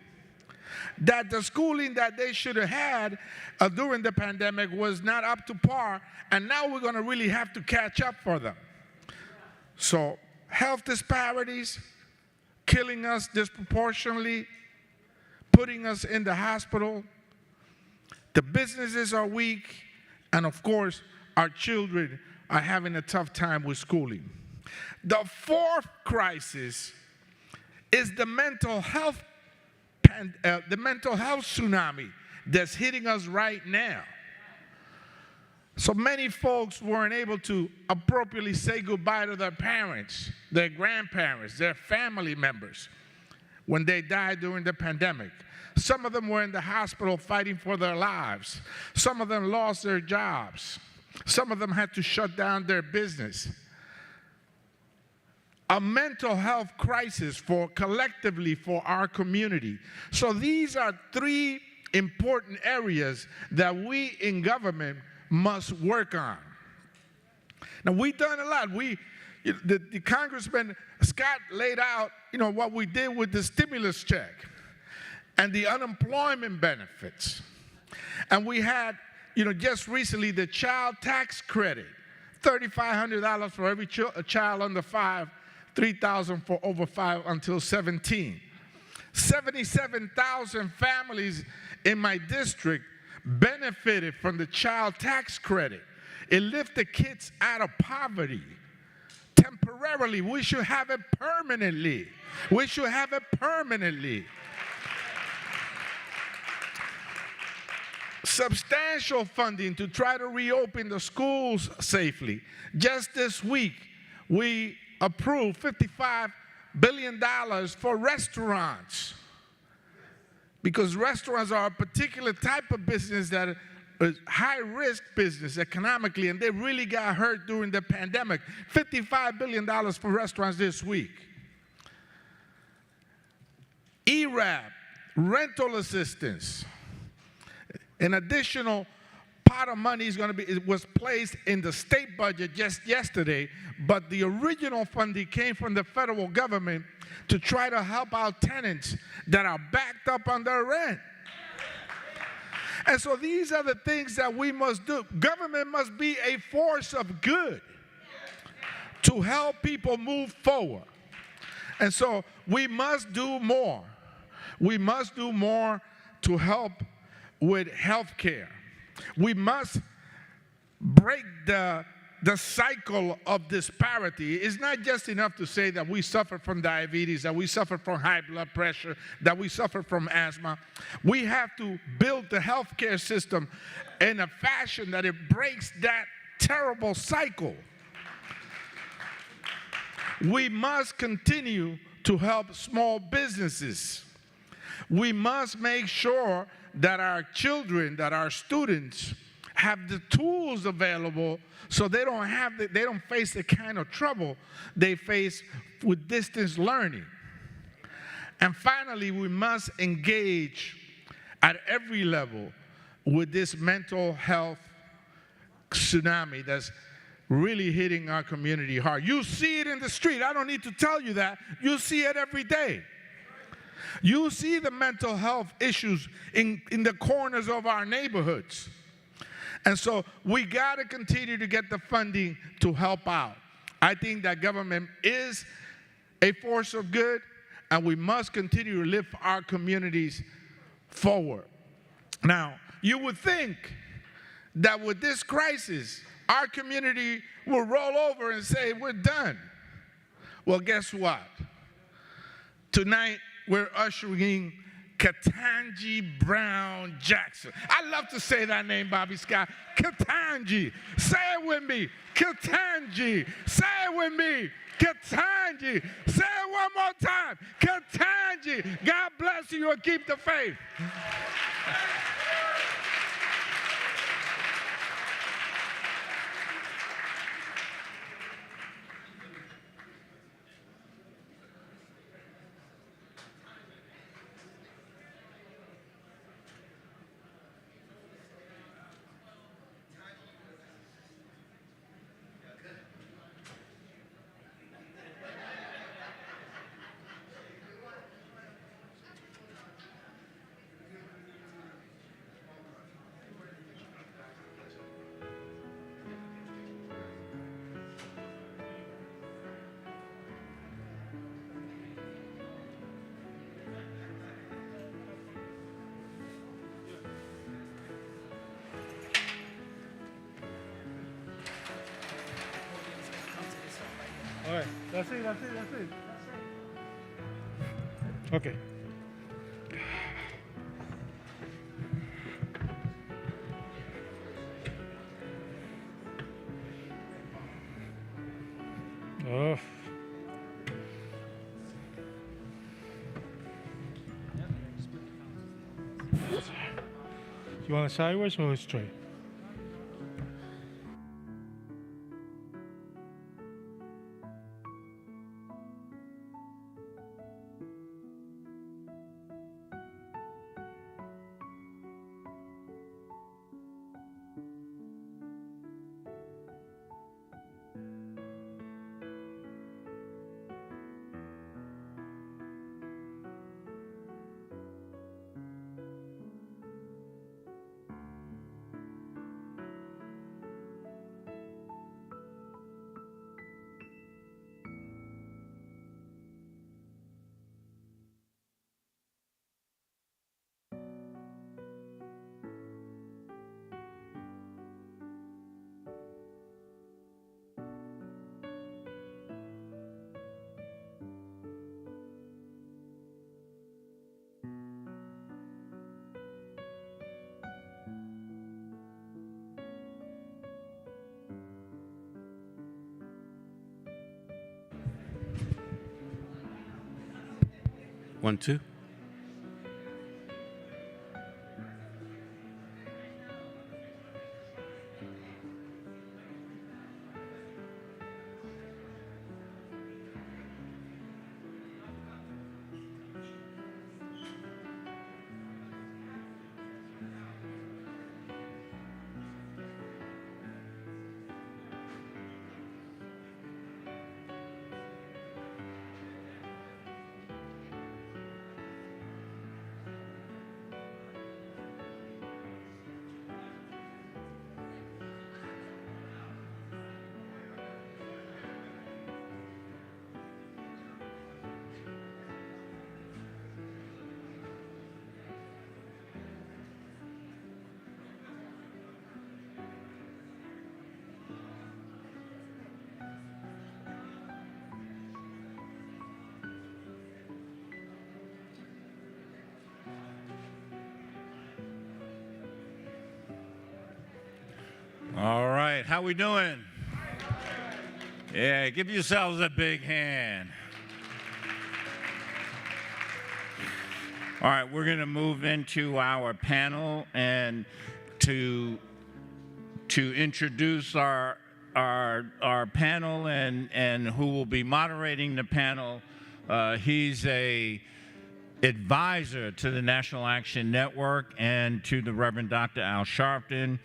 M: that the schooling that they should have had during the pandemic was not up to par, and now we're going to really have to catch up for them. So health disparities, killing us disproportionately, putting us in the hospital, the businesses are weak, and of course, our children are having a tough time with schooling. The fourth crisis is the mental health tsunami that's hitting us right now. So many folks weren't able to appropriately say goodbye to their parents, their grandparents, their family members when they died during the pandemic. Some of them were in the hospital fighting for their lives. Some of them lost their jobs. Some of them had to shut down their business. A mental health crisis collectively for our community. So these are three important areas that we in government must work on. Now, we've done a lot. The Congressman Scott laid out, what we did with the stimulus check and the unemployment benefits. And we had, just recently the child tax credit, $3,500 for every child under 5, $3,000 for over 5 until 17. 77,000 families in my district benefited from the child tax credit. It lifted kids out of poverty temporarily. We should have it permanently. We should have it permanently. Substantial funding to try to reopen the schools safely. Just this week, we approved $55 billion for restaurants, because restaurants are a particular type of business that is high-risk business economically, and they really got hurt during the pandemic. $55 billion for restaurants this week. ERAP, rental assistance. An additional pot of money was placed in the state budget just yesterday, but the original funding came from the federal government to try to help out tenants that are backed up on their rent. And so these are the things that we must do. Government must be a force of good to help people move forward. And so we must do more. We must do more to help with health care. We must break the cycle of disparity. It's not just enough to say that we suffer from diabetes, that we suffer from high blood pressure, that we suffer from asthma. We have to build the healthcare system in a fashion that it breaks that terrible cycle. We must continue to help small businesses. We must make sure that our children, that our students have the tools available so they don't face the kind of trouble they face with distance learning. And finally, we must engage at every level with this mental health tsunami that's really hitting our community hard. You see it in the street. I don't need to tell you that. You see it every day. You see the mental health issues in the corners of our neighborhoods. And so we got to continue to get the funding to help out. I think that government is a force of good, and we must continue to lift our communities forward. Now, you would think that with this crisis, our community will roll over and say, we're done. Well, guess what? Tonight, we're ushering Ketanji Brown Jackson. I love to say that name, Bobby Scott. Ketanji. Say it with me. Ketanji. Say it with me. Ketanji. Say it one more time. Ketanji. God bless you and keep the faith.
N: All right. That's it. Okay. Oh. You want it sideways or straight?
A: One, two.
I: All right, how we doing? Yeah, give yourselves a big hand. All right, we're going to move into our panel, and to introduce our panel and who will be moderating the panel. He's a advisor to the National Action Network and to the Reverend Dr. Al Sharpton.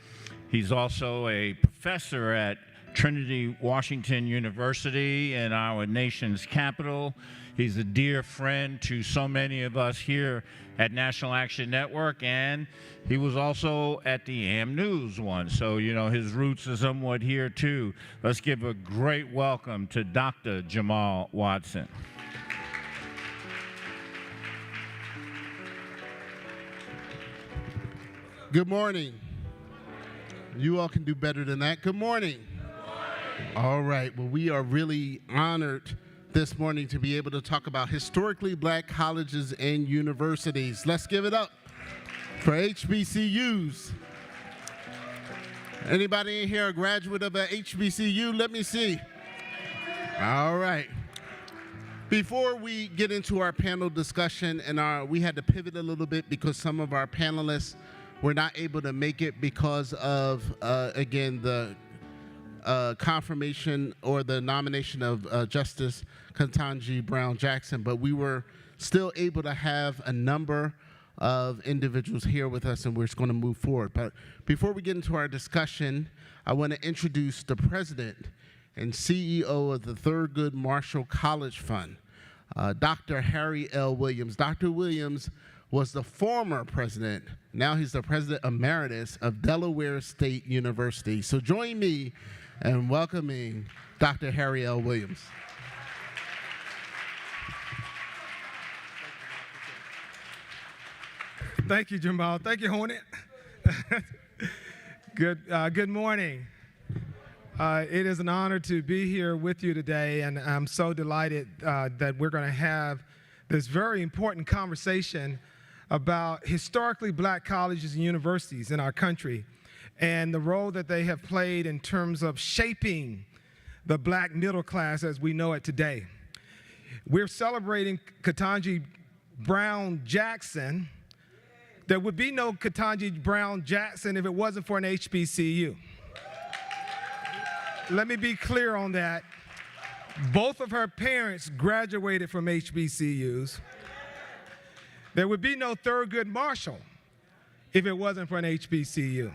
I: He's also a professor at Trinity Washington University in our nation's capital. He's a dear friend to so many of us here at National Action Network, and he was also at the AM News once, so you know his roots are somewhat here too. Let's give a great welcome to Dr. Jamal Watson.
O: Good morning. You all can do better than that. Good morning. All right. Well, we are really honored this morning to be able to talk about historically black colleges and universities. Let's give it up for HBCUs. Anybody in here a graduate of a HBCU? Let me see. All right. Before we get into our panel discussion, and we had to pivot a little bit because some of our panelists were not able to make it because of, again, the confirmation or the nomination of Justice Ketanji Brown Jackson, but we were still able to have a number of individuals here with us, and we're just going to move forward. But before we get into our discussion, I want to introduce the president and CEO of the Thurgood Marshall College Fund, Dr. Harry L. Williams. Dr. Williams was the former president. Now he's the president emeritus of Delaware State University. So join me in welcoming Dr. Harry L. Williams.
N: Thank you, Jamal. Thank you, Hornet. Good morning. It is an honor to be here with you today, and I'm so delighted that we're going to have this very important conversation about historically black colleges and universities in our country and the role that they have played in terms of shaping the black middle class as we know it today. We're celebrating Ketanji Brown Jackson. There would be no Ketanji Brown Jackson if it wasn't for an HBCU. Let me be clear on that. Both of her parents graduated from HBCUs. There would be no Thurgood Marshall if it wasn't for an HBCU.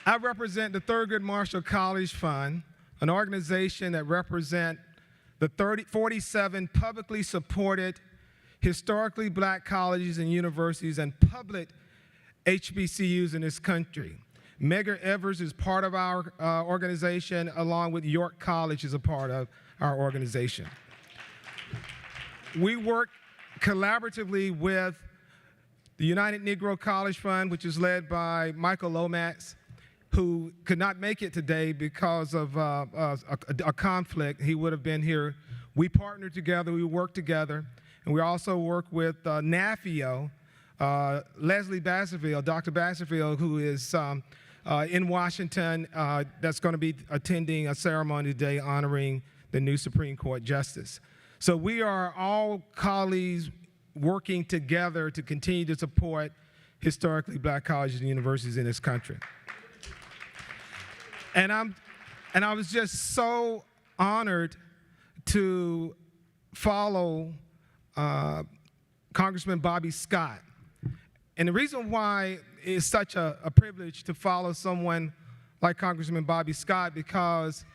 N: I represent the Thurgood Marshall College Fund, an organization that represents the 47 publicly supported historically black colleges and universities and public HBCUs in this country. Medgar Evers is part of our organization, along with York College is a part of our organization. We work collaboratively with the United Negro College Fund, which is led by Michael Lomax, who could not make it today because of a conflict. He would have been here. We partnered together, we worked together, and we also work with NAFIO, Leslie Basserville, Dr. Basserville, who is in Washington, that's going to be attending a ceremony today honoring the new Supreme Court Justice. So we are all colleagues working together to continue to support historically black colleges and universities in this country. And I was just so honored to follow Congressman Bobby Scott. And the reason why it's such a privilege to follow someone like Congressman Bobby Scott, because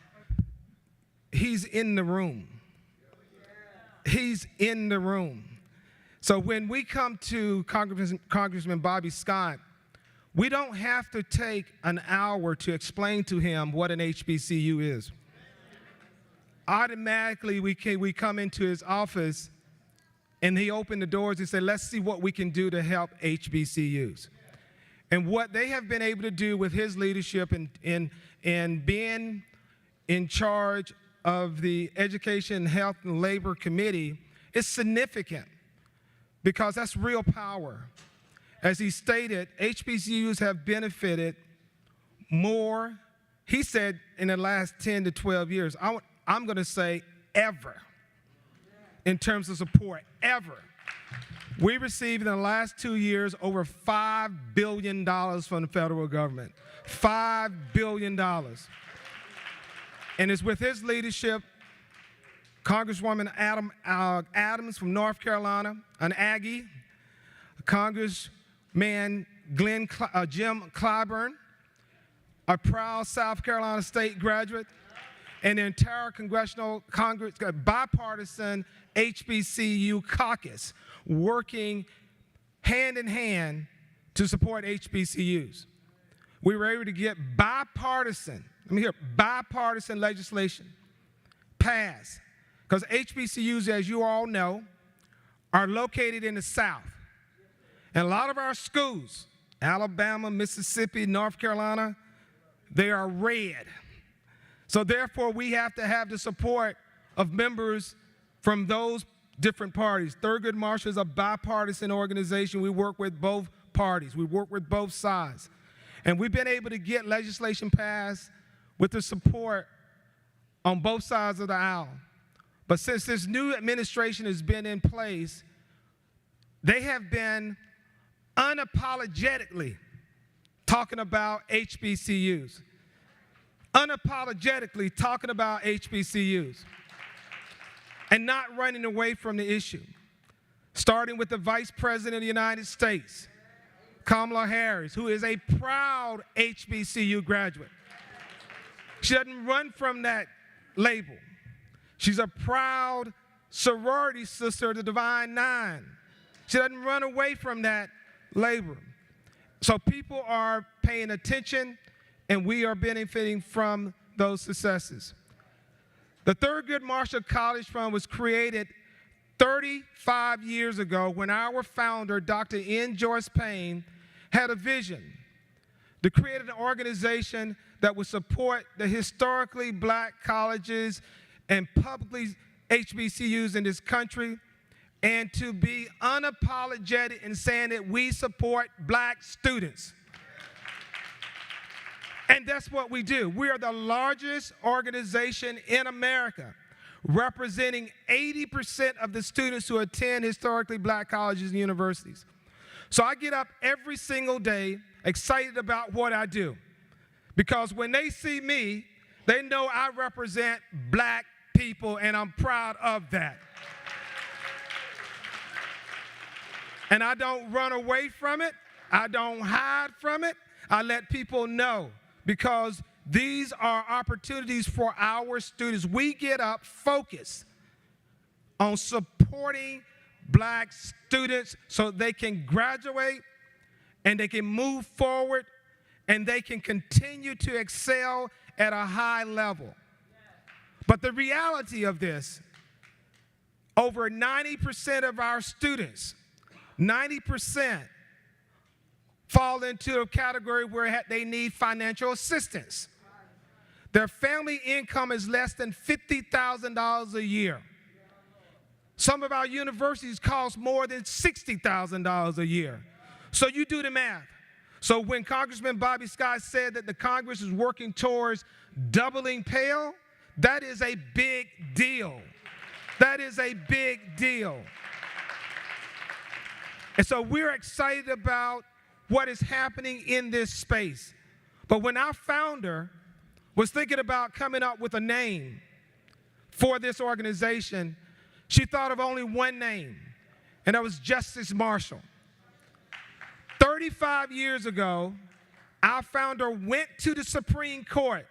N: he's in the room. He's in the room. So when we come to Congressman Bobby Scott, we don't have to take an hour to explain to him what an HBCU is. Automatically, we come into his office and he opened the doors and said, let's see what we can do to help HBCUs. And what they have been able to do with his leadership in being in charge of the Education, Health, and Labor Committee is significant, because that's real power. As he stated, HBCUs have benefited more, he said, in the last 10 to 12 years. I'm going to say ever, in terms of support, ever. We received in the last 2 years over $5 billion from the federal government. $5 billion. And it's with his leadership, Congresswoman Adams from North Carolina, an Aggie, Congressman Jim Clyburn, a proud South Carolina State graduate, and the entire Congressional Congress, bipartisan HBCU caucus working hand in hand to support HBCUs. We were able to get bipartisan legislation passed, because HBCUs, as you all know, are located in the South. And a lot of our schools, Alabama, Mississippi, North Carolina, they are red. So therefore, we have to have the support of members from those different parties. Thurgood Marshall is a bipartisan organization. We work with both parties. We work with both sides. And we've been able to get legislation passed with the support on both sides of the aisle. But since this new administration has been in place, they have been unapologetically talking about HBCUs. Unapologetically talking about HBCUs and not running away from the issue. Starting with the Vice President of the United States, Kamala Harris, who is a proud HBCU graduate. She doesn't run from that label. She's a proud sorority sister of the Divine Nine. She doesn't run away from that label. So people are paying attention, and we are benefiting from those successes. The Thurgood Marshall College Fund was created 35 years ago when our founder, Dr. N. Joyce Payne, had a vision to create an organization that would support the historically black colleges and publicly HBCUs in this country, and to be unapologetic in saying that we support black students. And that's what we do. We are the largest organization in America, representing 80% of the students who attend historically black colleges and universities. So I get up every single day excited about what I do, because when they see me, they know I represent black people, and I'm proud of that. And I don't run away from it. I don't hide from it. I let people know, because these are opportunities for our students. We get up focused on supporting black students so they can graduate and they can move forward and they can continue to excel at a high level. But the reality of this, over 90% of our students, 90% fall into a category where they need financial assistance. Their family income is less than $50,000 a year. Some of our universities cost more than $60,000 a year. So you do the math. So when Congressman Bobby Scott said that the Congress is working towards doubling Pell, that is a big deal. That is a big deal. And so we're excited about what is happening in this space. But when our founder was thinking about coming up with a name for this organization, she thought of only one name, and that was Justice Marshall. 35 years ago, our founder went to the Supreme Court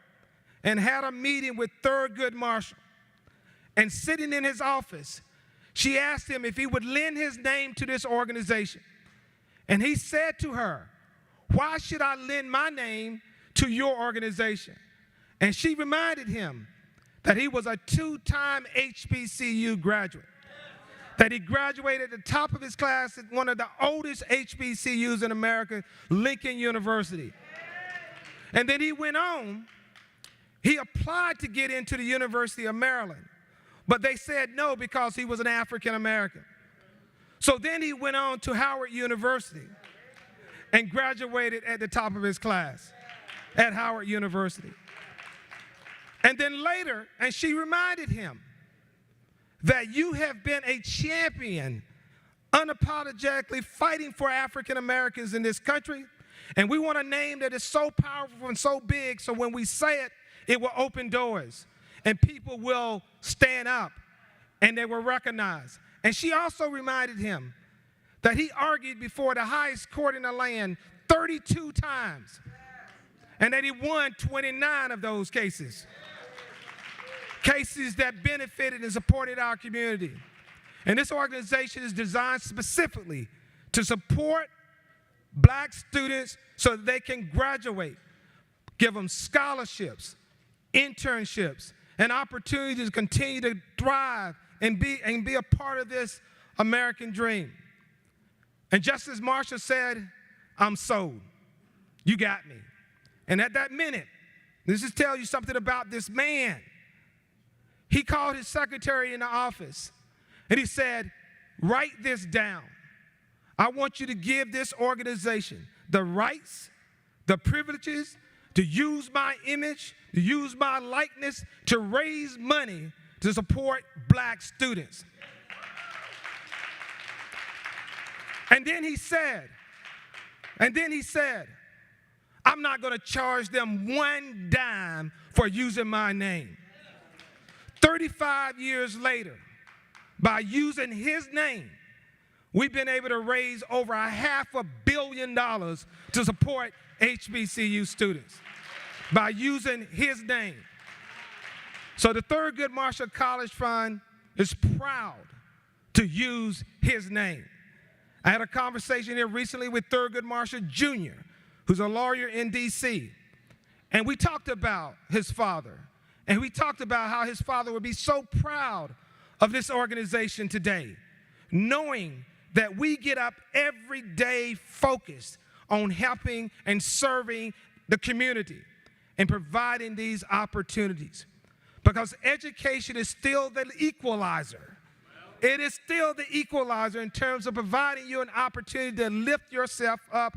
N: and had a meeting with Thurgood Marshall. And sitting in his office, she asked him if he would lend his name to this organization. And he said to her, "Why should I lend my name to your organization?" And she reminded him that he was a two-time HBCU graduate, that he graduated at the top of his class at one of the oldest HBCUs in America, Lincoln University. And then he went on, he applied to get into the University of Maryland, but they said no because he was an African American. So then he went on to Howard University and graduated at the top of his class at Howard University. And then later, and she reminded him that you have been a champion, unapologetically fighting for African Americans in this country, and we want a name that is so powerful and so big, so when we say it, it will open doors, and people will stand up, and they will recognize. And she also reminded him that he argued before the highest court in the land 32 times, and that he won 29 of those cases. Cases that benefited and supported our community. And this organization is designed specifically to support black students so that they can graduate, give them scholarships, internships, and opportunities to continue to thrive and be a part of this American dream. And Justice Marshall said, "I'm sold. You got me." And at that minute, this is tell you something about this man. He called his secretary in the office and he said, "Write this down. I want you to give this organization the rights, the privileges to use my image, to use my likeness, to raise money to support black students." And then he said, "I'm not going to charge them one dime for using my name." 35 years later, by using his name, we've been able to raise over $500 million to support HBCU students by using his name. So the Thurgood Marshall College Fund is proud to use his name. I had a conversation here recently with Thurgood Marshall Jr., who's a lawyer in D.C., and we talked about his father. And we talked about how his father would be so proud of this organization today, knowing that we get up every day focused on helping and serving the community and providing these opportunities. Because education is still the equalizer. It is still the equalizer in terms of providing you an opportunity to lift yourself up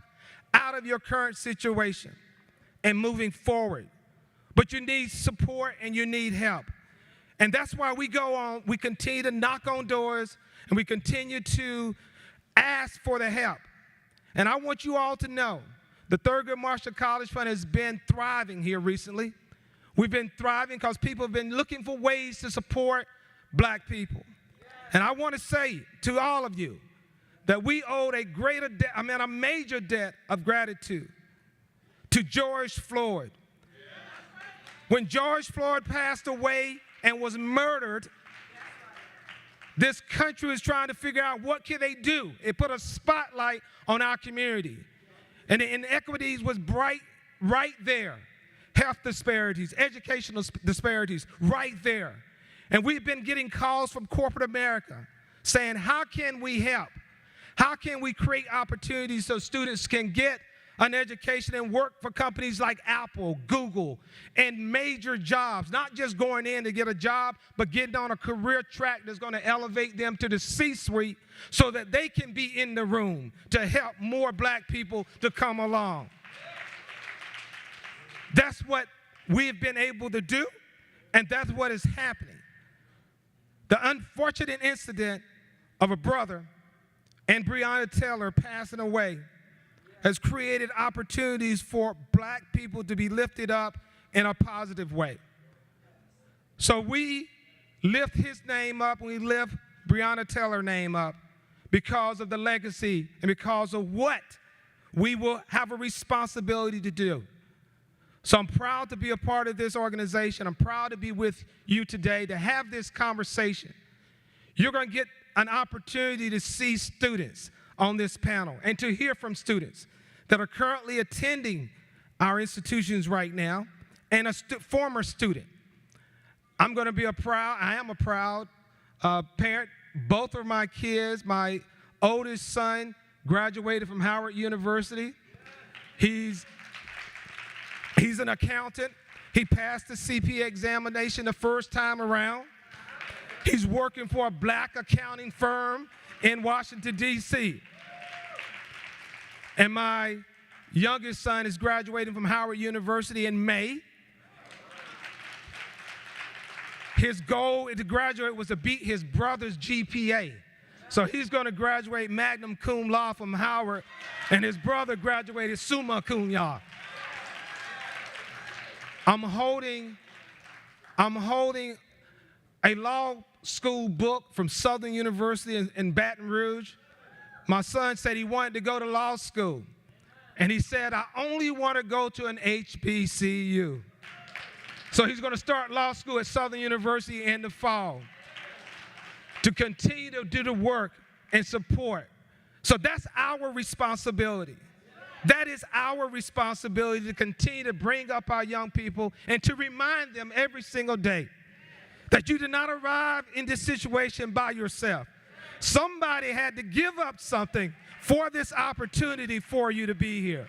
N: out of your current situation and moving forward. But you need support and you need help. And that's why we go on, we continue to knock on doors and we continue to ask for the help. And I want you all to know the Thurgood Marshall College Fund has been thriving here recently. We've been thriving because people have been looking for ways to support black people. And I want to say to all of you that we owed a major debt of gratitude to George Floyd. When George Floyd passed away and was murdered, this country was trying to figure out what can they do. It put a spotlight on our community. And the inequities was right there. Health disparities, educational disparities, right there. And we've been getting calls from corporate America saying, how can we help? How can we create opportunities so students can get an education and work for companies like Apple, Google, and major jobs, not just going in to get a job, but getting on a career track that's going to elevate them to the C-suite so that they can be in the room to help more black people to come along. That's what we've been able to do, and that's what is happening. The unfortunate incident of a brother and Breonna Taylor passing away has created opportunities for black people to be lifted up in a positive way. So we lift his name up, and we lift Breonna Taylor's name up because of the legacy and because of what we will have a responsibility to do. So I'm proud to be a part of this organization. I'm proud to be with you today to have this conversation. You're going to get an opportunity to see students on this panel and to hear from students that are currently attending our institutions right now and a former student. I am a proud parent. Both of my kids, my oldest son graduated from Howard University. He's an accountant. He passed the CPA examination the first time around. He's working for a black accounting firm in Washington, D.C. And my youngest son is graduating from Howard University in May. His goal to graduate was to beat his brother's GPA. So he's going to graduate magna cum laude from Howard, and his brother graduated summa cum laude. I'm holding a law school book from Southern University in Baton Rouge. My son said he wanted to go to law school. And he said, I only want to go to an HBCU. So he's going to start law school at Southern University in the fall to continue to do the work and support. So that's our responsibility. That is our responsibility to continue to bring up our young people and to remind them every single day that you did not arrive in this situation by yourself. Somebody had to give up something for this opportunity for you to be here.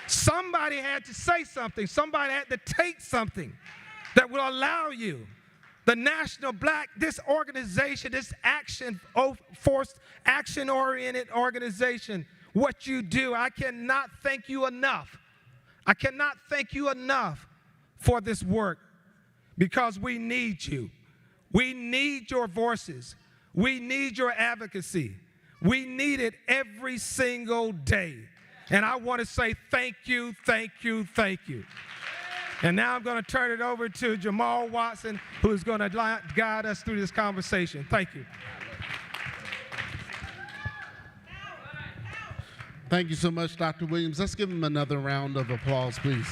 N: Somebody had to say something. Somebody had to take something that will allow you, the National Black, this organization, this action-oriented organization, what you do. I cannot thank you enough. I cannot thank you enough for this work because we need you. We need your voices. We need your advocacy. We need it every single day. And I want to say thank you, thank you, thank you. And now I'm going to turn it over to Jamal Watson, who is going to guide us through this conversation. Thank you.
O: Thank you so much, Dr. Williams. Let's give him another round of applause, please.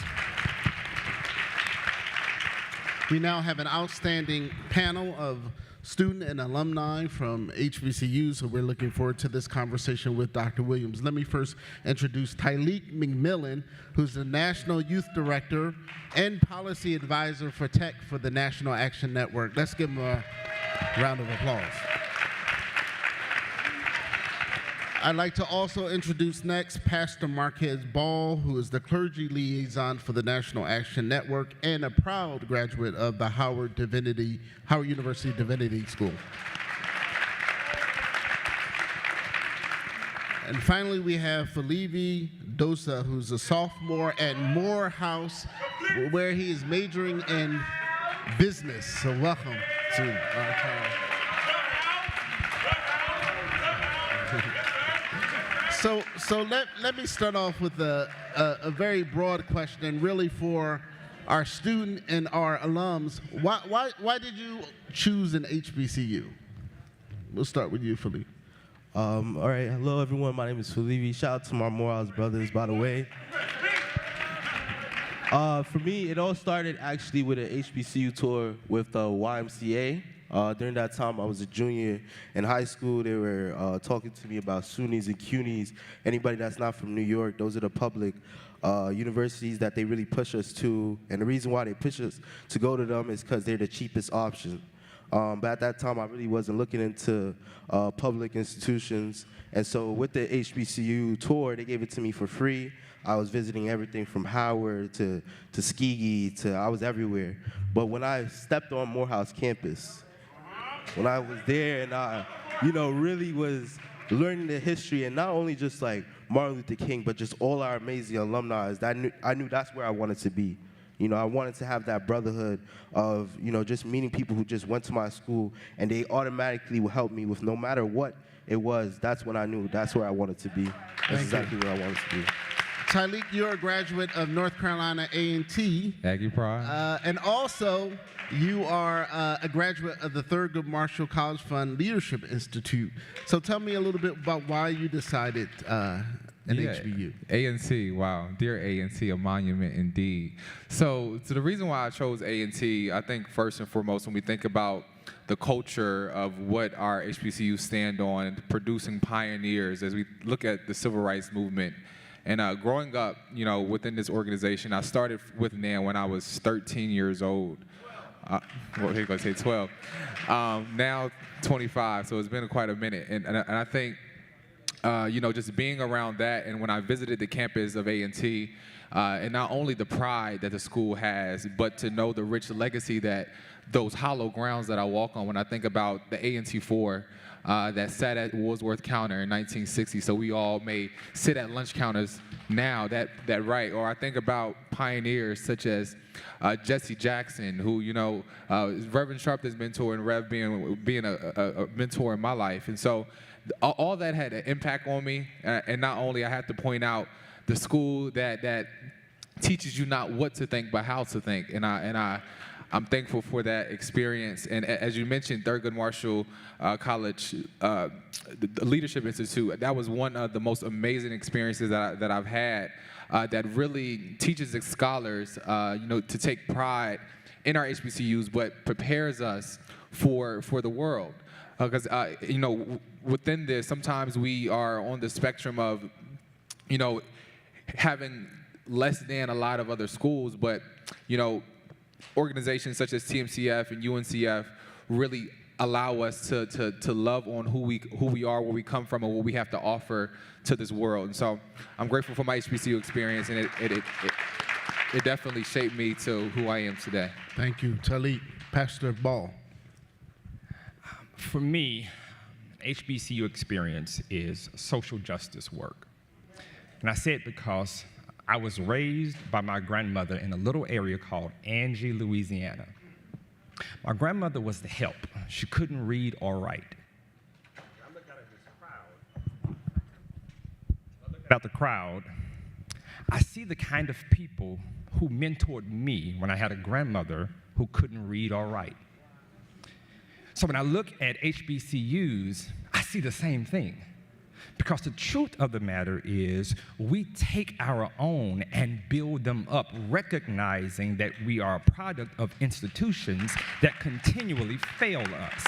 O: We now have an outstanding panel of student and alumni from HBCU, so we're looking forward to this conversation with Dr. Williams. Let me first introduce Tyleek McMillan, who's the National Youth Director and Policy Advisor for Tech for the National Action Network. Let's give him a round of applause. I'd like to also introduce next Pastor Marquez Ball, who is the clergy liaison for the National Action Network and a proud graduate of the Howard University Divinity School. And finally, we have Felivi Dosa, who's a sophomore at Morehouse, where he is majoring in business. So welcome to our town. So let me start off with a very broad question, really for our student and our alums. Why did you choose an HBCU? We'll start with you, Felipe.
P: All right, hello everyone. My name is Felipe. Shout out to my Morehouse brothers, by the way. For me, it all started actually with an HBCU tour with YMCA. During that time, I was a junior in high school. They were talking to me about SUNYs and CUNYs. Anybody that's not from New York, those are the public universities that they really push us to. And the reason why they push us to go to them is because they're the cheapest option. But at that time, I really wasn't looking into public institutions. And so with the HBCU tour, they gave it to me for free. I was visiting everything from Howard to Tuskegee I was everywhere. But when I stepped on Morehouse campus, when I was there and I, really was learning the history and not only just like Martin Luther King, but just all our amazing alumni, I knew that's where I wanted to be. I wanted to have that brotherhood of, just meeting people who just went to my school and they automatically would help me with no matter what it was. That's when I knew that's where I wanted to be. That's exactly where I wanted to be.
O: Tyleek, you're a graduate of North Carolina A&T.
Q: Aggie Pride.
O: And also, you are a graduate of the Thurgood Marshall College Fund Leadership Institute. So tell me a little bit about why you decided an HBU.
Q: A&T, wow. Dear A&T, a monument indeed. So the reason why I chose A&T, I think first and foremost, when we think about the culture of what our HBCUs stand on, producing pioneers, as we look at the civil rights movement. And growing up, within this organization, I started with NAN when I was 13 years old. Well, here I say 12. Now 25, so it's been quite a minute. And I think, just being around that, and when I visited the campus of A&T, and not only the pride that the school has, but to know the rich legacy that those hollow grounds that I walk on when I think about the A&T 4, that sat at Woolsworth counter in 1960, so we all may sit at lunch counters now, that right. Or I think about pioneers such as Jesse Jackson, who, Reverend Sharpton's mentor and Rev being a mentor in my life. And so all that had an impact on me, and not only I have to point out the school that teaches you not what to think, but how to think. And I'm thankful for that experience. And as you mentioned, Thurgood Marshall College, the Leadership Institute, that was one of the most amazing experiences that I've had that really teaches the scholars, to take pride in our HBCUs, but prepares us for the world. Because, within this, sometimes we are on the spectrum of, having less than a lot of other schools, but, organizations such as TMCF and UNCF really allow us to love on who we are, where we come from, and what we have to offer to this world. And so I'm grateful for my HBCU experience, and it definitely shaped me to who I am today.
O: Thank you. Tyleek, Pastor Ball.
R: For me, HBCU experience is social justice work. And I say it because I was raised by my grandmother in a little area called Angie, Louisiana. My grandmother was the help. She couldn't read or write. I look at the crowd, I see the kind of people who mentored me when I had a grandmother who couldn't read or write. So when I look at HBCUs, I see the same thing. Because the truth of the matter is, we take our own and build them up, recognizing that we are a product of institutions that continually fail us.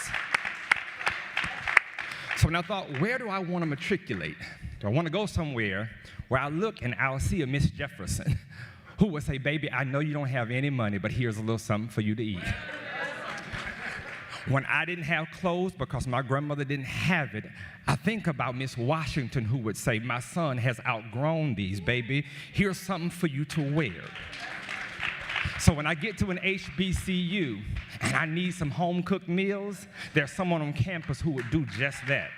R: So when I thought, where do I want to matriculate? Do I want to go somewhere where I look and I'll see a Miss Jefferson who will say, baby, I know you don't have any money, but here's a little something for you to eat. When I didn't have clothes because my grandmother didn't have it, I think about Miss Washington, who would say, my son has outgrown these, baby. Here's something for you to wear. So when I get to an HBCU and I need some home-cooked meals, there's someone on campus who would do just that.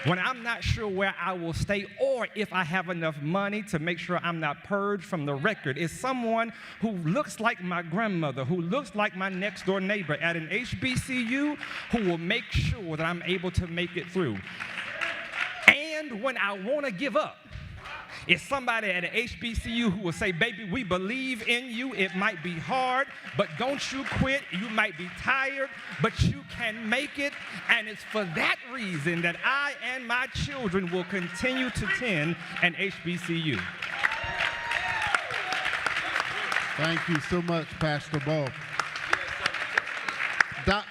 R: When I'm not sure where I will stay or if I have enough money to make sure I'm not purged from the record, it's someone who looks like my grandmother, who looks like my next-door neighbor at an HBCU, who will make sure that I'm able to make it through. And when I want to give up, it's somebody at an HBCU who will say, baby, we believe in you. It might be hard, but don't you quit. You might be tired, but you can make it. And it's for that reason that I and my children will continue to attend an HBCU.
O: Thank you so much, Pastor Ball.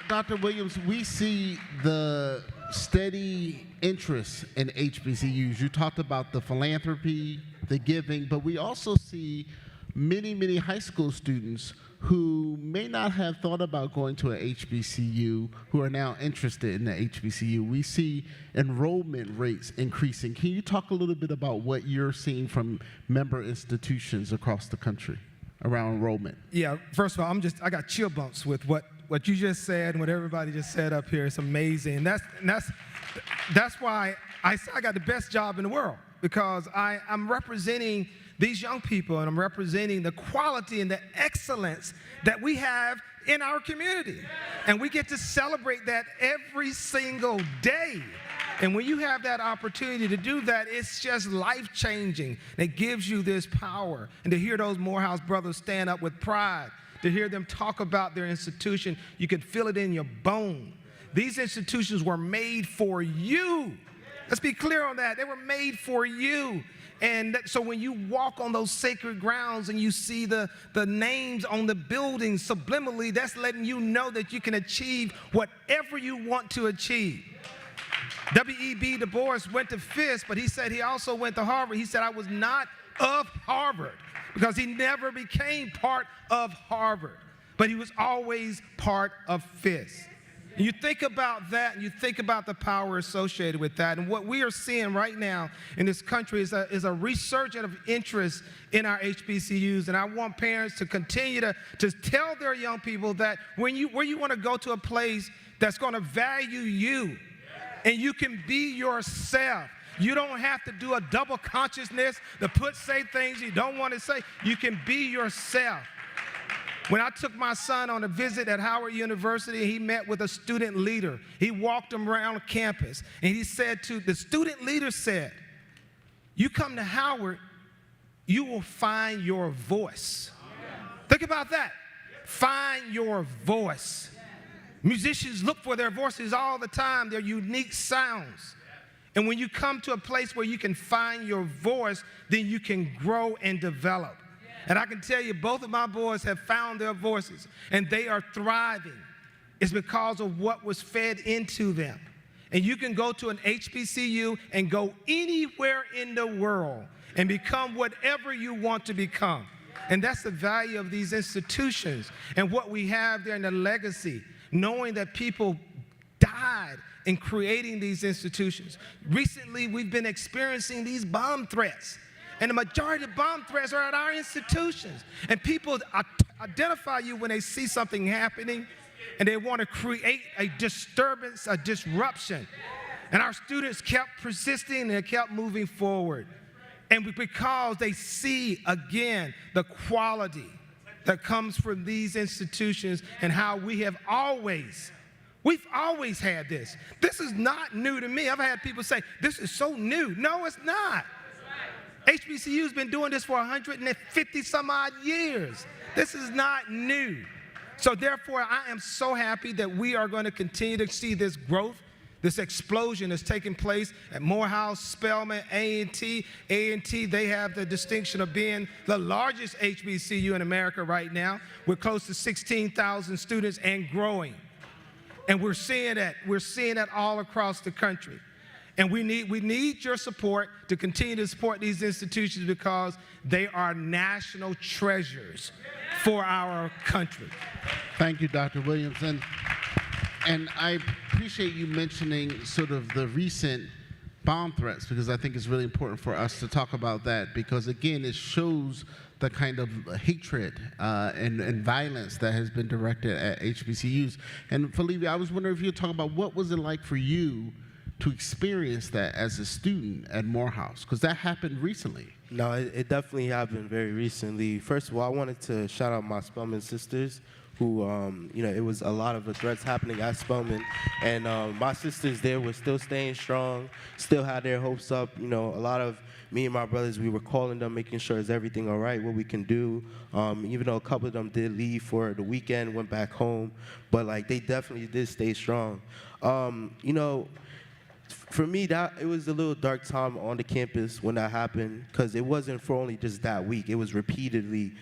O: Dr. Williams, we see the steady interest in HBCUs. You talked about the philanthropy, the giving, but we also see many, many high school students who may not have thought about going to an HBCU who are now interested in the HBCU. We see enrollment rates increasing. Can you talk a little bit about what you're seeing from member institutions across the country around enrollment?
N: Yeah, first of all, I got chill bumps with what you just said and what everybody just said up here. It's amazing. That's why I say I got the best job in the world, because I'm representing these young people and I'm representing the quality and the excellence that we have in our community. And we get to celebrate that every single day. And when you have that opportunity to do that, it's just life-changing. It gives you this power. And to hear those Morehouse brothers stand up with pride, to hear them talk about their institution, you can feel it in your bone. These institutions were made for you. Let's be clear on that. They were made for you. And so when you walk on those sacred grounds and you see the names on the buildings subliminally, that's letting you know that you can achieve whatever you want to achieve. W.E.B. Du Bois went to Fisk, but he said he also went to Harvard. He said, I was not of Harvard, because he never became part of Harvard, but he was always part of Fisk. And you think about that, and you think about the power associated with that. And what we are seeing right now in this country is a resurgence of interest in our HBCUs. And I want parents to continue to tell their young people that where you want to go to a place that's going to value you, and you can be yourself. You don't have to do a double consciousness to say things you don't want to say. You can be yourself. When I took my son on a visit at Howard University, he met with a student leader. He walked him around campus, and he said the student leader said, you come to Howard, you will find your voice. Think about that. Find your voice. Musicians look for their voices all the time, their unique sounds. And when you come to a place where you can find your voice, then you can grow and develop. And I can tell you, both of my boys have found their voices, and they are thriving. It's because of what was fed into them. And you can go to an HBCU and go anywhere in the world and become whatever you want to become. And that's the value of these institutions and what we have there in the legacy, knowing that people died in creating these institutions. Recently, we've been experiencing these bomb threats. And the majority of bomb threats are at our institutions. And people identify you when they see something happening, and they want to create a disturbance, a disruption. And our students kept persisting and they kept moving forward. And because they see, again, the quality that comes from these institutions and how we've always had this. This is not new to me. I've had people say, this is so new. No, it's not. HBCU's been doing this for 150 some odd years. This is not new. So therefore, I am so happy that we are going to continue to see this growth, this explosion that's taking place at Morehouse, Spelman, A&T. A&T, they have the distinction of being the largest HBCU in America right now. We're close to 16,000 students and growing. And we're seeing that. We're seeing that all across the country. And we need your support to continue to support these institutions, because they are national treasures for our country.
O: Thank you, Dr. Williams. And And I appreciate you mentioning sort of the recent bomb threats, because I think it's really important for us to talk about that, because again, it shows the kind of hatred and violence that has been directed at HBCUs. And Felipe, I was wondering if you would talk about what was it like for you to experience that as a student at Morehouse, because that happened recently.
P: No, it definitely happened very recently. First of all, I wanted to shout out my Spelman sisters who, it was a lot of the threats happening at Spelman, and my sisters there were still staying strong, still had their hopes up. A lot of me and my brothers, we were calling them, making sure is everything all right, what we can do. Even though a couple of them did leave for the weekend, went back home, but like they definitely did stay strong. For me, it was a little dark time on the campus when that happened, because it wasn't for only just that week. It was repeatedly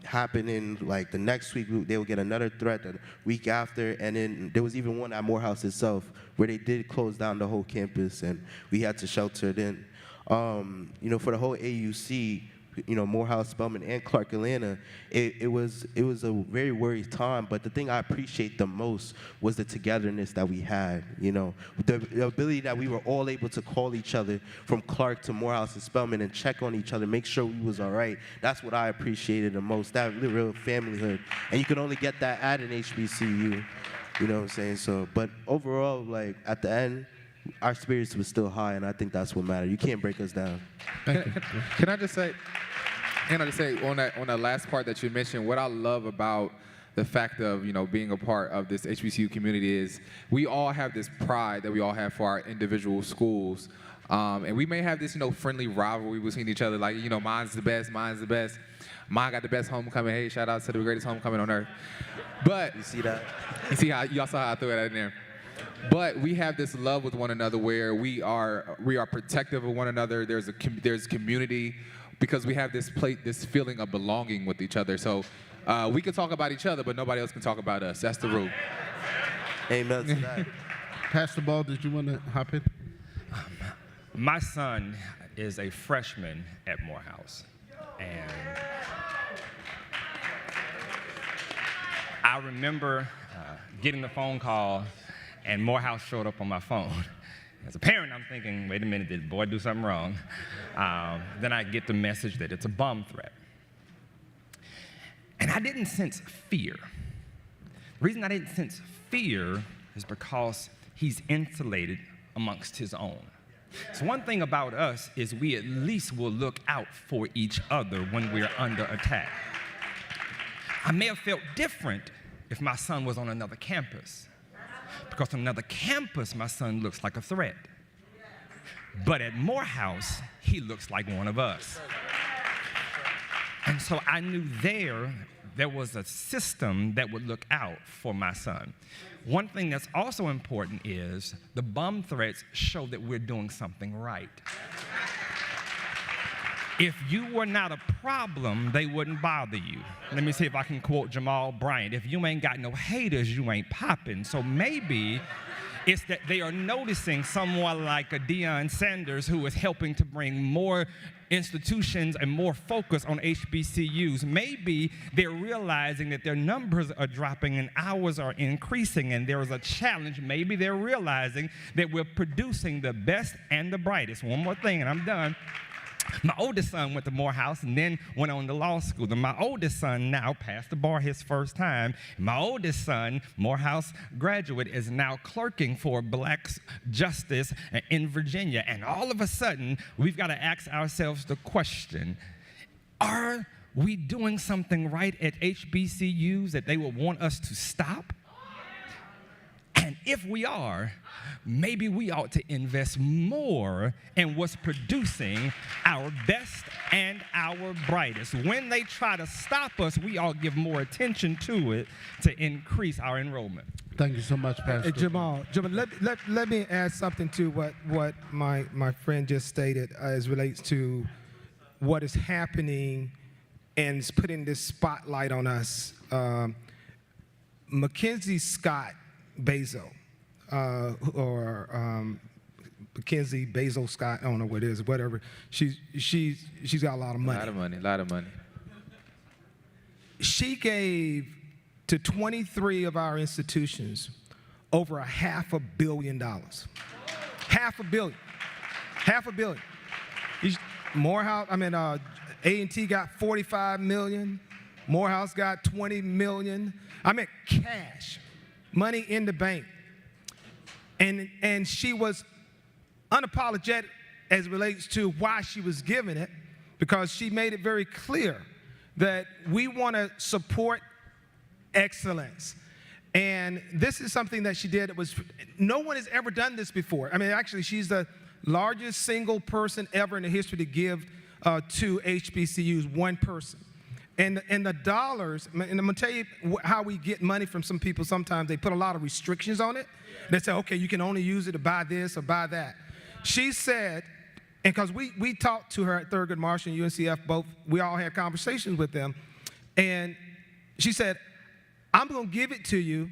P: happening. Like the next week, they would get another threat the week after, and then there was even one at Morehouse itself where they did close down the whole campus, and we had to shelter it in. For the whole AUC, Morehouse, Spelman, and Clark Atlanta, it was a very worried time. But the thing I appreciate the most was the togetherness that we had. The ability that we were all able to call each other from Clark to Morehouse and Spelman and check on each other, make sure we was all right. That's what I appreciated the most, that real familyhood. And you can only get that at an HBCU. You know what I'm saying? So, but overall, like at the end, our spirits were still high, and I think that's what mattered. You can't break us down.
Q: Can I just say on that last part that you mentioned, what I love about the fact of being a part of this HBCU community is we all have this pride that we all have for our individual schools, and we may have this friendly rivalry between each other, like mine's the best, mine got the best homecoming. Hey, shout out to the greatest homecoming on earth. But
P: you see that?
Q: You see how y'all saw how I threw it in there. But we have this love with one another where we are protective of one another. There's community, because we have this feeling of belonging with each other. So we can talk about each other, but nobody else can talk about us. That's the rule.
P: Amen to that.
O: Pastor Ball, did you want to hop in?
R: My son is a freshman at Morehouse, and I remember getting the phone call, and Morehouse showed up on my phone. As a parent, I'm thinking, wait a minute, did the boy do something wrong? Then I get the message that it's a bomb threat. And I didn't sense fear. The reason I didn't sense fear is because he's insulated amongst his own. So one thing about us is we at least will look out for each other when we're under attack. I may have felt different if my son was on another campus, because on another campus, my son looks like a threat. But at Morehouse, he looks like one of us. And so I knew there was a system that would look out for my son. One thing that's also important is the bomb threats show that we're doing something right. If you were not a problem, they wouldn't bother you. Let me see if I can quote Jamal Bryant. If you ain't got no haters, you ain't popping. So maybe it's that they are noticing someone like a Deion Sanders who is helping to bring more institutions and more focus on HBCUs. Maybe they're realizing that their numbers are dropping and ours are increasing, and there is a challenge. Maybe they're realizing that we're producing the best and the brightest. One more thing, and I'm done. My oldest son went to Morehouse and then went on to law school. And my oldest son now passed the bar his first time. My oldest son, Morehouse graduate, is now clerking for Black Justice in Virginia. And all of a sudden, we've got to ask ourselves the question, are we doing something right at HBCUs that they would want us to stop? And if we are, maybe we ought to invest more in what's producing our best and our brightest. When they try to stop us, we ought to give more attention to it to increase our enrollment.
O: Thank you so much, Pastor.
N: Jamal, let me add something to what my friend just stated as relates to what is happening and is putting this spotlight on us. Mackenzie Scott Basil, Mackenzie Basil Scott, I don't know what it is, whatever. She's got a lot of money.
Q: A lot of money.
N: She gave to 23 of our institutions over $500 million. $500 million. $500 million. Morehouse, A&T got $45 million. Morehouse got $20 million. Cash, money in the bank. And she was unapologetic as it relates to why she was giving it, because she made it very clear that we want to support excellence. And this is something that she did. No one has ever done this before. Actually, she's the largest single person ever in the history to give to HBCUs, one person. And the dollars, and I'm going to tell you how we get money from some people. Sometimes they put a lot of restrictions on it. They say, okay, you can only use it to buy this or buy that. She said, and because we talked to her at Thurgood Marshall and UNCF both, we all had conversations with them, and she said, I'm going to give it to you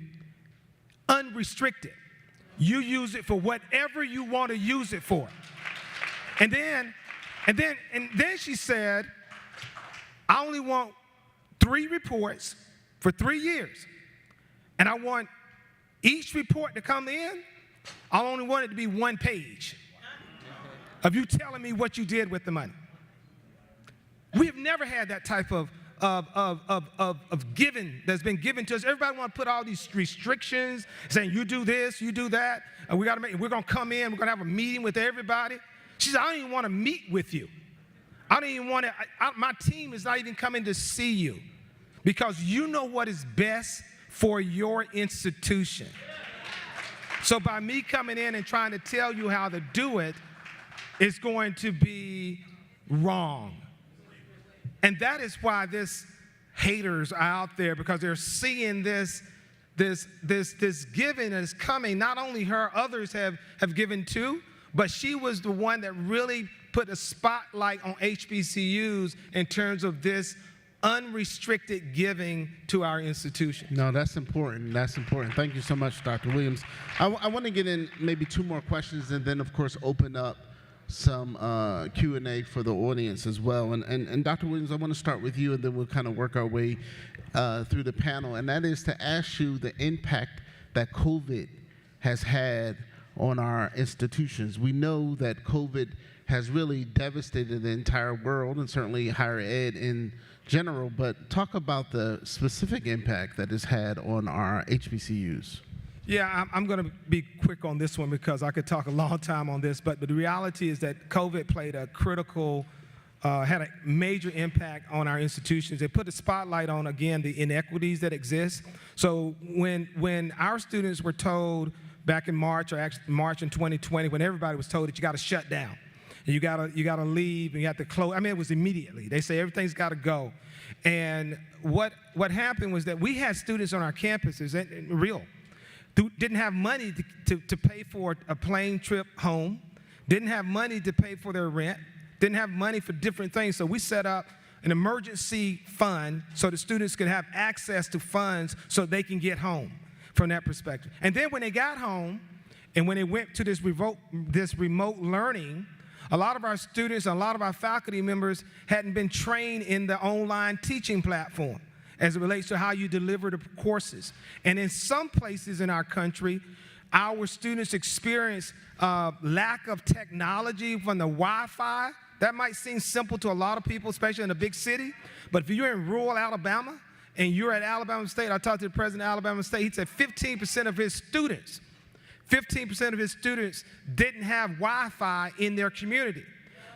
N: unrestricted. You use it for whatever you want to use it for. And then she said, I only want 3 reports for 3 years. And I want each report to come in, I only want it to be 1 page of you telling me what you did with the money. We have never had that type of giving that's been given to us. Everybody want to put all these restrictions, saying you do this, you do that, and we're going to come in, we're going to have a meeting with everybody. She said, I don't even want to meet with you. I don't even want to, my team is not even coming to see you, because you know what is best for your institution. So by me coming in and trying to tell you how to do it, it's going to be wrong. And that is why this haters are out there, because they're seeing this giving that is coming. Not only her, others have given too, but she was the one that really put a spotlight on HBCUs in terms of this unrestricted giving to our institution.
O: No, that's important. That's important. Thank you so much, Dr. Williams. I want to get in maybe 2 more questions, and then, of course, open up some Q&A for the audience as well. And Dr. Williams, I want to start with you, and then we'll kind of work our way through the panel. And that is to ask you the impact that COVID has had on our institutions. We know that COVID has really devastated the entire world, and certainly higher ed in general, but talk about the specific impact that it's had on our HBCUs.
N: Yeah, I'm going to be quick on this one because I could talk a long time on this, but the reality is that COVID played a critical, had a major impact on our institutions. It put a spotlight on, again, the inequities that exist. So when our students were told back in March, or actually March in 2020, when everybody was told that you got to shut down, and you got to leave, and you have to close. It was immediately. They say everything's got to go. And what happened was that we had students on our campuses, didn't have money to pay for a plane trip home, didn't have money to pay for their rent, didn't have money for different things. So we set up an emergency fund so the students could have access to funds so they can get home from that perspective. And then when they got home and when they went to this remote learning, a lot of our students and a lot of our faculty members hadn't been trained in the online teaching platform as it relates to how you deliver the courses. And in some places in our country, our students experience lack of technology from the Wi-Fi. That might seem simple to a lot of people, especially in a big city, but if you're in rural Alabama and you're at Alabama State, I talked to the president of Alabama State, he said 15% of his students didn't have Wi-Fi in their community.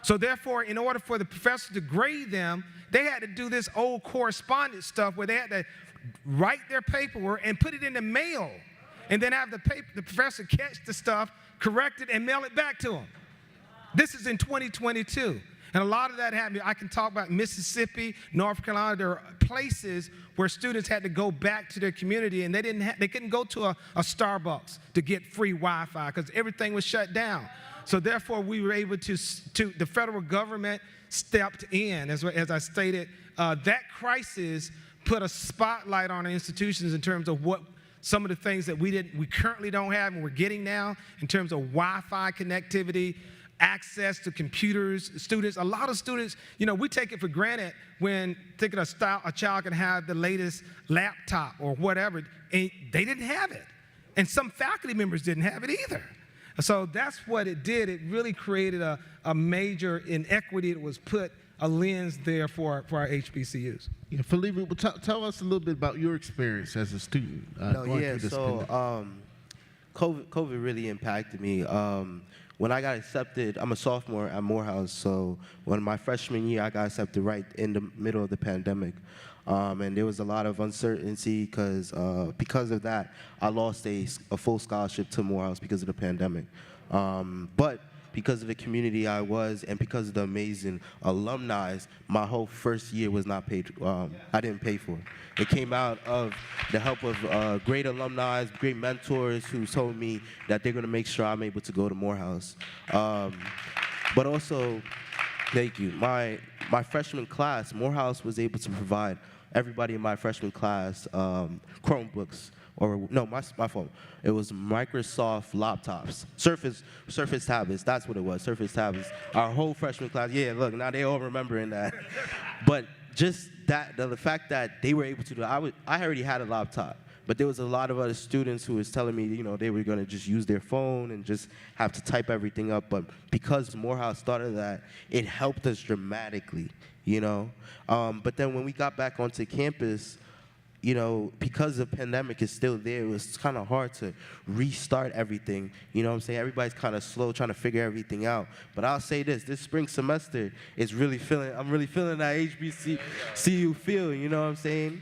N: So therefore, in order for the professor to grade them, they had to do this old correspondence stuff where they had to write their paperwork and put it in the mail, and then have the professor catch the stuff, correct it, and mail it back to them. This is in 2022. And a lot of that happened. I can talk about Mississippi, North Carolina. There are places where students had to go back to their community, and they couldn't go to a Starbucks to get free Wi-Fi because everything was shut down. So therefore, we were able to the federal government stepped in. As I stated, that crisis put a spotlight on our institutions in terms of what some of the things that we currently don't have and we're getting now in terms of Wi-Fi connectivity, access to computers. Students, a lot of students, we take it for granted when thinking a child can have the latest laptop or whatever, and they didn't have it. And some faculty members didn't have it either. So that's what it did. It really created a major inequity that was put a lens there for our HBCUs.
O: Yeah, Felipe, tell us a little bit about your experience as a student going through this pandemic.
P: COVID really impacted me. When I got accepted, I'm a sophomore at Morehouse, so when my freshman year, I got accepted right in the middle of the pandemic. And there was a lot of uncertainty because of that, I lost a full scholarship to Morehouse because of the pandemic. But because of the community I was and because of the amazing alumni, my whole first year was not paid. I didn't pay for it. It came out of the help of great alumni, great mentors who told me that they're going to make sure I'm able to go to Morehouse. But also, thank you, my freshman class, Morehouse was able to provide everybody in my freshman class Chromebooks. Or no, my fault. It was Microsoft laptops, Surface tablets. That's what it was, Surface tablets. Our whole freshman class. Yeah, look, now they all remembering that. But just that, the fact that they were able to do it. I already had a laptop, but there was a lot of other students who was telling me, you know, they were going to just use their phone and just have to type everything up. But because Morehouse started that, it helped us dramatically, you know. But then when we got back onto campus, you know, because the pandemic is still there, it was kind of hard to restart everything. You know what I'm saying? Everybody's kind of slow trying to figure everything out. But I'll say this spring semester is I'm really feeling that HBCU feel, you know what I'm saying?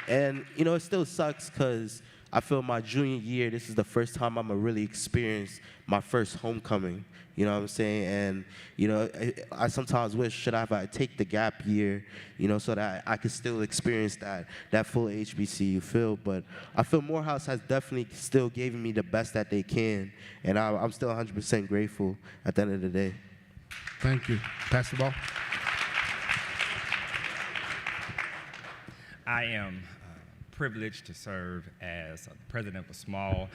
P: And, you know, it still sucks because I feel my junior year, this is the first time I'm going to really experience my first homecoming. You know what I'm saying? And, you know, I sometimes wish, should I take the gap year, you know, so that I could still experience that full HBCU feel. But I feel Morehouse has definitely still given me the best that they can. And I'm still 100% grateful at the end of the day.
O: Thank you. Pass the ball.
R: I am privileged to serve as president of a small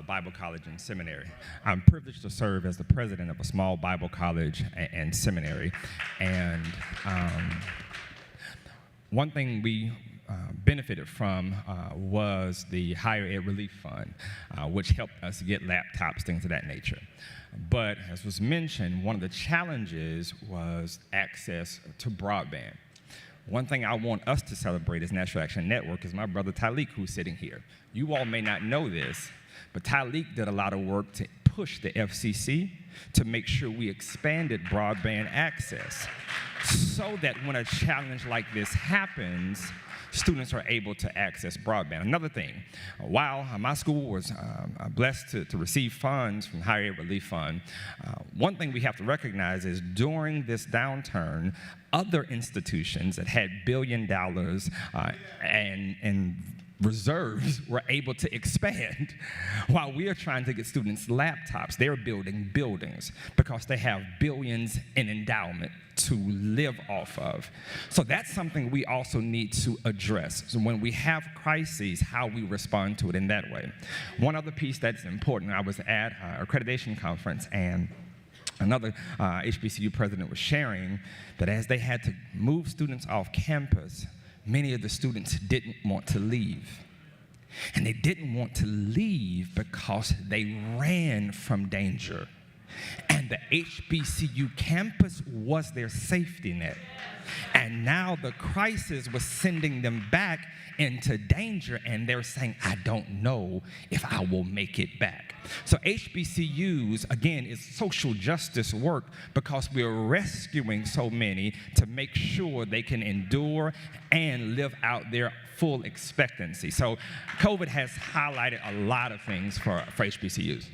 R: Bible college and seminary. I'm privileged to serve as the president of a small Bible college and seminary. And one thing we benefited from was the Higher Ed Relief Fund, which helped us get laptops, things of that nature. But as was mentioned, one of the challenges was access to broadband. One thing I want us to celebrate as National Action Network is my brother Tyleek, who's sitting here. You all may not know this, but Tyleek did a lot of work to push the FCC to make sure we expanded broadband access so that when a challenge like this happens, students are able to access broadband. Another thing, while my school was blessed to receive funds from Higher Ed Relief Fund, one thing we have to recognize is during this downturn, other institutions that had $1 billion and reserves were able to expand. While we are trying to get students laptops, they're building buildings because they have billions in endowment to live off of. So that's something we also need to address. So when we have crises, how we respond to it in that way. One other piece that's important, I was at an accreditation conference and another HBCU president was sharing that as they had to move students off campus, many of the students didn't want to leave. And they didn't want to leave because they ran from danger. And the HBCU campus was their safety net. And now the crisis was sending them back into danger, and they're saying, I don't know if I will make it back. So HBCUs, again, is social justice work because we're rescuing so many to make sure they can endure and live out their full expectancy. So COVID has highlighted a lot of things for HBCUs.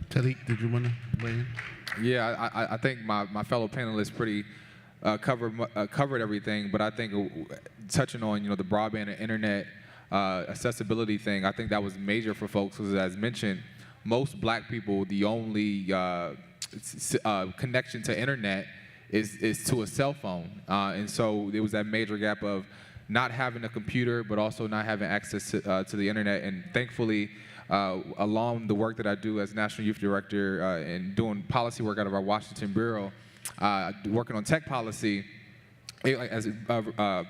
O: Tariq, did you want to weigh in?
Q: Yeah, I think my fellow panelists pretty covered everything, but I think touching on the broadband and internet accessibility thing, I think that was major for folks because, as mentioned, most black people, the only connection to internet is to a cell phone, and so there was that major gap of not having a computer, but also not having access to the internet. And thankfully, along the work that I do as National Youth Director and doing policy work out of our Washington Bureau, working on tech policy, as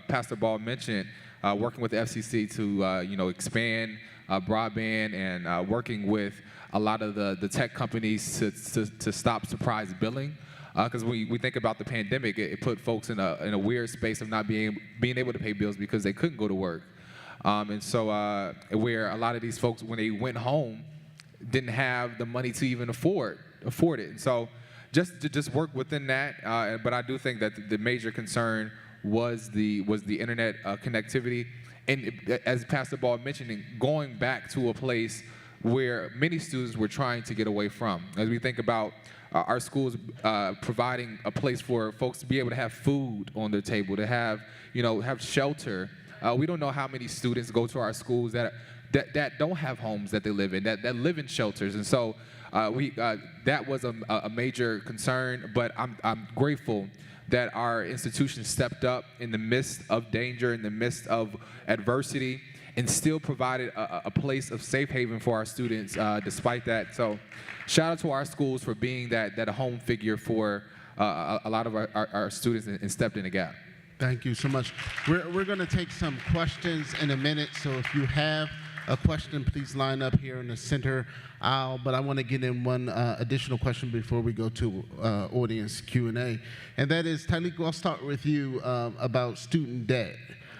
Q: Pastor Ball mentioned, working with the FCC to expand broadband and working with a lot of the tech companies to stop surprise billing. Because when we think about the pandemic, it put folks in a weird space of not being able to pay bills because they couldn't go to work. And so where a lot of these folks, when they went home, didn't have the money to even afford it. And so just work within that. But I do think that the major concern was the internet connectivity. And as Pastor Ball mentioned, going back to a place where many students were trying to get away from. As we think about our schools providing a place for folks to be able to have food on their table, to have shelter. We don't know how many students go to our schools that don't have homes that they live in, that live in shelters. And so that was a major concern, but I'm grateful that our institution stepped up in the midst of danger, in the midst of adversity, and still provided a place of safe haven for our students despite that. So shout out to our schools for being that home figure for a lot of our students and stepped in the gap.
O: Thank you so much. We're going to take some questions in a minute, so if you have a question, please line up here in the center aisle. But I want to get in one additional question before we go to audience Q&A, and that is, Tyleek, I'll start with you about student debt.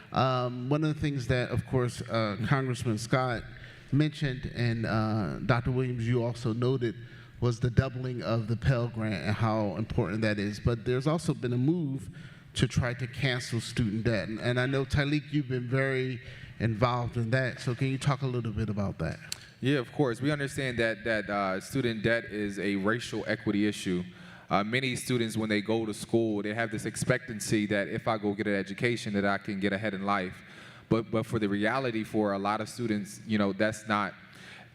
O: One of the things that, of course, Congressman Scott mentioned, and Dr. Williams, you also noted, was the doubling of the Pell Grant and how important that is. But there's also been a move to try to cancel student debt. And I know, Tyleek, you've been very involved in that. So can you talk a little bit about that?
Q: Yeah, of course. We understand that student debt is a racial equity issue. Many students, when they go to school, they have this expectancy that if I go get an education, that I can get ahead in life. But for the reality for a lot of students, that's not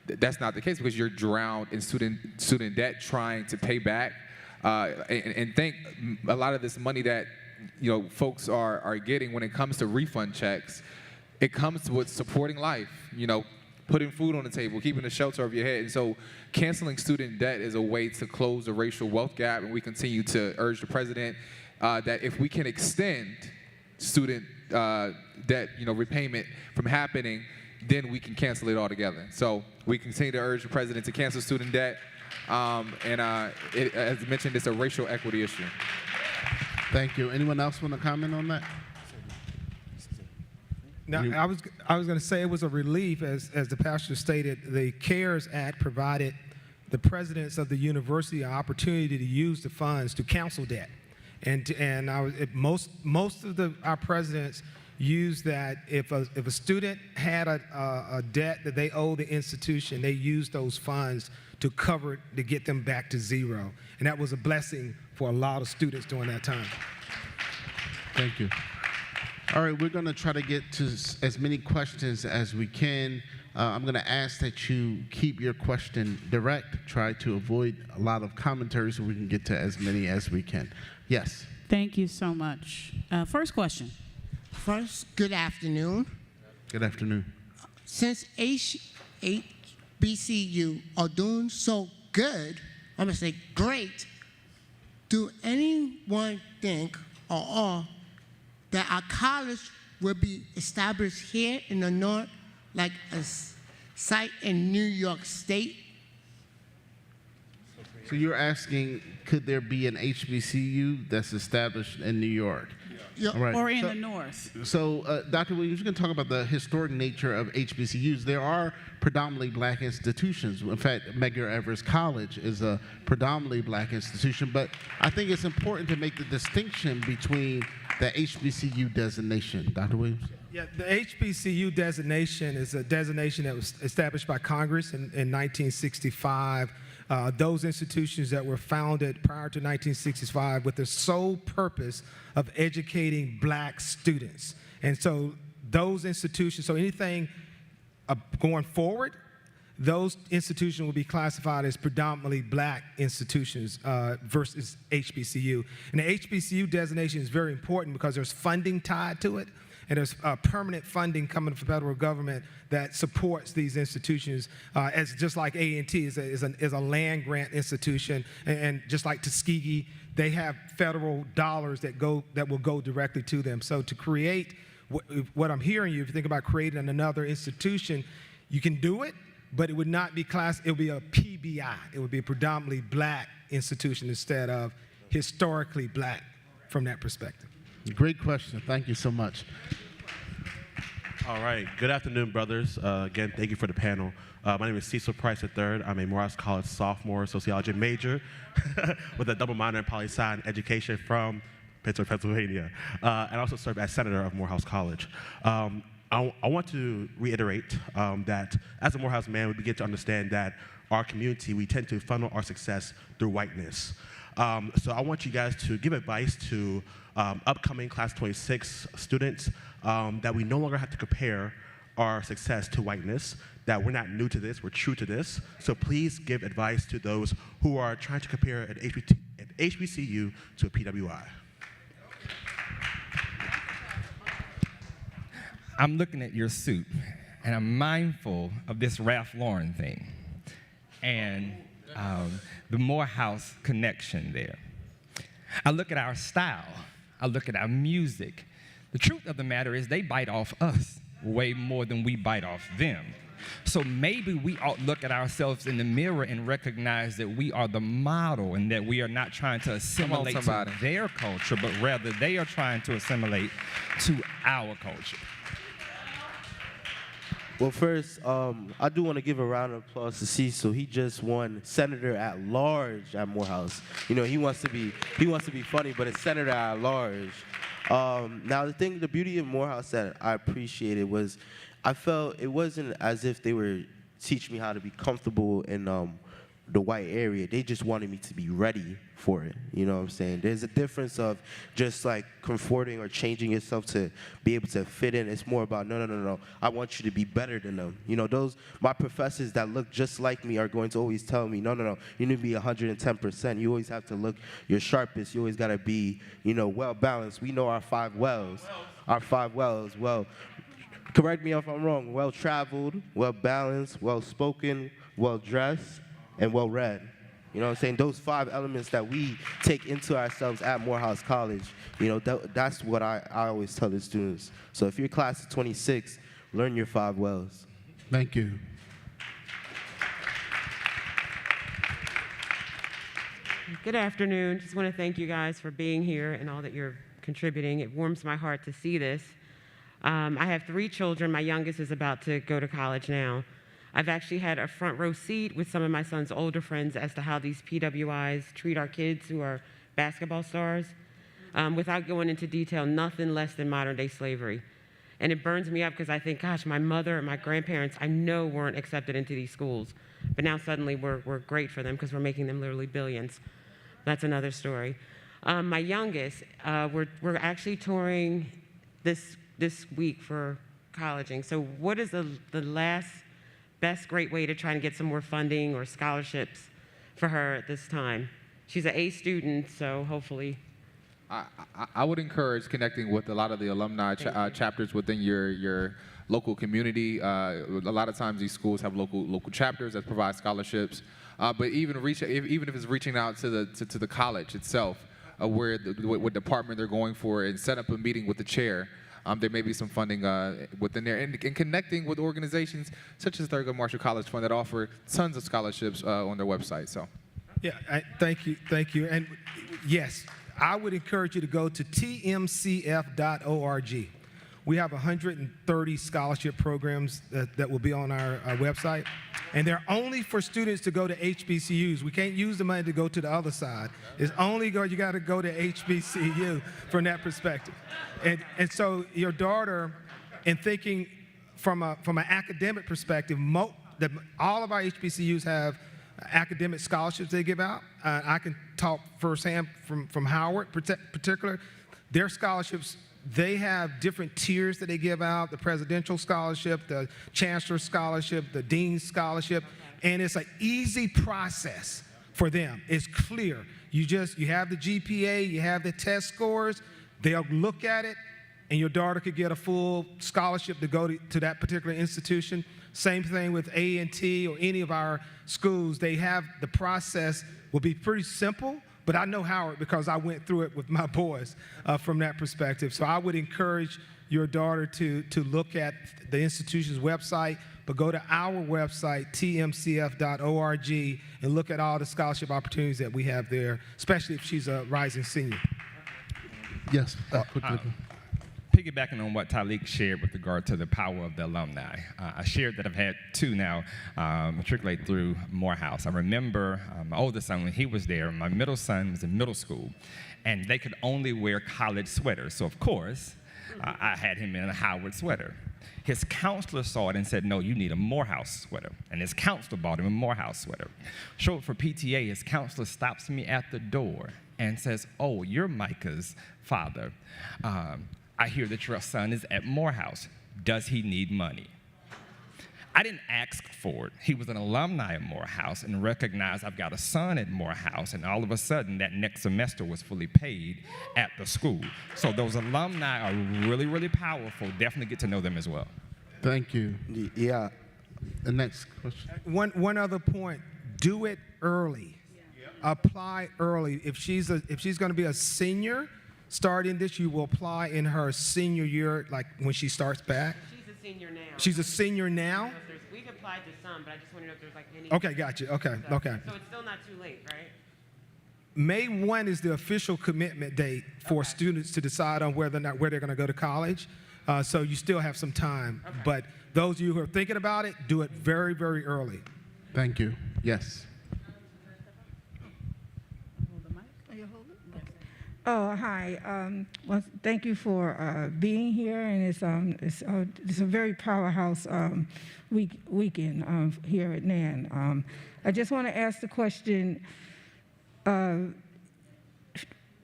Q: the case, because you're drowned in student debt trying to pay back. And think a lot of this money that folks are getting when it comes to refund checks, it comes with supporting life, putting food on the table, keeping the shelter over your head. And so canceling student debt is a way to close the racial wealth gap, and we continue to urge the president that if we can extend student debt repayment from happening, then we can cancel it altogether. So we continue to urge the president to cancel student debt, and as mentioned, it's a racial equity issue.
O: Thank you. Anyone else want to comment on that?
N: Now, I was going to say it was a relief, as the pastor stated. The CARES Act provided the presidents of the university an opportunity to use the funds to cancel debt, and most of our presidents used that. If a student had a debt that they owe the institution, they used those funds to cover it, to get them back to zero, and that was a blessing for a lot of students during that time.
O: Thank you. All right, we're going to try to get to as many questions as we can. I'm going to ask that you keep your question direct, try to avoid a lot of commentary so we can get to as many as we can. Yes?
F: Thank you so much. First question.
S: First, good afternoon.
O: Good afternoon.
S: Since HBCU are doing so good, I'm going to say great, do anyone think or that our college will be established here in the North, like a site in New York State?
O: So you're asking, could there be an HBCU that's established in New York?
S: Yeah.
O: Right.
F: Or in the North?
O: So, Dr. Williams, you can talk about the historic nature of HBCUs. There are predominantly black institutions. In fact, Medgar Evers College is a predominantly black institution, but I think it's important to make the distinction between the HBCU designation. Dr. Williams?
N: Yeah, the HBCU designation is a designation that was established by Congress in 1965. Those institutions that were founded prior to 1965 with the sole purpose of educating black students. And so those institutions, so anything going forward, those institutions will be classified as predominantly black institutions versus HBCU. And the HBCU designation is very important because there's funding tied to it. and there's permanent funding coming from the federal government that supports these institutions, as just like A&T is a land grant institution, and just like Tuskegee, they have federal dollars that will go directly to them. So to create what I'm hearing you, if you think about creating another institution, you can do it, but it would not be it would be a PBI. It would be a predominantly black institution instead of historically black from that perspective.
O: Great question. Thank you so much.
T: All right. Good afternoon, brothers. Again, thank you for the panel. My name is Cecil Price III. I'm a Morehouse College sophomore sociology major with a double minor in poli-sci and education from Pittsburgh, Pennsylvania, and also serve as senator of Morehouse College. I want to reiterate that as a Morehouse man, we begin to understand that our community, we tend to funnel our success through whiteness. So I want you guys to give advice to upcoming class 26 students that we no longer have to compare our success to whiteness, that we're not new to this, we're true to this. So please give advice to those who are trying to compare an HBCU to a PWI.
R: I'm looking at your suit, and I'm mindful of this Ralph Lauren thing and the Morehouse connection there. I look at our style. I look at our music. The truth of the matter is they bite off us way more than we bite off them. So maybe we ought to look at ourselves in the mirror and recognize that we are the model and that we are not trying to assimilate to their culture, but rather they are trying to assimilate to our culture.
P: Well, first, I do want to give a round of applause to Cecil. He just won Senator at Large at Morehouse. You know, he wants to be funny, but it's Senator at Large. Now, the beauty of Morehouse that I appreciated was I felt it wasn't as if they were teaching me how to be comfortable in the white area. They just wanted me to be ready for it. You know what I'm saying? There's a difference of just like conforming or changing yourself to be able to fit in. It's more about, no. I want you to be better than them. You know, my professors that look just like me are going to always tell me, no. You need to be 110%. You always have to look your sharpest. You always got to be, well balanced. We know our 5 wells. Our 5 wells. Well, correct me if I'm wrong. Well traveled, well balanced, well spoken, well dressed, and well read. You know what I'm saying? Those 5 elements that we take into ourselves at Morehouse College, that's what I always tell the students. So if you're class of 26, learn your 5 wells.
O: Thank you.
U: Good afternoon. Just want to thank you guys for being here and all that you're contributing. It warms my heart to see this. I have 3 children. My youngest is about to go to college now. I've actually had a front row seat with some of my son's older friends as to how these PWIs treat our kids who are basketball stars. Without going into detail, nothing less than modern day slavery. And it burns me up because I think, gosh, my mother and my grandparents, I know weren't accepted into these schools. But now suddenly we're great for them because we're making them literally billions. That's another story. My youngest, we're actually touring this week for colleging. So what is the best great way to try and get some more funding or scholarships for her at this time? She's an A student, so hopefully.
Q: I would encourage connecting with a lot of the alumni chapters within your local community. A lot of times these schools have local chapters that provide scholarships. But even if it's reaching out to the college itself, what department they're going for, and set up a meeting with the chair. There may be some funding within there, and connecting with organizations such as Thurgood Marshall College Fund that offer tons of scholarships on their website. So,
N: yeah, thank you, and yes, I would encourage you to go to tmcf.org. We have 130 scholarship programs that will be on our website, and they're only for students to go to HBCUs. We can't use the money to go to the other side. It's only you got to go to HBCU from that perspective. And so your daughter, in thinking from an academic perspective, all of our HBCUs have academic scholarships they give out. I can talk firsthand from Howard, particular. Their scholarships, they have different tiers that they give out: the presidential scholarship, the chancellor's scholarship, the dean's scholarship, and it's an easy process for them. It's clear. You have the GPA, you have the test scores. They'll look at it, and your daughter could get a full scholarship to go to that particular institution. Same thing with A&T or any of our schools. They have the process will be pretty simple, but I know Howard because I went through it with my boys from that perspective. So I would encourage your daughter to look at the institution's website, but go to our website, tmcf.org, and look at all the scholarship opportunities that we have there, especially if she's a rising senior.
O: Yes, quickly.
R: Piggybacking on what Talik shared with regard to the power of the alumni, I shared that I've had two now matriculate through Morehouse. I remember my oldest son, when he was there, my middle son was in middle school, and they could only wear college sweaters. So, of course, I had him in a Howard sweater. His counselor saw it and said, no, you need a Morehouse sweater. And his counselor bought him a Morehouse sweater. Show up for PTA, his counselor stops me at the door and says, oh, you're Micah's father. I hear that your son is at Morehouse. Does he need money? I didn't ask for it. He was an alumni of Morehouse and recognized I've got a son at Morehouse, and all of a sudden that next semester was fully paid at the school. So those alumni are really, really powerful. Definitely get to know them as well.
O: Thank you.
P: Yeah.
O: The next question.
N: One other point, do it early. Apply early. If she's going to be a senior, starting this, you will apply in her senior year, like when she starts back.
U: She's a senior now.
N: She's a senior now?
U: We've applied to some, but I just want to know if there's like any.
N: Okay, gotcha. Okay.
U: So
N: So
U: it's still not too late, right?
N: May 1 is the official commitment date for students to decide on whether or not where they're going to go to college. So you still have some time.
U: Okay.
N: But those of you who are thinking about it, do it very, very early.
O: Thank you. Yes.
C: Oh, hi. Well, thank you for being here, and it's a very powerhouse weekend here at NAN. I just want to ask the question: when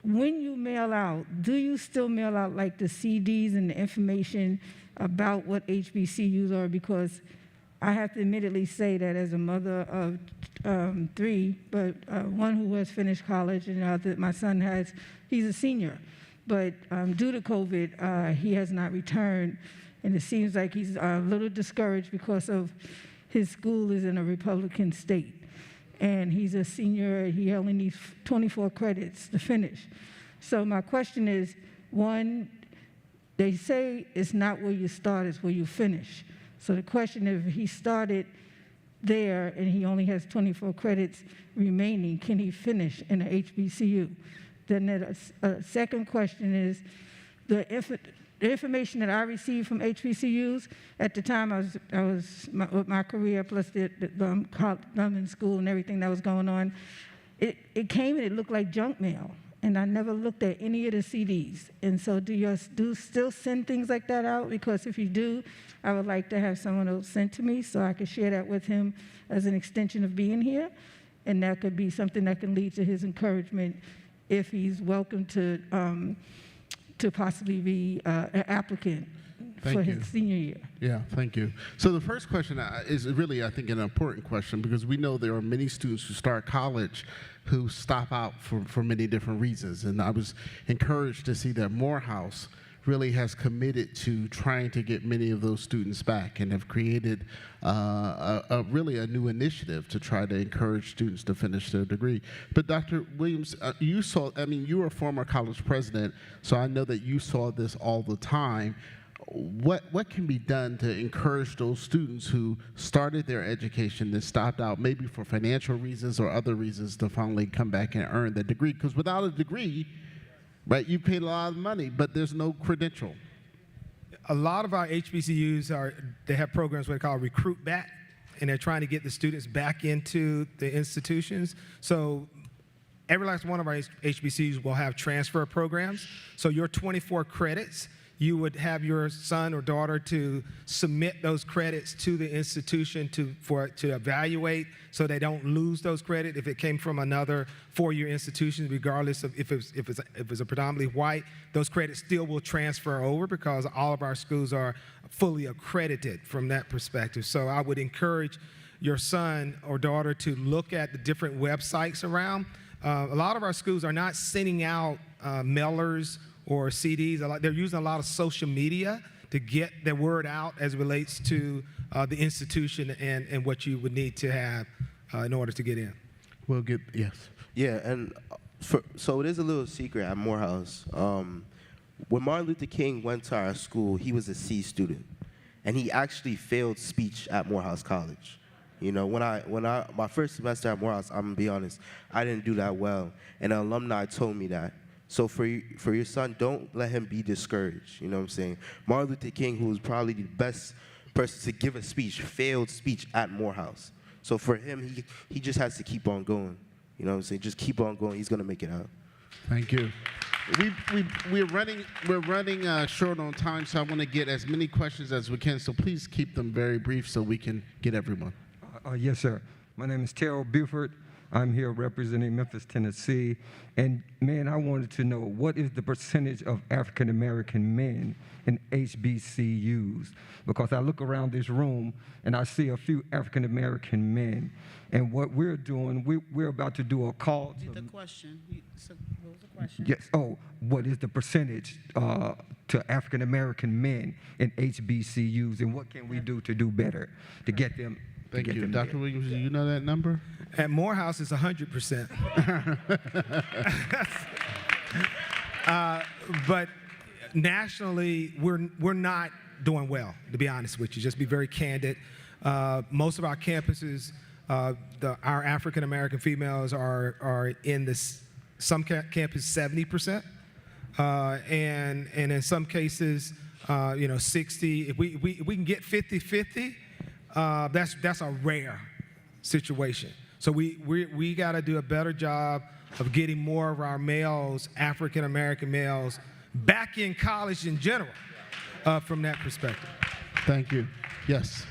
C: you mail out, do you still mail out like the CDs and the information about what HBCUs are? Because I have to admittedly say that as a mother of 3, but one who has finished college and my son he's a senior. But due to COVID, he has not returned, and it seems like he's a little discouraged because of his school is in a Republican state. And he's a senior, he only needs 24 credits to finish. So my question is, one, they say it's not where you start, it's where you finish. So the question is, if he started there and he only has 24 credits remaining, can he finish in an HBCU? Then the second question is, the information that I received from HBCUs at the time I was with my career plus the London school and everything that was going on, it came and it looked like junk mail. And I never looked at any of the CDs. And so do you still send things like that out? Because if you do, I would like to have someone else sent to me so I could share that with him as an extension of being here. And that could be something that can lead to his encouragement if he's welcome to possibly be an applicant for his senior year.
O: Yeah, thank you. So the first question is really, I think, an important question because we know there are many students who start college who stop out for many different reasons. And I was encouraged to see that Morehouse really has committed to trying to get many of those students back and have created really a new initiative to try to encourage students to finish their degree. But Dr. Williams, you were a former college president, so I know that you saw this all the time. What can be done to encourage those students who started their education and stopped out maybe for financial reasons or other reasons to finally come back and earn the degree? Because without a degree, right, you paid a lot of money, but there's no credential.
N: A lot of our HBCUs they have programs what they call Recruit Back, and they're trying to get the students back into the institutions. So every last one of our HBCUs will have transfer programs. So your 24 credits, you would have your son or daughter to submit those credits to the institution to evaluate so they don't lose those credits if it came from another four-year institution, regardless of if it's a predominantly white, those credits still will transfer over because all of our schools are fully accredited from that perspective. So I would encourage your son or daughter to look at the different websites around. A lot of our schools are not sending out mailers or CDs. They're using a lot of social media to get their word out as it relates to the institution and what you would need to have in order to get in.
O: We'll get, yes.
P: Yeah, and so it is a little secret at Morehouse. When Martin Luther King went to our school, he was a C student, and he actually failed speech at Morehouse College. You know, my first semester at Morehouse, I'm gonna be honest, I didn't do that well, and an alumni told me that. So for your son, don't let him be discouraged. You know what I'm saying? Martin Luther King, who was probably the best person to give a speech, failed speech at Morehouse. So for him, he just has to keep on going. You know what I'm saying? Just keep on going. He's gonna make it out.
O: Thank you. We're running short on time, so I want to get as many questions as we can. So please keep them very brief so we can get everyone.
D: Yes, sir. My name is Terrell Buford. I'm here representing Memphis, Tennessee. And man, I wanted to know, what is the percentage of African American men in HBCUs? Because I look around this room and I see a few African American men. And what we're doing, we're about to do a call to...
F: The question. So what was the question?
D: Yes. Oh, what is the percentage to African American men in HBCUs, and what can we do to do better to get them?
O: Thank you. Dr. Williams, do you know that number?
N: At Morehouse, it's 100%. But nationally, we're not doing well, to be honest with you. Just be very candid. Most of our campuses, our African American females are in some campus 70%, and in some cases, 60. If we can get 50-50. That's a rare situation. So we got to do a better job of getting more of our males, African American males, back in college in general, from that perspective.
O: Thank you. Yes.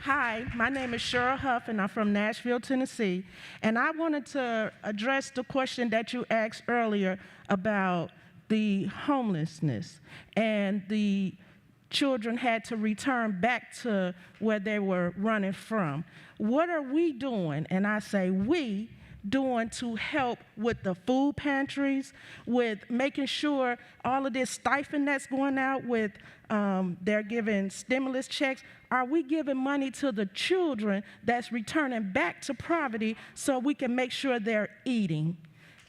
V: Hi, my name is Cheryl Huff, and I'm from Nashville, Tennessee. And I wanted to address the question that you asked earlier about the homelessness and the children had to return back to where they were running from. What are we doing? And I say we doing to help with the food pantries, with making sure all of this stipend that's going out with, they're giving stimulus checks. Are we giving money to the children that's returning back to poverty so we can make sure they're eating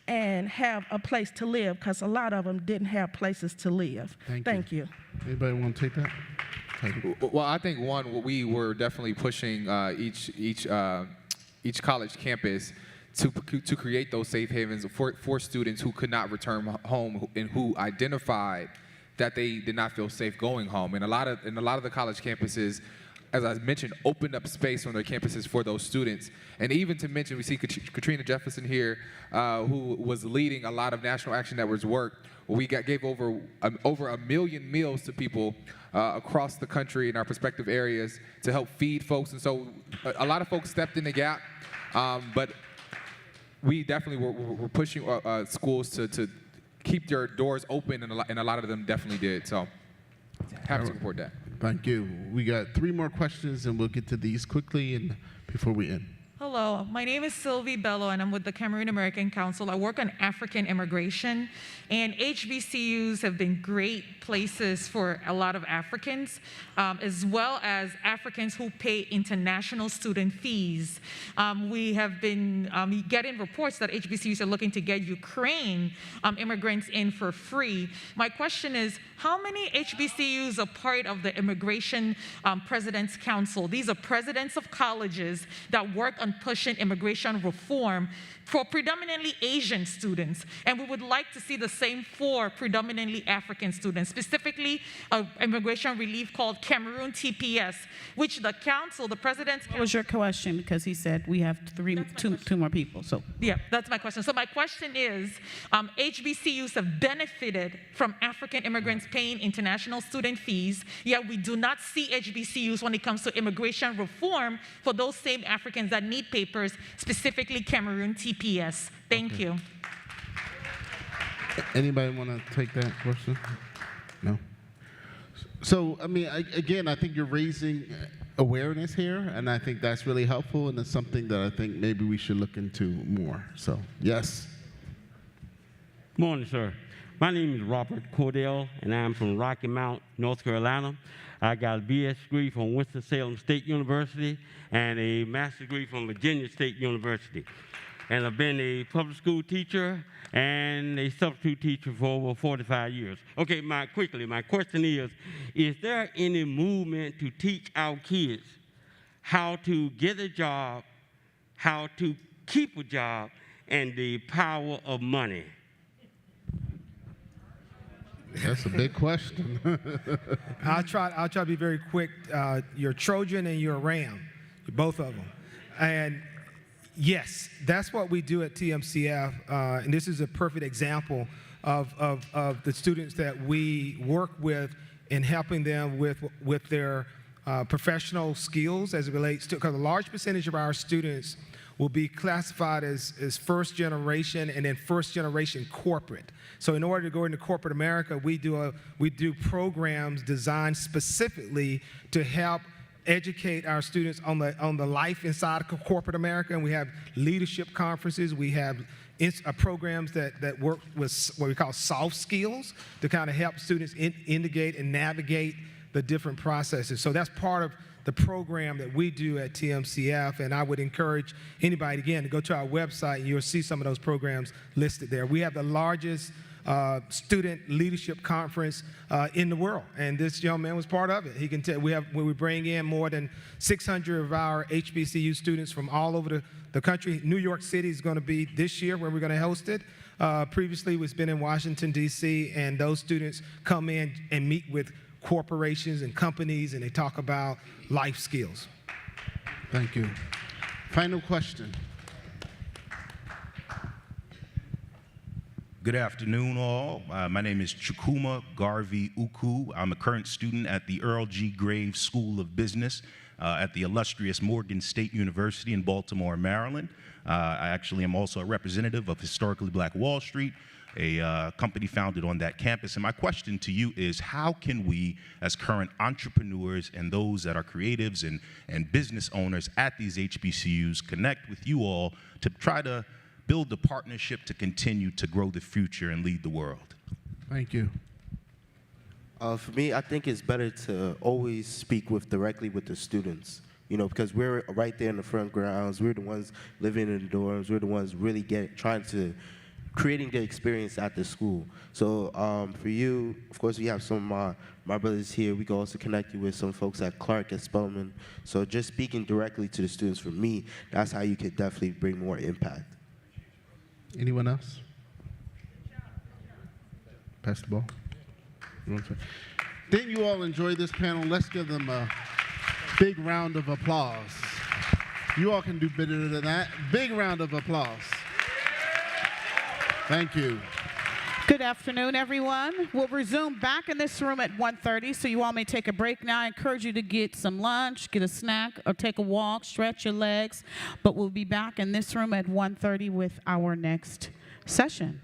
V: and have a place to live? Because a lot of them didn't have places to live. Thank you.
O: Anybody want to take that?
Q: Well, I think one, we were definitely pushing each college campus to create those safe havens for students who could not return home and who identified that they did not feel safe going home. And a lot of the college campuses, as I mentioned, opened up space on their campuses for those students. And even to mention, we see Katrina Jefferson here, who was leading a lot of National Action Network's work. We gave over 1 million meals to people across the country in our respective areas to help feed folks. And so a lot of folks stepped in the gap, but we definitely were pushing schools to keep their doors open, and a lot of them definitely did. So happy to report that.
O: Thank you. We got 3 more questions, and we'll get to these quickly and before we end.
W: Hello, my name is Sylvie Bello, and I'm with the Cameroon American Council. I work on African immigration, and HBCUs have been great places for a lot of Africans, as well as Africans who pay international student fees. We have been getting reports that HBCUs are looking to get Ukraine immigrants in for free. My question is, how many HBCUs are part of the Immigration President's Council? These are presidents of colleges that work on pushing immigration reform for predominantly Asian students. And we would like to see the same for predominantly African students, specifically immigration relief called Cameroon TPS, which the council, the president's council...
F: What was your question? Because he said we have two more people, so...
W: Yeah, that's my question. So my question is, HBCUs have benefited from African immigrants paying international student fees, yet we do not see HBCUs when it comes to immigration reform for those same Africans that need papers, specifically Cameroon TPS. Thank you.
O: Anybody want to take that question? No? So, I mean, again, I think you're raising awareness here, and I think that's really helpful, and it's something that I think maybe we should look into more. So, yes.
X: Morning, sir.
B: My name is Robert Cordell, and I'm from Rocky Mount, North Carolina. I got a BS degree from Winston-Salem State University and a master's degree from Virginia State University. And I've been a public school teacher and a substitute teacher for over 45 years. Okay, my question is there any movement to teach our kids how to get a job, how to keep a job, and the power of money?
O: That's a big question.
N: I'll try to be very quick. You're a Trojan and you're a Ram, both of them. And yes, that's what we do at TMCF. And this is a perfect example of the students that we work with in helping them with their professional skills as it relates to, because a large percentage of our students will be classified as first generation and then first generation corporate. So in order to go into corporate America, we do programs designed specifically to help educate our students on the life inside of corporate America. And we have leadership conferences. We have programs that work with what we call soft skills to kind of help students integrate and navigate the different processes. So that's part of the program that we do at TMCF, and I would encourage anybody, again, to go to our website, and you'll see some of those programs listed there. We have the largest student leadership conference in the world, and this young man was part of it. He can tell we bring in more than 600 of our HBCU students from all over the country. New York City is going to be this year where we're going to host it. Previously, we've been in Washington, D.C., and those students come in and meet with corporations and companies, and they talk about life skills.
O: Thank you. Final question.
G: Good afternoon, all. My name is Chukwuma Garvey Uku. I'm a current student at the Earl G. Graves School of Business at the illustrious Morgan State University in Baltimore, Maryland. I actually am also a representative of Historically Black Wall Street, a company founded on that campus. And my question to you is, how can we, as current entrepreneurs and those that are creatives and business owners at these HBCUs, connect with you all to try to build a partnership to continue to grow the future and lead the world?
O: Thank you.
P: For me, I think it's better to always speak directly with the students, because we're right there in the front grounds. We're the ones living in the dorms. We're the ones really creating the experience at the school. So for you, of course, we have some of my brothers here. We can also connect you with some folks at Clark and Spelman. So just speaking directly to the students, for me, that's how you could definitely bring more impact.
O: Anyone else? Pass the ball. Didn't you all enjoy this panel? Let's give them a big round of applause. You all can do better than that. Big round of applause. Thank you.
F: Good afternoon, everyone. We'll resume back in this room at 1:30, so you all may take a break now. I encourage you to get some lunch, get a snack, or take a walk, stretch your legs. But we'll be back in this room at 1:30 with our next session.